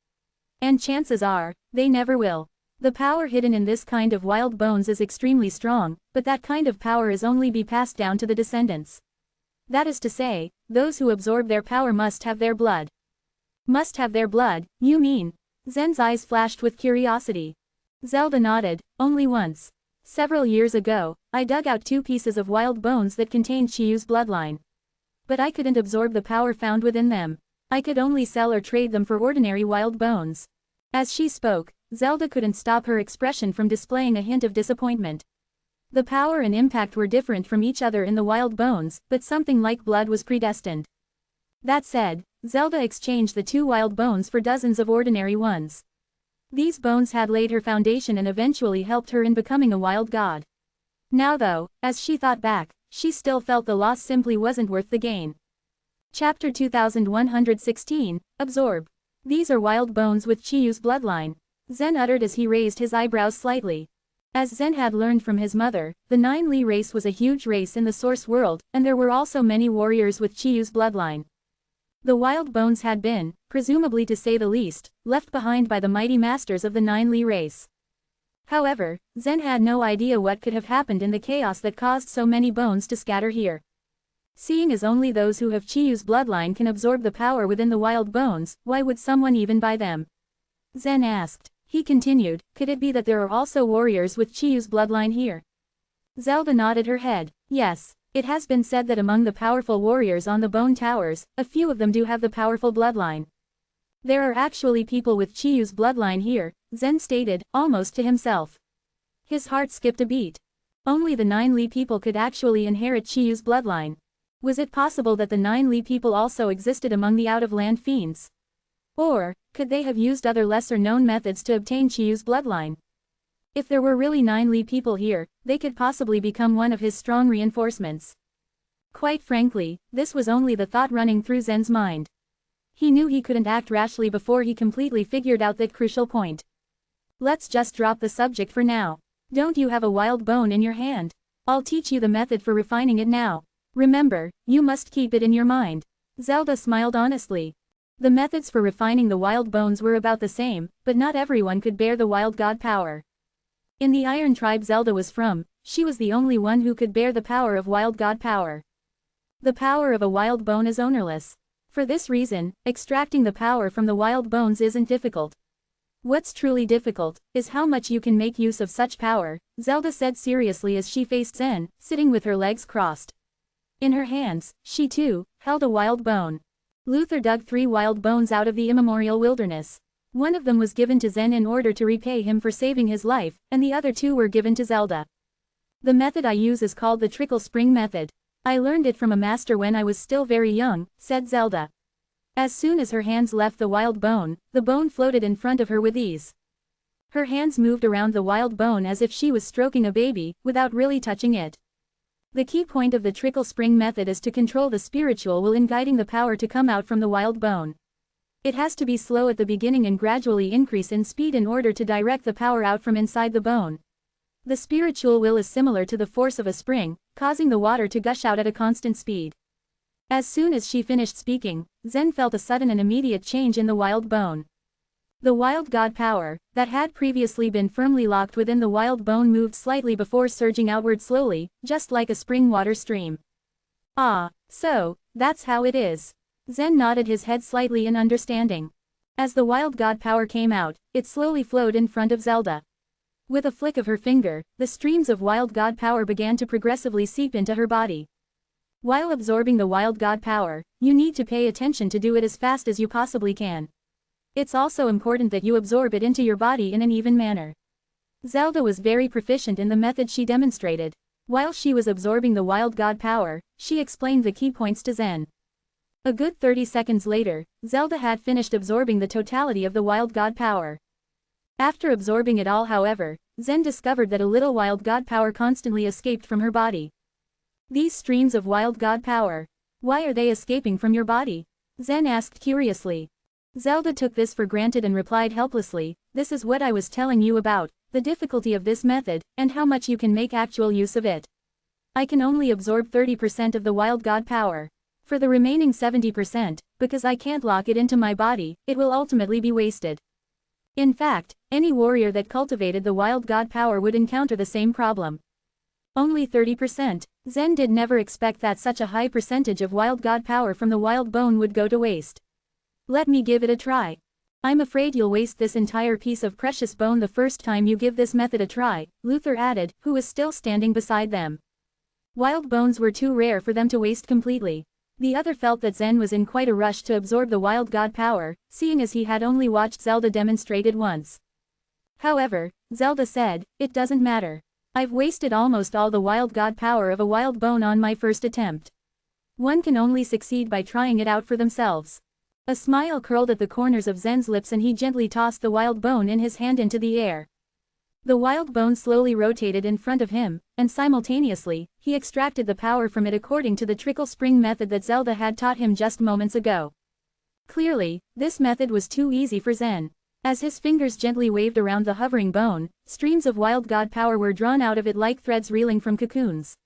And chances are, they never will. The power hidden in this kind of wild bones is extremely strong, but that kind of power is only be passed down to the descendants. That is to say, those who absorb their power must have their blood. Must have their blood, you mean? Zen's eyes flashed with curiosity. Zelda nodded, only once. Several years ago, I dug out 2 pieces of wild bones that contained Chiyu's bloodline. But I couldn't absorb the power found within them. I could only sell or trade them for ordinary wild bones. As she spoke, Zelda couldn't stop her expression from displaying a hint of disappointment. The power and impact were different from each other in the wild bones, but something like blood was predestined. That said, Zelda exchanged the 2 wild bones for dozens of ordinary ones. These bones had laid her foundation and eventually helped her in becoming a wild god. Now though, as she thought back, she still felt the loss simply wasn't worth the gain. Chapter 2116, Absorb. These are wild bones with Chiyu's bloodline, Zen uttered as he raised his eyebrows slightly. As Zen had learned from his mother, the 9-Li race was a huge race in the source world, and there were also many warriors with Chiyu's bloodline. The wild bones had been, presumably to say the least, left behind by the mighty masters of the 9-Li race. However, Zen had no idea what could have happened in the chaos that caused so many bones to scatter here. Seeing as only those who have Chiyu's bloodline can absorb the power within the wild bones, why would someone even buy them? Zen asked. He continued, could it be that there are also warriors with Chiyu's bloodline here? Zelda nodded her head. Yes, it has been said that among the powerful warriors on the bone towers, a few of them do have the powerful bloodline. There are actually people with Chiyu's bloodline here, Zen stated, almost to himself. His heart skipped a beat. Only the 9-Li people could actually inherit Chiyu's bloodline. Was it possible that the 9-Li people also existed among the out-of-land fiends? Or, could they have used other lesser-known methods to obtain Chiyu's bloodline? If there were really 9-Li people here, they could possibly become one of his strong reinforcements. Quite frankly, this was only the thought running through Zen's mind. He knew he couldn't act rashly before he completely figured out that crucial point. Let's just drop the subject for now. Don't you have a wild bone in your hand? I'll teach you the method for refining it now. Remember, you must keep it in your mind. Zelda smiled honestly. The methods for refining the wild bones were about the same, but not everyone could bear the wild god power. In the Iron tribe Zelda was from, she was the only one who could bear the power of wild god power. The power of a wild bone is ownerless. For this reason, extracting the power from the wild bones isn't difficult. What's truly difficult, is how much you can make use of such power, Zelda said seriously as she faced Zen, sitting with her legs crossed. In her hands, she too, held a wild bone. Luther dug 3 wild bones out of the immemorial wilderness. One of them was given to Zen in order to repay him for saving his life, and the other 2 were given to Zelda. The method I use is called the trickle spring method. I learned it from a master when I was still very young, said Zelda. As soon as her hands left the wild bone, the bone floated in front of her with ease. Her hands moved around the wild bone as if she was stroking a baby, without really touching it. The key point of the trickle spring method is to control the spiritual will in guiding the power to come out from the wild bone. It has to be slow at the beginning and gradually increase in speed in order to direct the power out from inside the bone. The spiritual will is similar to the force of a spring, causing the water to gush out at a constant speed. As soon as she finished speaking, Zen felt a sudden and immediate change in the wild bone. The wild god power, that had previously been firmly locked within the wild bone moved slightly before surging outward slowly, just like a spring water stream. Ah, so, that's how it is. Zen nodded his head slightly in understanding. As the wild god power came out, it slowly flowed in front of Zelda. With a flick of her finger, the streams of wild god power began to progressively seep into her body. While absorbing the wild god power, you need to pay attention to do it as fast as you possibly can. It's also important that you absorb it into your body in an even manner. Zelda was very proficient in the method she demonstrated. While she was absorbing the wild god power, she explained the key points to Zen. A good 30 seconds later, Zelda had finished absorbing the totality of the wild god power. After absorbing it all, however, Zen discovered that a little wild god power constantly escaped from her body. These streams of wild god power. Why are they escaping from your body? Zen asked curiously. Zelda took this for granted and replied helplessly, "This is what I was telling you about, the difficulty of this method, and how much you can make actual use of it. I can only absorb 30% of the wild god power. For the remaining 70%, because I can't lock it into my body, it will ultimately be wasted." In fact, any warrior that cultivated the wild god power would encounter the same problem. Only 30%. Zen did never expect that such a high percentage of wild god power from the wild bone would go to waste. "Let me give it a try. I'm afraid you'll waste this entire piece of precious bone the first time you give this method a try," Luther added, who was still standing beside them. Wild bones were too rare for them to waste completely. The other felt that Zen was in quite a rush to absorb the wild god power, seeing as he had only watched Zelda demonstrate it once. However, Zelda said, "It doesn't matter. I've wasted almost all the wild god power of a wild bone on my first attempt. One can only succeed by trying it out for themselves." A smile curled at the corners of Zen's lips and he gently tossed the wild bone in his hand into the air. The wild bone slowly rotated in front of him, and simultaneously, he extracted the power from it according to the trickle spring method that Zelda had taught him just moments ago. Clearly, this method was too easy for Zen. As his fingers gently waved around the hovering bone, streams of wild god power were drawn out of it like threads reeling from cocoons.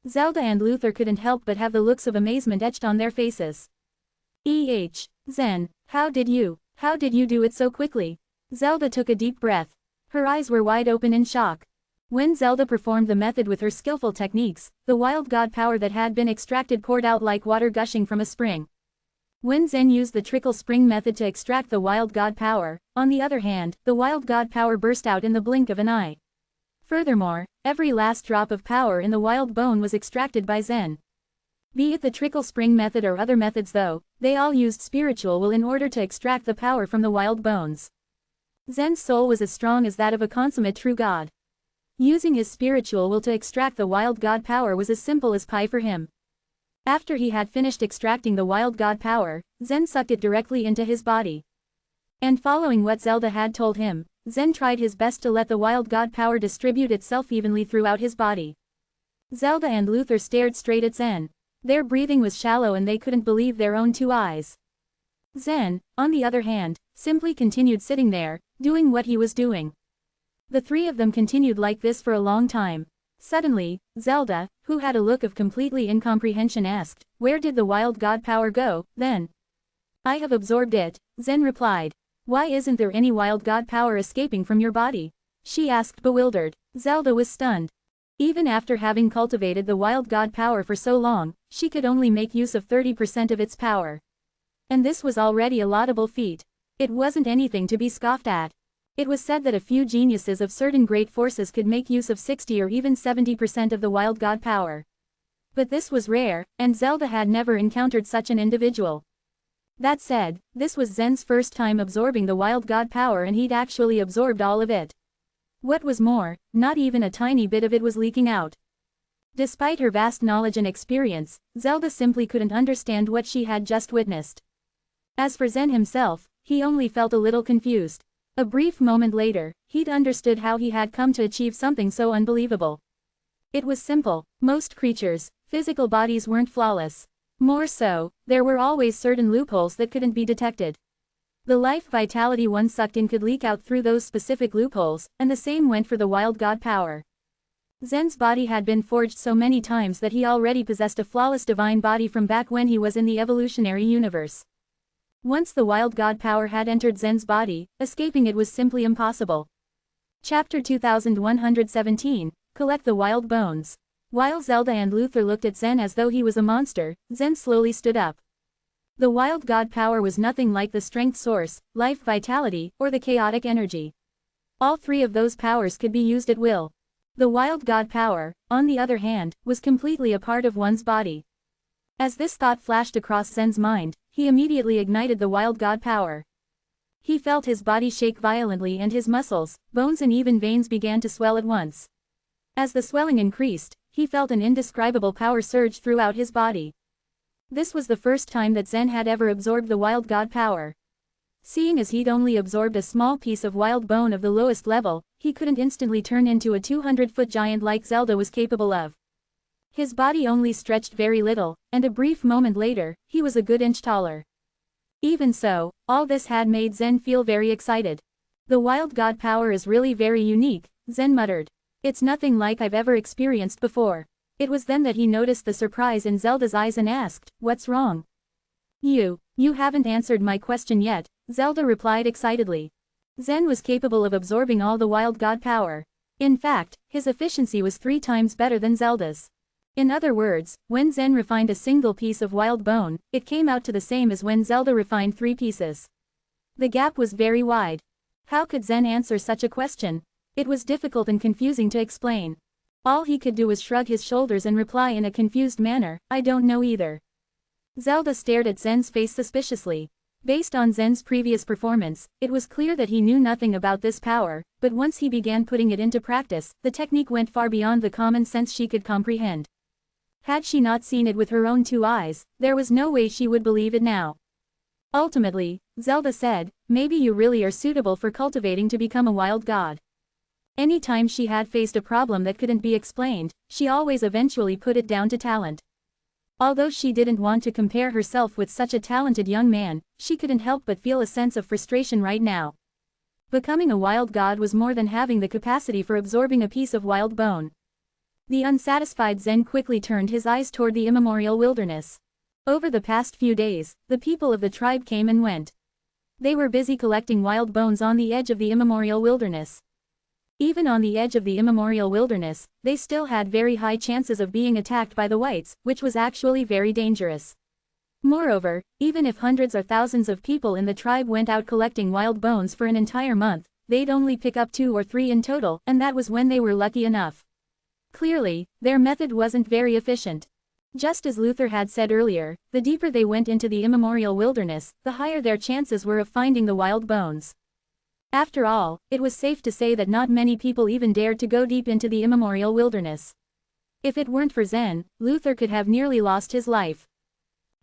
Zelda and Luther couldn't help but have the looks of amazement etched on their faces. Zen, how did you do it so quickly?" Zelda took a deep breath. Her eyes were wide open in shock. When Zelda performed the method with her skillful techniques, the wild god power that had been extracted poured out like water gushing from a spring. When Zen used the trickle spring method to extract the wild god power, on the other hand, the wild god power burst out in the blink of an eye. Furthermore, every last drop of power in the wild bone was extracted by Zen. Be it the trickle spring method or other methods though, they all used spiritual will in order to extract the power from the wild bones. Zen's soul was as strong as that of a consummate true god. Using his spiritual will to extract the wild god power was as simple as pie for him. After he had finished extracting the wild god power, Zen sucked it directly into his body. And following what Zelda had told him, Zen tried his best to let the wild god power distribute itself evenly throughout his body. Zelda and Luther stared straight at Zen. Their breathing was shallow and they couldn't believe their own two eyes. Zen, on the other hand, simply continued sitting there, doing what he was doing. The three of them continued like this for a long time. Suddenly, Zelda, who had a look of completely incomprehension, asked, "Where did the wild god power go, then?" "I have absorbed it," Zen replied. "Why isn't there any wild god power escaping from your body?" she asked bewildered. Zelda was stunned. Even after having cultivated the wild god power for so long, she could only make use of 30% of its power. And this was already a laudable feat. It wasn't anything to be scoffed at. It was said that a few geniuses of certain great forces could make use of 60 or even 70% of the wild god power. But this was rare, and Zelda had never encountered such an individual. That said, this was Zen's first time absorbing the wild god power and he'd actually absorbed all of it. What was more, not even a tiny bit of it was leaking out. Despite her vast knowledge and experience, Zelda simply couldn't understand what she had just witnessed. As for Zen himself, he only felt a little confused. A brief moment later, he'd understood how he had come to achieve something so unbelievable. It was simple. Most creatures' physical bodies weren't flawless. More so, there were always certain loopholes that couldn't be detected. The life vitality one sucked in could leak out through those specific loopholes, and the same went for the wild god power. Zen's body had been forged so many times that he already possessed a flawless divine body from back when he was in the evolutionary universe. Once the wild god power had entered Zen's body, escaping it was simply impossible. Chapter 2117, Collect the Wild Bones. While Zelda and Luther looked at Zen as though he was a monster, Zen slowly stood up. The wild god power was nothing like the strength source, life vitality, or the chaotic energy. All three of those powers could be used at will. The wild god power, on the other hand, was completely a part of one's body. As this thought flashed across Zen's mind, he immediately ignited the wild god power. He felt his body shake violently and his muscles, bones and even veins began to swell at once. As the swelling increased, he felt an indescribable power surge throughout his body. This was the first time that Zen had ever absorbed the wild god power. Seeing as he'd only absorbed a small piece of wild bone of the lowest level, he couldn't instantly turn into a 200-foot giant like Zelda was capable of. His body only stretched very little, and a brief moment later, he was a good inch taller. Even so, all this had made Zen feel very excited. The wild god power is really very unique, Zen muttered. It's nothing like I've ever experienced before. It was then that he noticed the surprise in Zelda's eyes and asked, "What's wrong?" You haven't answered my question yet," Zelda replied excitedly. Zen was capable of absorbing all the wild god power. In fact, his efficiency was 3 times better than Zelda's. In other words, when Zen refined a single piece of wild bone, it came out to the same as when Zelda refined 3 pieces. The gap was very wide. How could Zen answer such a question? It was difficult and confusing to explain. All he could do was shrug his shoulders and reply in a confused manner, "I don't know either." Zelda stared at Zen's face suspiciously. Based on Zen's previous performance, it was clear that he knew nothing about this power, but once he began putting it into practice, the technique went far beyond the common sense she could comprehend. Had she not seen it with her own 2 eyes, there was no way she would believe it now. Ultimately, Zelda said, "Maybe you really are suitable for cultivating to become a wild god." Any time she had faced a problem that couldn't be explained, she always eventually put it down to talent. Although she didn't want to compare herself with such a talented young man, she couldn't help but feel a sense of frustration right now. Becoming a wild god was more than having the capacity for absorbing a piece of wild bone. The unsatisfied Zen quickly turned his eyes toward the immemorial wilderness. Over the past few days, the people of the tribe came and went. They were busy collecting wild bones on the edge of the immemorial wilderness. Even on the edge of the immemorial wilderness, they still had very high chances of being attacked by the whites, which was actually very dangerous. Moreover, even if hundreds or thousands of people in the tribe went out collecting wild bones for an entire month, they'd only pick up 2 or 3 in total, and that was when they were lucky enough. Clearly, their method wasn't very efficient. Just as Luther had said earlier, the deeper they went into the immemorial wilderness, the higher their chances were of finding the wild bones. After all, it was safe to say that not many people even dared to go deep into the immemorial wilderness. If it weren't for Zen, Luther could have nearly lost his life.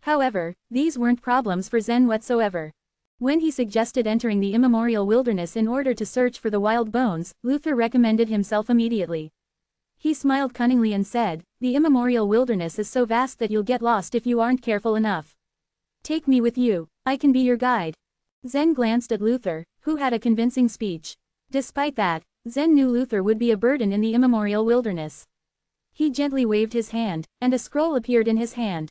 However, these weren't problems for Zen whatsoever. When he suggested entering the immemorial wilderness in order to search for the wild bones, Luther recommended himself immediately. He smiled cunningly and said, "The immemorial wilderness is so vast that you'll get lost if you aren't careful enough. Take me with you, I can be your guide." Zen glanced at Luther, who had a convincing speech. Despite that, Zen knew Luther would be a burden in the immemorial wilderness. He gently waved his hand, and a scroll appeared in his hand.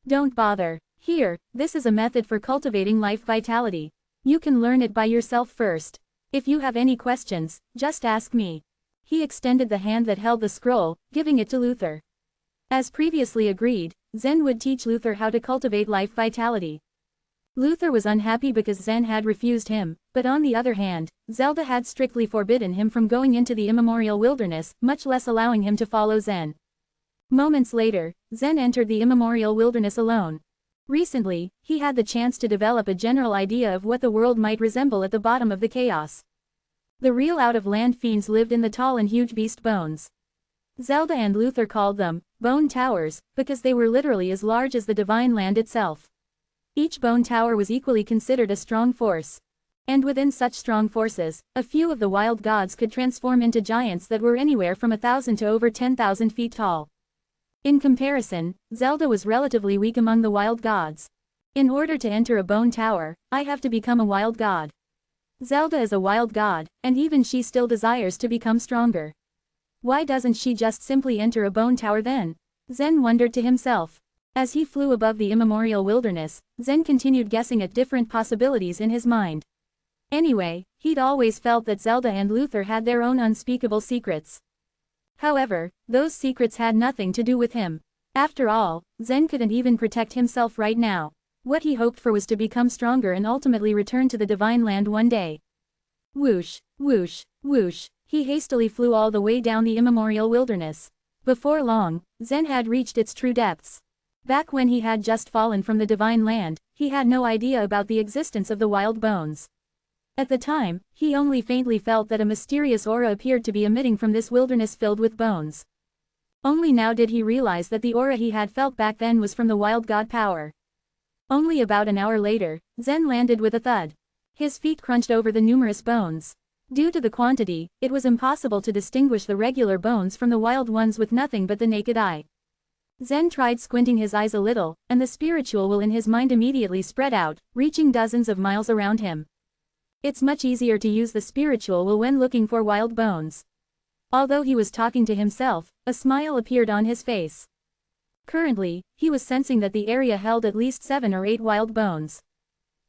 "Don't bother. Here, this is a method for cultivating life vitality. You can learn it by yourself first. If you have any questions, just ask me." He extended the hand that held the scroll, giving it to Luther. As previously agreed, Zen would teach Luther how to cultivate life vitality. Luther was unhappy because Zen had refused him, but on the other hand, Zelda had strictly forbidden him from going into the immemorial wilderness, much less allowing him to follow Zen. Moments later, Zen entered the immemorial wilderness alone. Recently, he had the chance to develop a general idea of what the world might resemble at the bottom of the chaos. The real out-of-land fiends lived in the tall and huge beast bones. Zelda and Luther called them bone towers, because they were literally as large as the divine land itself. Each bone tower was equally considered a strong force. And within such strong forces, a few of the wild gods could transform into giants that were anywhere from 1,000 to over 10,000 feet tall. In comparison, Zelda was relatively weak among the wild gods. In order to enter a bone tower, I have to become a wild god. Zelda is a wild god, and even she still desires to become stronger. Why doesn't she just simply enter a bone tower then? Zen wondered to himself. As he flew above the immemorial wilderness, Zen continued guessing at different possibilities in his mind. Anyway, he'd always felt that Zelda and Luther had their own unspeakable secrets. However, those secrets had nothing to do with him. After all, Zen couldn't even protect himself right now. What he hoped for was to become stronger and ultimately return to the divine land one day. Whoosh, whoosh, whoosh, he hastily flew all the way down the immemorial wilderness. Before long, Zen had reached its true depths. Back when he had just fallen from the divine land, he had no idea about the existence of the wild bones. At the time, he only faintly felt that a mysterious aura appeared to be emitting from this wilderness filled with bones. Only now did he realize that the aura he had felt back then was from the wild god power. Only about an hour later, Zen landed with a thud. His feet crunched over the numerous bones. Due to the quantity, it was impossible to distinguish the regular bones from the wild ones with nothing but the naked eye. Zen tried squinting his eyes a little, and the spiritual will in his mind immediately spread out, reaching dozens of miles around him. It's much easier to use the spiritual will when looking for wild bones. Although he was talking to himself, a smile appeared on his face. Currently, he was sensing that the area held at least 7 or 8 wild bones.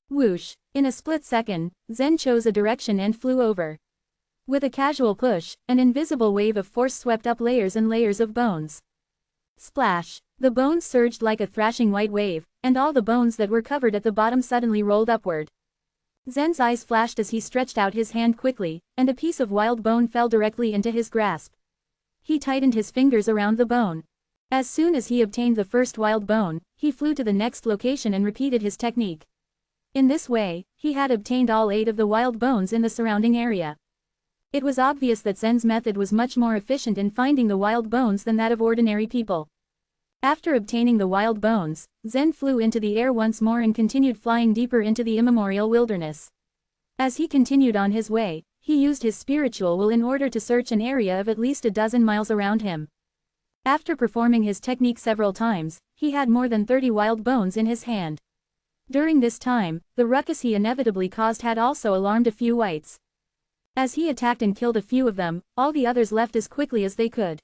Whoosh! In a split second, Zen chose a direction and flew over. With a casual push, an invisible wave of force swept up layers and layers of bones. Splash! The bones surged like a thrashing white wave, and all the bones that were covered at the bottom suddenly rolled upward. Zen's eyes flashed as he stretched out his hand quickly, and a piece of wild bone fell directly into his grasp. He tightened his fingers around the bone. As soon as he obtained the first wild bone, he flew to the next location and repeated his technique. In this way, he had obtained all 8 of the wild bones in the surrounding area. It was obvious that Zen's method was much more efficient in finding the wild bones than that of ordinary people. After obtaining the wild bones, Zen flew into the air once more and continued flying deeper into the immemorial wilderness. As he continued on his way, he used his spiritual will in order to search an area of at least a dozen miles around him. After performing his technique several times, he had more than 30 wild bones in his hand. During this time, the ruckus he inevitably caused had also alarmed a few whites. As he attacked and killed a few of them, all the others left as quickly as they could.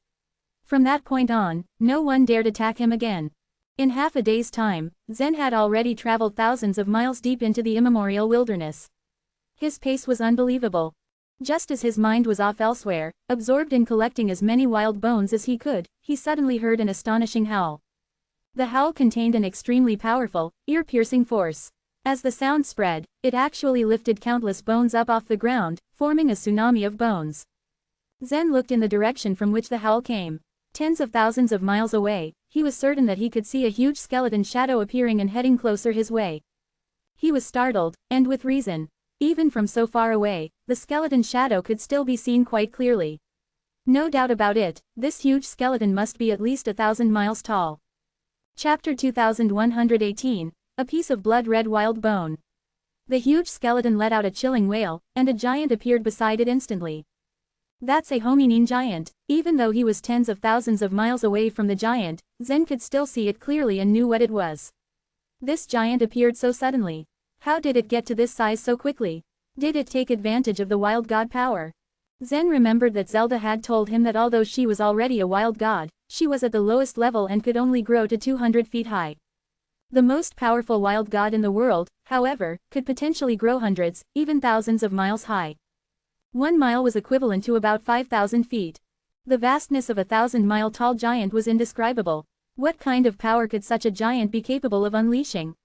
From that point on, no one dared attack him again. In half a day's time, Zen had already traveled thousands of miles deep into the immemorial wilderness. His pace was unbelievable. Just as his mind was off elsewhere, absorbed in collecting as many wild bones as he could, he suddenly heard an astonishing howl. The howl contained an extremely powerful, ear-piercing force. As the sound spread, it actually lifted countless bones up off the ground, forming a tsunami of bones. Zen looked in the direction from which the howl came. Tens of thousands of miles away, he was certain that he could see a huge skeleton shadow appearing and heading closer his way. He was startled, and with reason. Even from so far away, the skeleton shadow could still be seen quite clearly. No doubt about it, this huge skeleton must be at least 1,000 miles tall. Chapter 2118, A Piece of Blood-Red Wild Bone. The huge skeleton let out a chilling wail, and a giant appeared beside it instantly. That's a hominin giant. Even though he was tens of thousands of miles away from the giant, Zen could still see it clearly and knew what it was. This giant appeared so suddenly. How did it get to this size so quickly? Did it take advantage of the wild god power? Zen remembered that Zelda had told him that although she was already a wild god, she was at the lowest level and could only grow to 200 feet high. The most powerful wild god in the world, however, could potentially grow hundreds, even thousands of miles high. 1 mile was equivalent to about 5,000 feet. The vastness of a 1,000-mile-tall giant was indescribable. What kind of power could such a giant be capable of unleashing?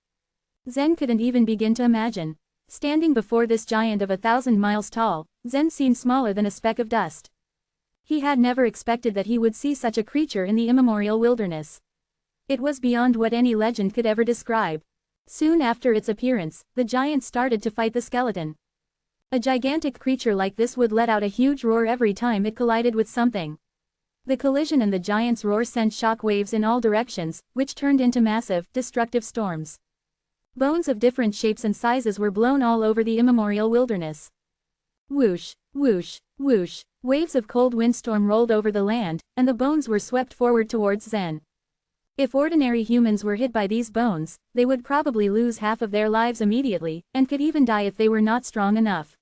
Zen couldn't even begin to imagine. Standing before this giant of 1,000 miles tall, Zen seemed smaller than a speck of dust. He had never expected that he would see such a creature in the immemorial wilderness. It was beyond what any legend could ever describe. Soon after its appearance, the giant started to fight the skeleton. A gigantic creature like this would let out a huge roar every time it collided with something. The collision and the giant's roar sent shock waves in all directions, which turned into massive, destructive storms. Bones of different shapes and sizes were blown all over the immemorial wilderness. Whoosh, whoosh, whoosh, waves of cold windstorm rolled over the land, and the bones were swept forward towards Zen. If ordinary humans were hit by these bones, they would probably lose half of their lives immediately, and could even die if they were not strong enough.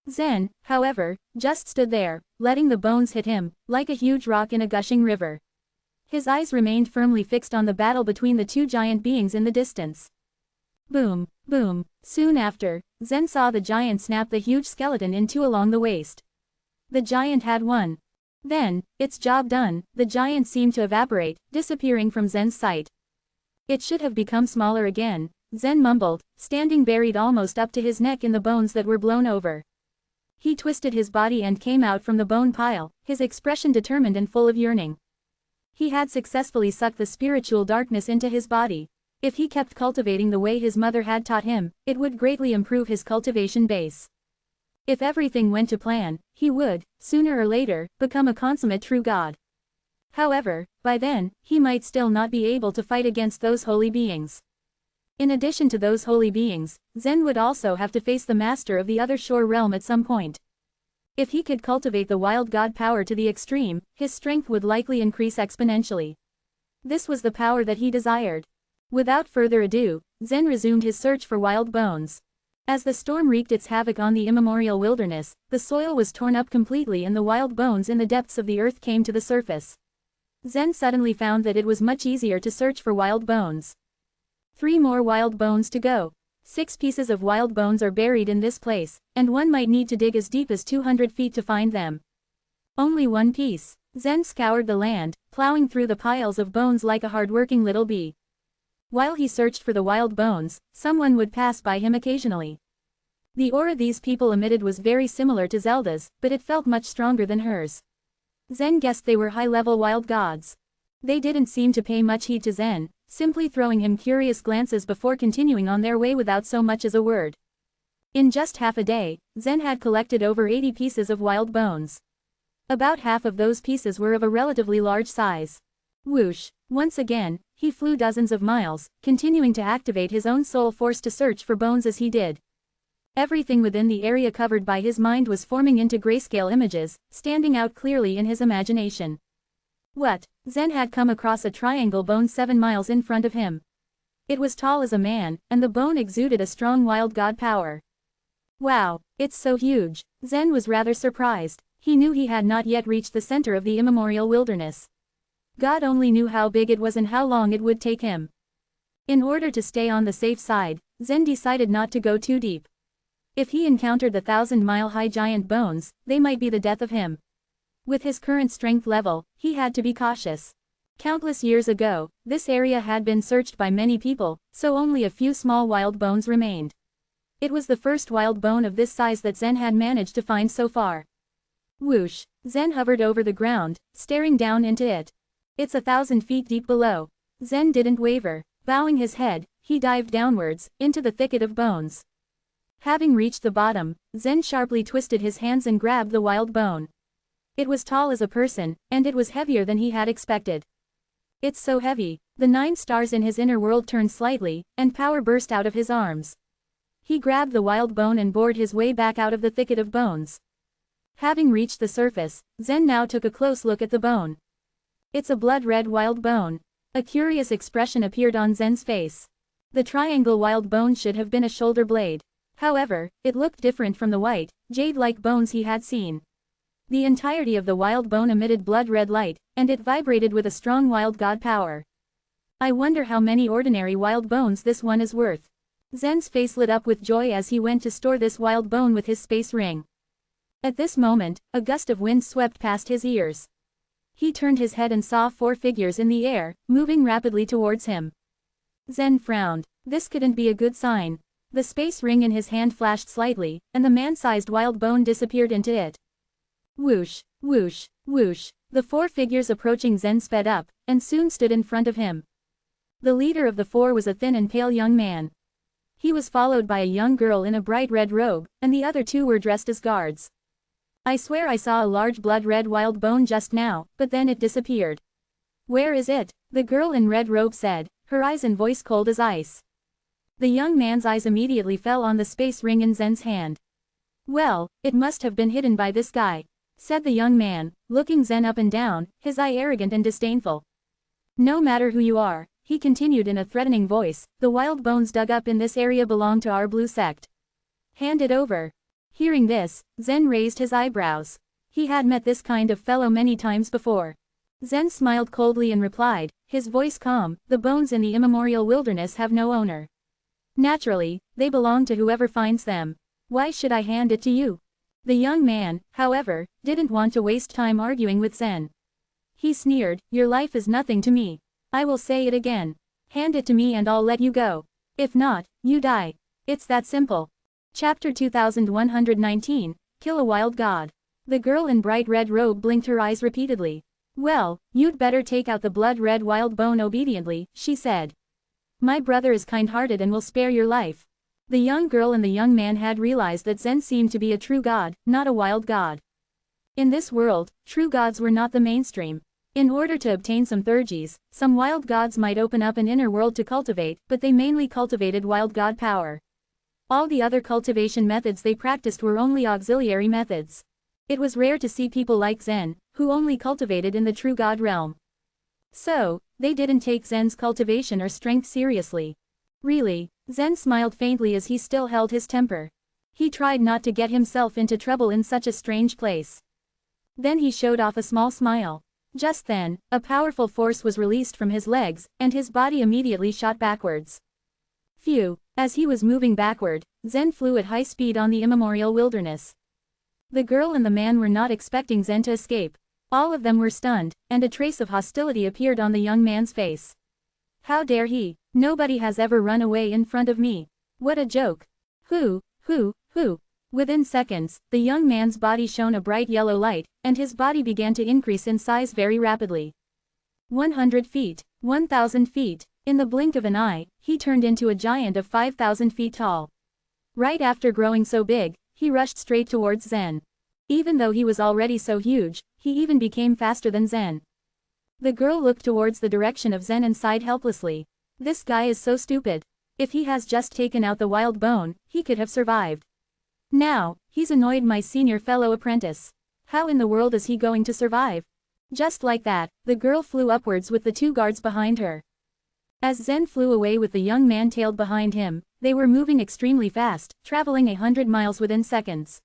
Zen, however, just stood there, letting the bones hit him, like a huge rock in a gushing river. His eyes remained firmly fixed on the battle between the two giant beings in the distance. Boom, boom. Soon after, Zen saw the giant snap the huge skeleton in two along the waist. The giant had won. Then, its job done, the giant seemed to evaporate, disappearing from Zen's sight. It should have become smaller again, Zen mumbled, standing buried almost up to his neck in the bones that were blown over. He twisted his body and came out from the bone pile, his expression determined and full of yearning. He had successfully sucked the spiritual darkness into his body. If he kept cultivating the way his mother had taught him, it would greatly improve his cultivation base. If everything went to plan, he would, sooner or later, become a consummate true god. However, by then, he might still not be able to fight against those holy beings. In addition to those holy beings, Zen would also have to face the master of the other shore realm at some point. If he could cultivate the wild god power to the extreme, his strength would likely increase exponentially. This was the power that he desired. Without further ado, Zen resumed his search for wild bones. As the storm wreaked its havoc on the immemorial wilderness, the soil was torn up completely and the wild bones in the depths of the earth came to the surface. Zen suddenly found that it was much easier to search for wild bones. 3 more wild bones to go. 6 pieces of wild bones are buried in this place, and one might need to dig as deep as 200 feet to find them. Only 1 piece. Zen scoured the land, plowing through the piles of bones like a hard-working little bee. While he searched for the wild bones, someone would pass by him occasionally. The aura these people emitted was very similar to Zelda's, but it felt much stronger than hers. Zen guessed they were high-level wild gods. They didn't seem to pay much heed to Zen, simply throwing him curious glances before continuing on their way without so much as a word. In just half a day, Zen had collected over 80 pieces of wild bones. About half of those pieces were of a relatively large size. Whoosh! Once again, he flew dozens of miles, continuing to activate his own soul force to search for bones as he did. Everything within the area covered by his mind was forming into grayscale images, standing out clearly in his imagination. What? Zen had come across a triangle bone 7 miles in front of him. It was tall as a man, and the bone exuded a strong wild god power. Wow, it's so huge. Zen was rather surprised. He knew he had not yet reached the center of the immemorial wilderness. God only knew how big it was and how long it would take him. In order to stay on the safe side, Zen decided not to go too deep. If he encountered the 1,000-mile-high giant bones, they might be the death of him. With his current strength level, he had to be cautious. Countless years ago, this area had been searched by many people, so only a few small wild bones remained. It was the first wild bone of this size that Zen had managed to find so far. Whoosh! Zen hovered over the ground, staring down into it. It's 1,000 feet deep below. Zen didn't waver. Bowing his head, he dived downwards, into the thicket of bones. Having reached the bottom, Zen sharply twisted his hands and grabbed the wild bone. It was tall as a person, and it was heavier than he had expected. It's so heavy. The 9 stars in his inner world turned slightly, and power burst out of his arms. He grabbed the wild bone and bored his way back out of the thicket of bones. Having reached the surface, Zen now took a close look at the bone. It's a blood-red wild bone. A curious expression appeared on Zen's face. The triangle wild bone should have been a shoulder blade. However, it looked different from the white, jade-like bones he had seen. The entirety of the wild bone emitted blood-red light, and it vibrated with a strong wild god power. I wonder how many ordinary wild bones this one is worth. Zen's face lit up with joy as he went to store this wild bone with his space ring. At this moment, a gust of wind swept past his ears. He turned his head and saw 4 figures in the air, moving rapidly towards him. Zen frowned. This couldn't be a good sign. The space ring in his hand flashed slightly, and the man-sized wild bone disappeared into it. Whoosh, whoosh, whoosh. The 4 figures approaching Zen sped up, and soon stood in front of him. The leader of the 4 was a thin and pale young man. He was followed by a young girl in a bright red robe, and the other 2 were dressed as guards. I swear I saw a large blood-red wild bone just now, but then it disappeared. Where is it? The girl in red robe said, her eyes and voice cold as ice. The young man's eyes immediately fell on the space ring in Zen's hand. Well, it must have been hidden by this guy, said the young man, looking Zen up and down, his eye arrogant and disdainful. No matter who you are, he continued in a threatening voice, the wild bones dug up in this area belong to our blue sect. Hand it over. Hearing this, Zen raised his eyebrows. He had met this kind of fellow many times before. Zen smiled coldly and replied, his voice calm, the bones in the immemorial wilderness have no owner. Naturally, they belong to whoever finds them. Why should I hand it to you? The young man, however, didn't want to waste time arguing with Zen. He sneered, your life is nothing to me. I will say it again. Hand it to me and I'll let you go. If not, you die. It's that simple. Chapter 2119, Kill a Wild God. The girl in bright red robe blinked her eyes repeatedly. Well, you'd better take out the blood-red wild bone obediently, she said. My brother is kind-hearted and will spare your life. The young girl and the young man had realized that Zen seemed to be a true god, not a wild god. In this world, true gods were not the mainstream. In order to obtain some theurgies, some wild gods might open up an inner world to cultivate, but they mainly cultivated wild god power. All the other cultivation methods they practiced were only auxiliary methods. It was rare to see people like Zen, who only cultivated in the true god realm. So, they didn't take Zen's cultivation or strength seriously. Really, Zen smiled faintly as he still held his temper. He tried not to get himself into trouble in such a strange place. Then he showed off a small smile. Just then, a powerful force was released from his legs, and his body immediately shot backwards. Phew, as he was moving backward, Zen flew at high speed on the immemorial wilderness. The girl and the man were not expecting Zen to escape. All of them were stunned, and a trace of hostility appeared on the young man's face. How dare he? Nobody has ever run away in front of me. What a joke. Who? Within seconds, the young man's body shone a bright yellow light, and his body began to increase in size very rapidly. 100 feet, 1,000 feet, in the blink of an eye, he turned into a giant of 5,000 feet tall. Right after growing so big, he rushed straight towards Zen. Even though he was already so huge, he even became faster than Zen. The girl looked towards the direction of Zen and sighed helplessly. This guy is so stupid. If he has just taken out the wild bone, he could have survived. Now, he's annoyed my senior fellow apprentice. How in the world is he going to survive? Just like that, the girl flew upwards with the two guards behind her. As Zen flew away with the young man tailed behind him, they were moving extremely fast, traveling 100 miles within seconds.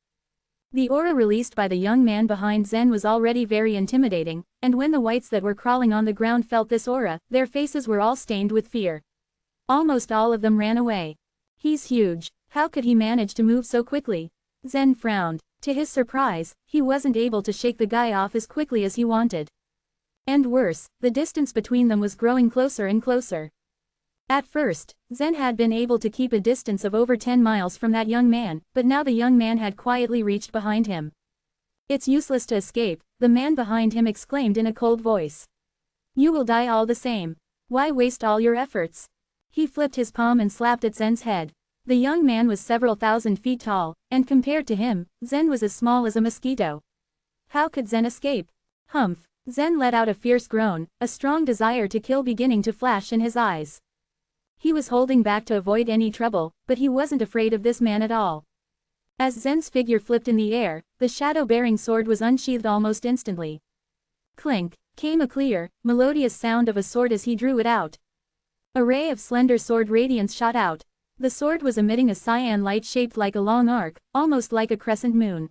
The aura released by the young man behind Zen was already very intimidating, and when the whites that were crawling on the ground felt this aura, their faces were all stained with fear. Almost all of them ran away. He's huge. How could he manage to move so quickly? Zen frowned. To his surprise, he wasn't able to shake the guy off as quickly as he wanted. And worse, the distance between them was growing closer and closer. At first, Zen had been able to keep a distance of over 10 miles from that young man, but now the young man had quietly reached behind him. It's useless to escape, the man behind him exclaimed in a cold voice. You will die all the same. Why waste all your efforts? He flipped his palm and slapped at Zen's head. The young man was several thousand feet tall, and compared to him, Zen was as small as a mosquito. How could Zen escape? Humph! Zen let out a fierce groan, a strong desire to kill beginning to flash in his eyes. He was holding back to avoid any trouble, but he wasn't afraid of this man at all. As Zen's figure flipped in the air, the shadow-bearing sword was unsheathed almost instantly. Clink, came a clear, melodious sound of a sword as he drew it out. A ray of slender sword radiance shot out. The sword was emitting a cyan light shaped like a long arc, almost like a crescent moon.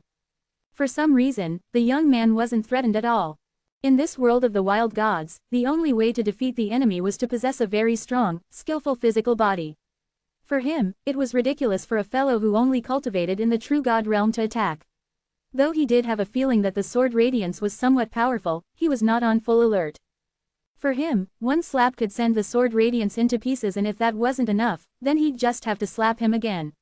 For some reason, the young man wasn't threatened at all. In this world of the wild gods, the only way to defeat the enemy was to possess a very strong, skillful physical body. For him, it was ridiculous for a fellow who only cultivated in the true god realm to attack. Though he did have a feeling that the sword radiance was somewhat powerful, he was not on full alert. For him, one slap could send the sword radiance into pieces, and if that wasn't enough, then he'd just have to slap him again.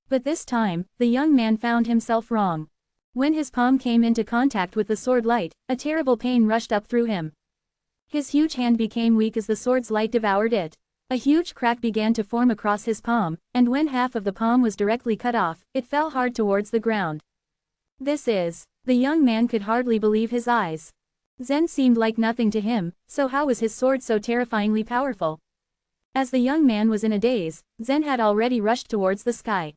But this time, the young man found himself wrong. When his palm came into contact with the sword light, a terrible pain rushed up through him. His huge hand became weak as the sword's light devoured it. A huge crack began to form across his palm, and when half of the palm was directly cut off, it fell hard towards the ground. The young man could hardly believe his eyes. Zen seemed like nothing to him, so how was his sword so terrifyingly powerful? As the young man was in a daze, Zen had already rushed towards the sky.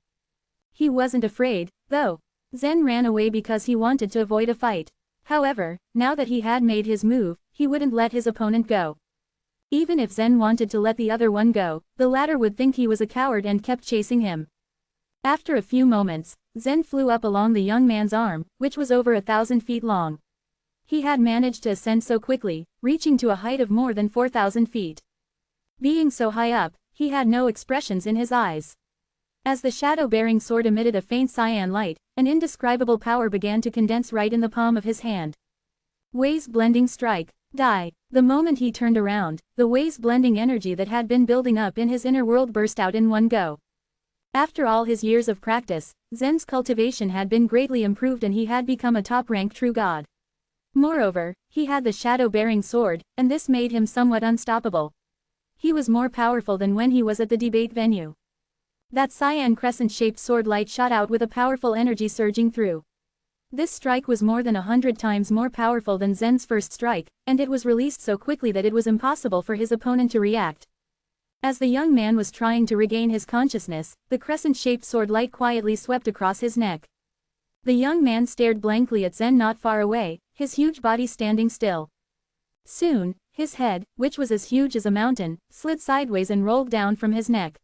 He wasn't afraid, though. Zen ran away because he wanted to avoid a fight. However, now that he had made his move, he wouldn't let his opponent go. Even if Zen wanted to let the other one go, the latter would think he was a coward and kept chasing him. After a few moments, Zen flew up along the young man's arm, which was over 1,000 feet long. He had managed to ascend so quickly, reaching to a height of more than 4,000 feet. Being so high up, he had no expressions in his eyes. As the shadow-bearing sword emitted a faint cyan light, an indescribable power began to condense right in the palm of his hand. Wei's blending strike. Die. The moment he turned around, the Wei's blending energy that had been building up in his inner world burst out in one go. After all his years of practice, Zen's cultivation had been greatly improved and he had become a top-rank true god. Moreover, he had the shadow-bearing sword, and this made him somewhat unstoppable. He was more powerful than when he was at the debate venue. That cyan crescent-shaped sword light shot out with a powerful energy surging through. This strike was more than 100 times more powerful than Zen's first strike, and it was released so quickly that it was impossible for his opponent to react. As the young man was trying to regain his consciousness, the crescent-shaped sword light quietly swept across his neck. The young man stared blankly at Zen not far away, his huge body standing still. Soon, his head, which was as huge as a mountain, slid sideways and rolled down from his neck.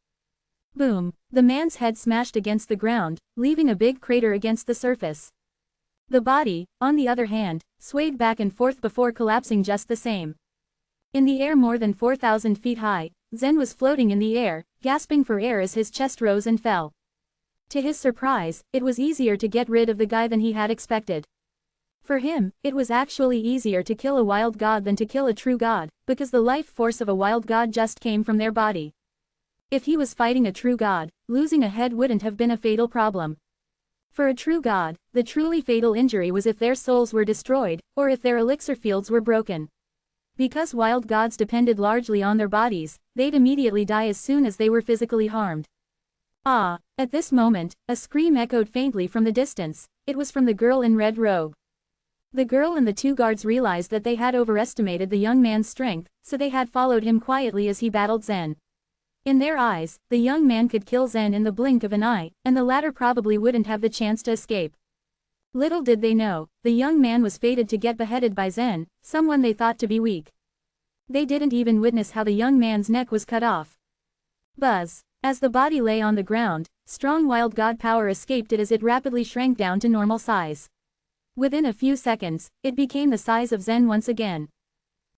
Boom! The man's head smashed against the ground, leaving a big crater against the surface. The body, on the other hand, swayed back and forth before collapsing just the same. In the air more than 4,000 feet high, Zen was floating in the air, gasping for air as his chest rose and fell. To his surprise, it was easier to get rid of the guy than he had expected. For him, it was actually easier to kill a wild god than to kill a true god, because the life force of a wild god just came from their body. If he was fighting a true god, losing a head wouldn't have been a fatal problem. For a true god, the truly fatal injury was if their souls were destroyed, or if their elixir fields were broken. Because wild gods depended largely on their bodies, they'd immediately die as soon as they were physically harmed. Ah! At this moment, a scream echoed faintly from the distance. It was from the girl in red robe. The girl and the two guards realized that they had overestimated the young man's strength, so they had followed him quietly as he battled Zen. In their eyes, the young man could kill Zen in the blink of an eye, and the latter probably wouldn't have the chance to escape. Little did they know, the young man was fated to get beheaded by Zen, someone they thought to be weak. They didn't even witness how the young man's neck was cut off. Buzz! As the body lay on the ground, strong wild god power escaped it as it rapidly shrank down to normal size. Within a few seconds, it became the size of Zen once again.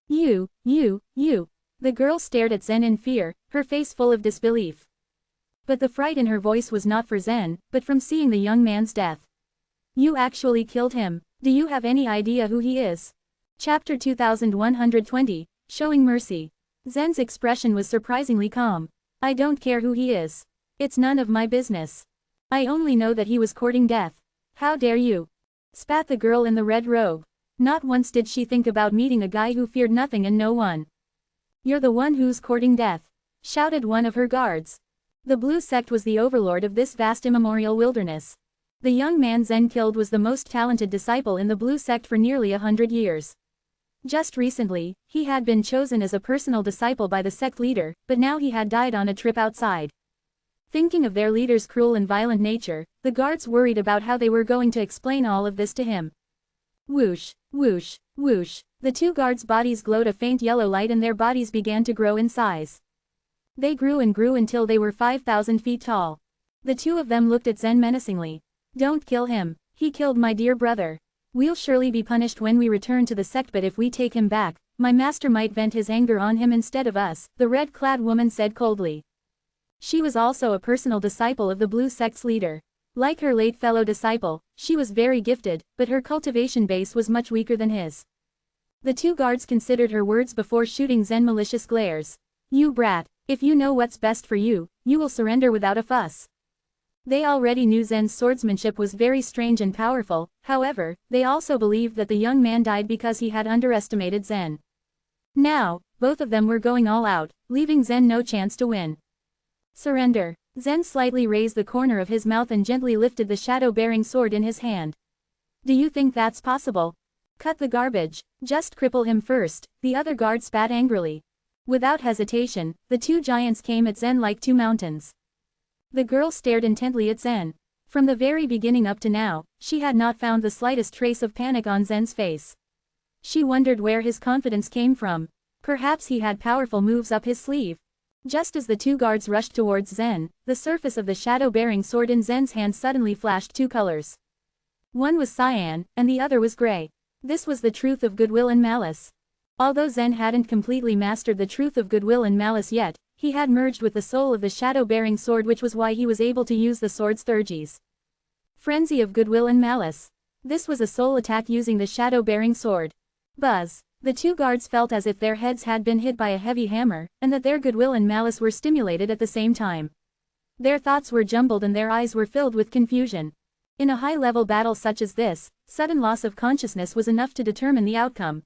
You. The girl stared at Zen in fear, her face full of disbelief. But the fright in her voice was not for Zen, but from seeing the young man's death. You actually killed him. Do you have any idea who he is? Chapter 2120, Showing Mercy. Zen's expression was surprisingly calm. I don't care who he is. It's none of my business. I only know that he was courting death. How dare you? Spat the girl in the red robe. Not once did she think about meeting a guy who feared nothing and no one. You're the one who's courting death, shouted one of her guards. The blue sect was the overlord of this vast immemorial wilderness. The young man Zen killed was the most talented disciple in the blue sect for nearly 100 years. Just recently, he had been chosen as a personal disciple by the sect leader, but now he had died on a trip outside. Thinking of their leader's cruel and violent nature, the guards worried about how they were going to explain all of this to him. Whoosh, whoosh, whoosh. The two guards' bodies glowed a faint yellow light and their bodies began to grow in size. They grew and grew until they were 5,000 feet tall. The two of them looked at Zen menacingly. Don't kill him. He killed my dear brother. We'll surely be punished when we return to the sect, but if we take him back, my master might vent his anger on him instead of us, the red-clad woman said coldly. She was also a personal disciple of the blue sect's leader. Like her late fellow disciple, she was very gifted, but her cultivation base was much weaker than his. The two guards considered her words before shooting Zen malicious glares. You brat, if you know what's best for you, you will surrender without a fuss. They already knew Zen's swordsmanship was very strange and powerful, however, they also believed that the young man died because he had underestimated Zen. Now, both of them were going all out, leaving Zen no chance to win. Surrender. Zen slightly raised the corner of his mouth and gently lifted the shadow-bearing sword in his hand. Do you think that's possible? Cut the garbage. Just cripple him first, the other guard spat angrily. Without hesitation, the two giants came at Zen like two mountains. The girl stared intently at Zen. From the very beginning up to now, she had not found the slightest trace of panic on Zen's face. She wondered where his confidence came from. Perhaps he had powerful moves up his sleeve. Just as the two guards rushed towards Zen, the surface of the shadow-bearing sword in Zen's hand suddenly flashed two colors. One was cyan, and the other was gray. This was the truth of goodwill and malice. Although Zen hadn't completely mastered the truth of goodwill and malice yet, he had merged with the soul of the shadow-bearing sword, which was why he was able to use the sword's thurges. Frenzy of goodwill and malice. This was a soul attack using the shadow-bearing sword. Buzz. The two guards felt as if their heads had been hit by a heavy hammer, and that their goodwill and malice were stimulated at the same time. Their thoughts were jumbled and their eyes were filled with confusion. In a high-level battle such as this, Sudden loss of consciousness was enough to determine the outcome.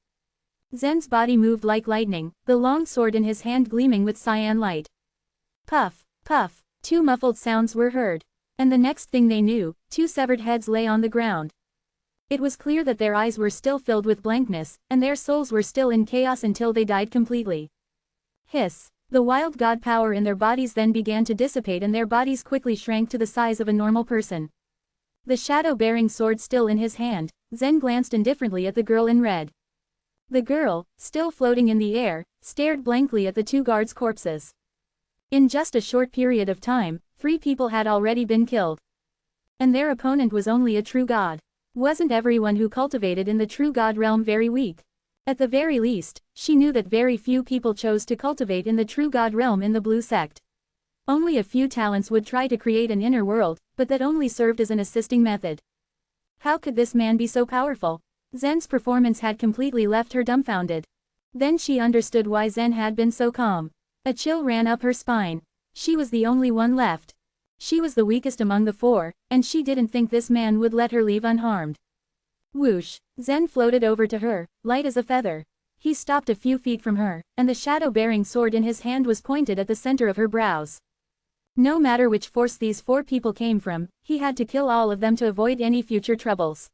Zen's body moved like lightning, the long sword in his hand gleaming with cyan light. Puff, puff, 2 muffled sounds were heard. And the next thing they knew, 2 severed heads lay on the ground. It was clear that their eyes were still filled with blankness, and their souls were still in chaos until they died completely. Hiss. The wild god power in their bodies then began to dissipate and their bodies quickly shrank to the size of a normal person. The shadow-bearing sword still in his hand, Zen glanced indifferently at the girl in red. The girl, still floating in the air, stared blankly at the 2 guards' corpses. In just a short period of time, 3 people had already been killed. And their opponent was only a true god. Wasn't everyone who cultivated in the true god realm very weak? At the very least, she knew that very few people chose to cultivate in the true god realm in the blue sect. Only a few talents would try to create an inner world, but that only served as an assisting method. How could this man be so powerful? Zen's performance had completely left her dumbfounded. Then she understood why Zen had been so calm. A chill ran up her spine. She was the only one left. She was the weakest among the 4, and she didn't think this man would let her leave unharmed. Whoosh! Zen floated over to her, light as a feather. He stopped a few feet from her, and the shadow-bearing sword in his hand was pointed at the center of her brows. No matter which force these 4 people came from, he had to kill all of them to avoid any future troubles.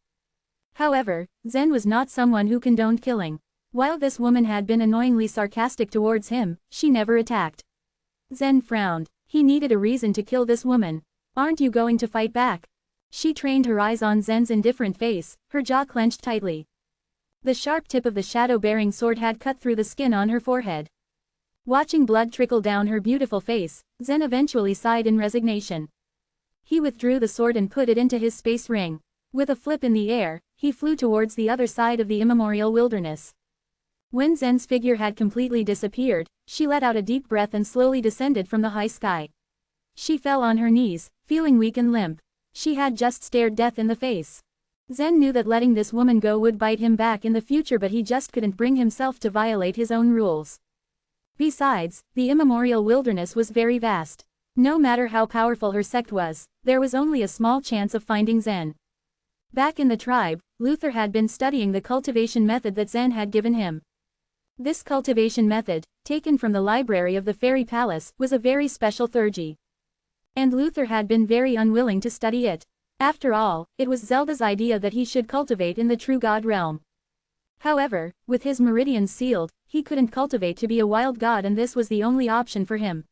However, Zen was not someone who condoned killing. While this woman had been annoyingly sarcastic towards him, she never attacked. Zen frowned. He needed a reason to kill this woman. Aren't you going to fight back? She trained her eyes on Zen's indifferent face, her jaw clenched tightly. The sharp tip of the shadow-bearing sword had cut through the skin on her forehead. Watching blood trickle down her beautiful face, Zen eventually sighed in resignation. He withdrew the sword and put it into his space ring. With a flip in the air, he flew towards the other side of the immemorial wilderness. When Zen's figure had completely disappeared, she let out a deep breath and slowly descended from the high sky. She fell on her knees, feeling weak and limp. She had just stared death in the face. Zen knew that letting this woman go would bite him back in the future, but he just couldn't bring himself to violate his own rules. Besides, the immemorial wilderness was very vast. No matter how powerful her sect was, there was only a small chance of finding Zen. Back in the tribe, Luther had been studying the cultivation method that Zen had given him. This cultivation method, taken from the library of the fairy palace, was a very special theurgy. And Luther had been very unwilling to study it. After all, it was Zelda's idea that he should cultivate in the true god realm. However, with his meridians sealed, he couldn't cultivate to be a wild god, and this was the only option for him.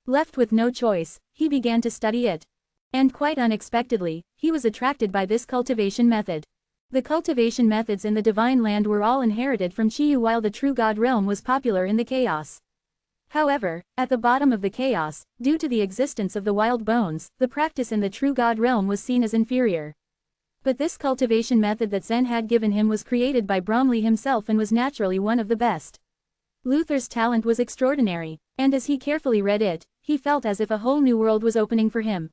Left with no choice, he began to study it. And quite unexpectedly, he was attracted by this cultivation method. The cultivation methods in the Divine Land were all inherited from Chiyu, while the true god realm was popular in the chaos. However, at the bottom of the chaos, due to the existence of the wild bones, the practice in the true god realm was seen as inferior. But this cultivation method that Zen had given him was created by Bromley himself and was naturally one of the best. Luther's talent was extraordinary, and as he carefully read it, he felt as if a whole new world was opening for him.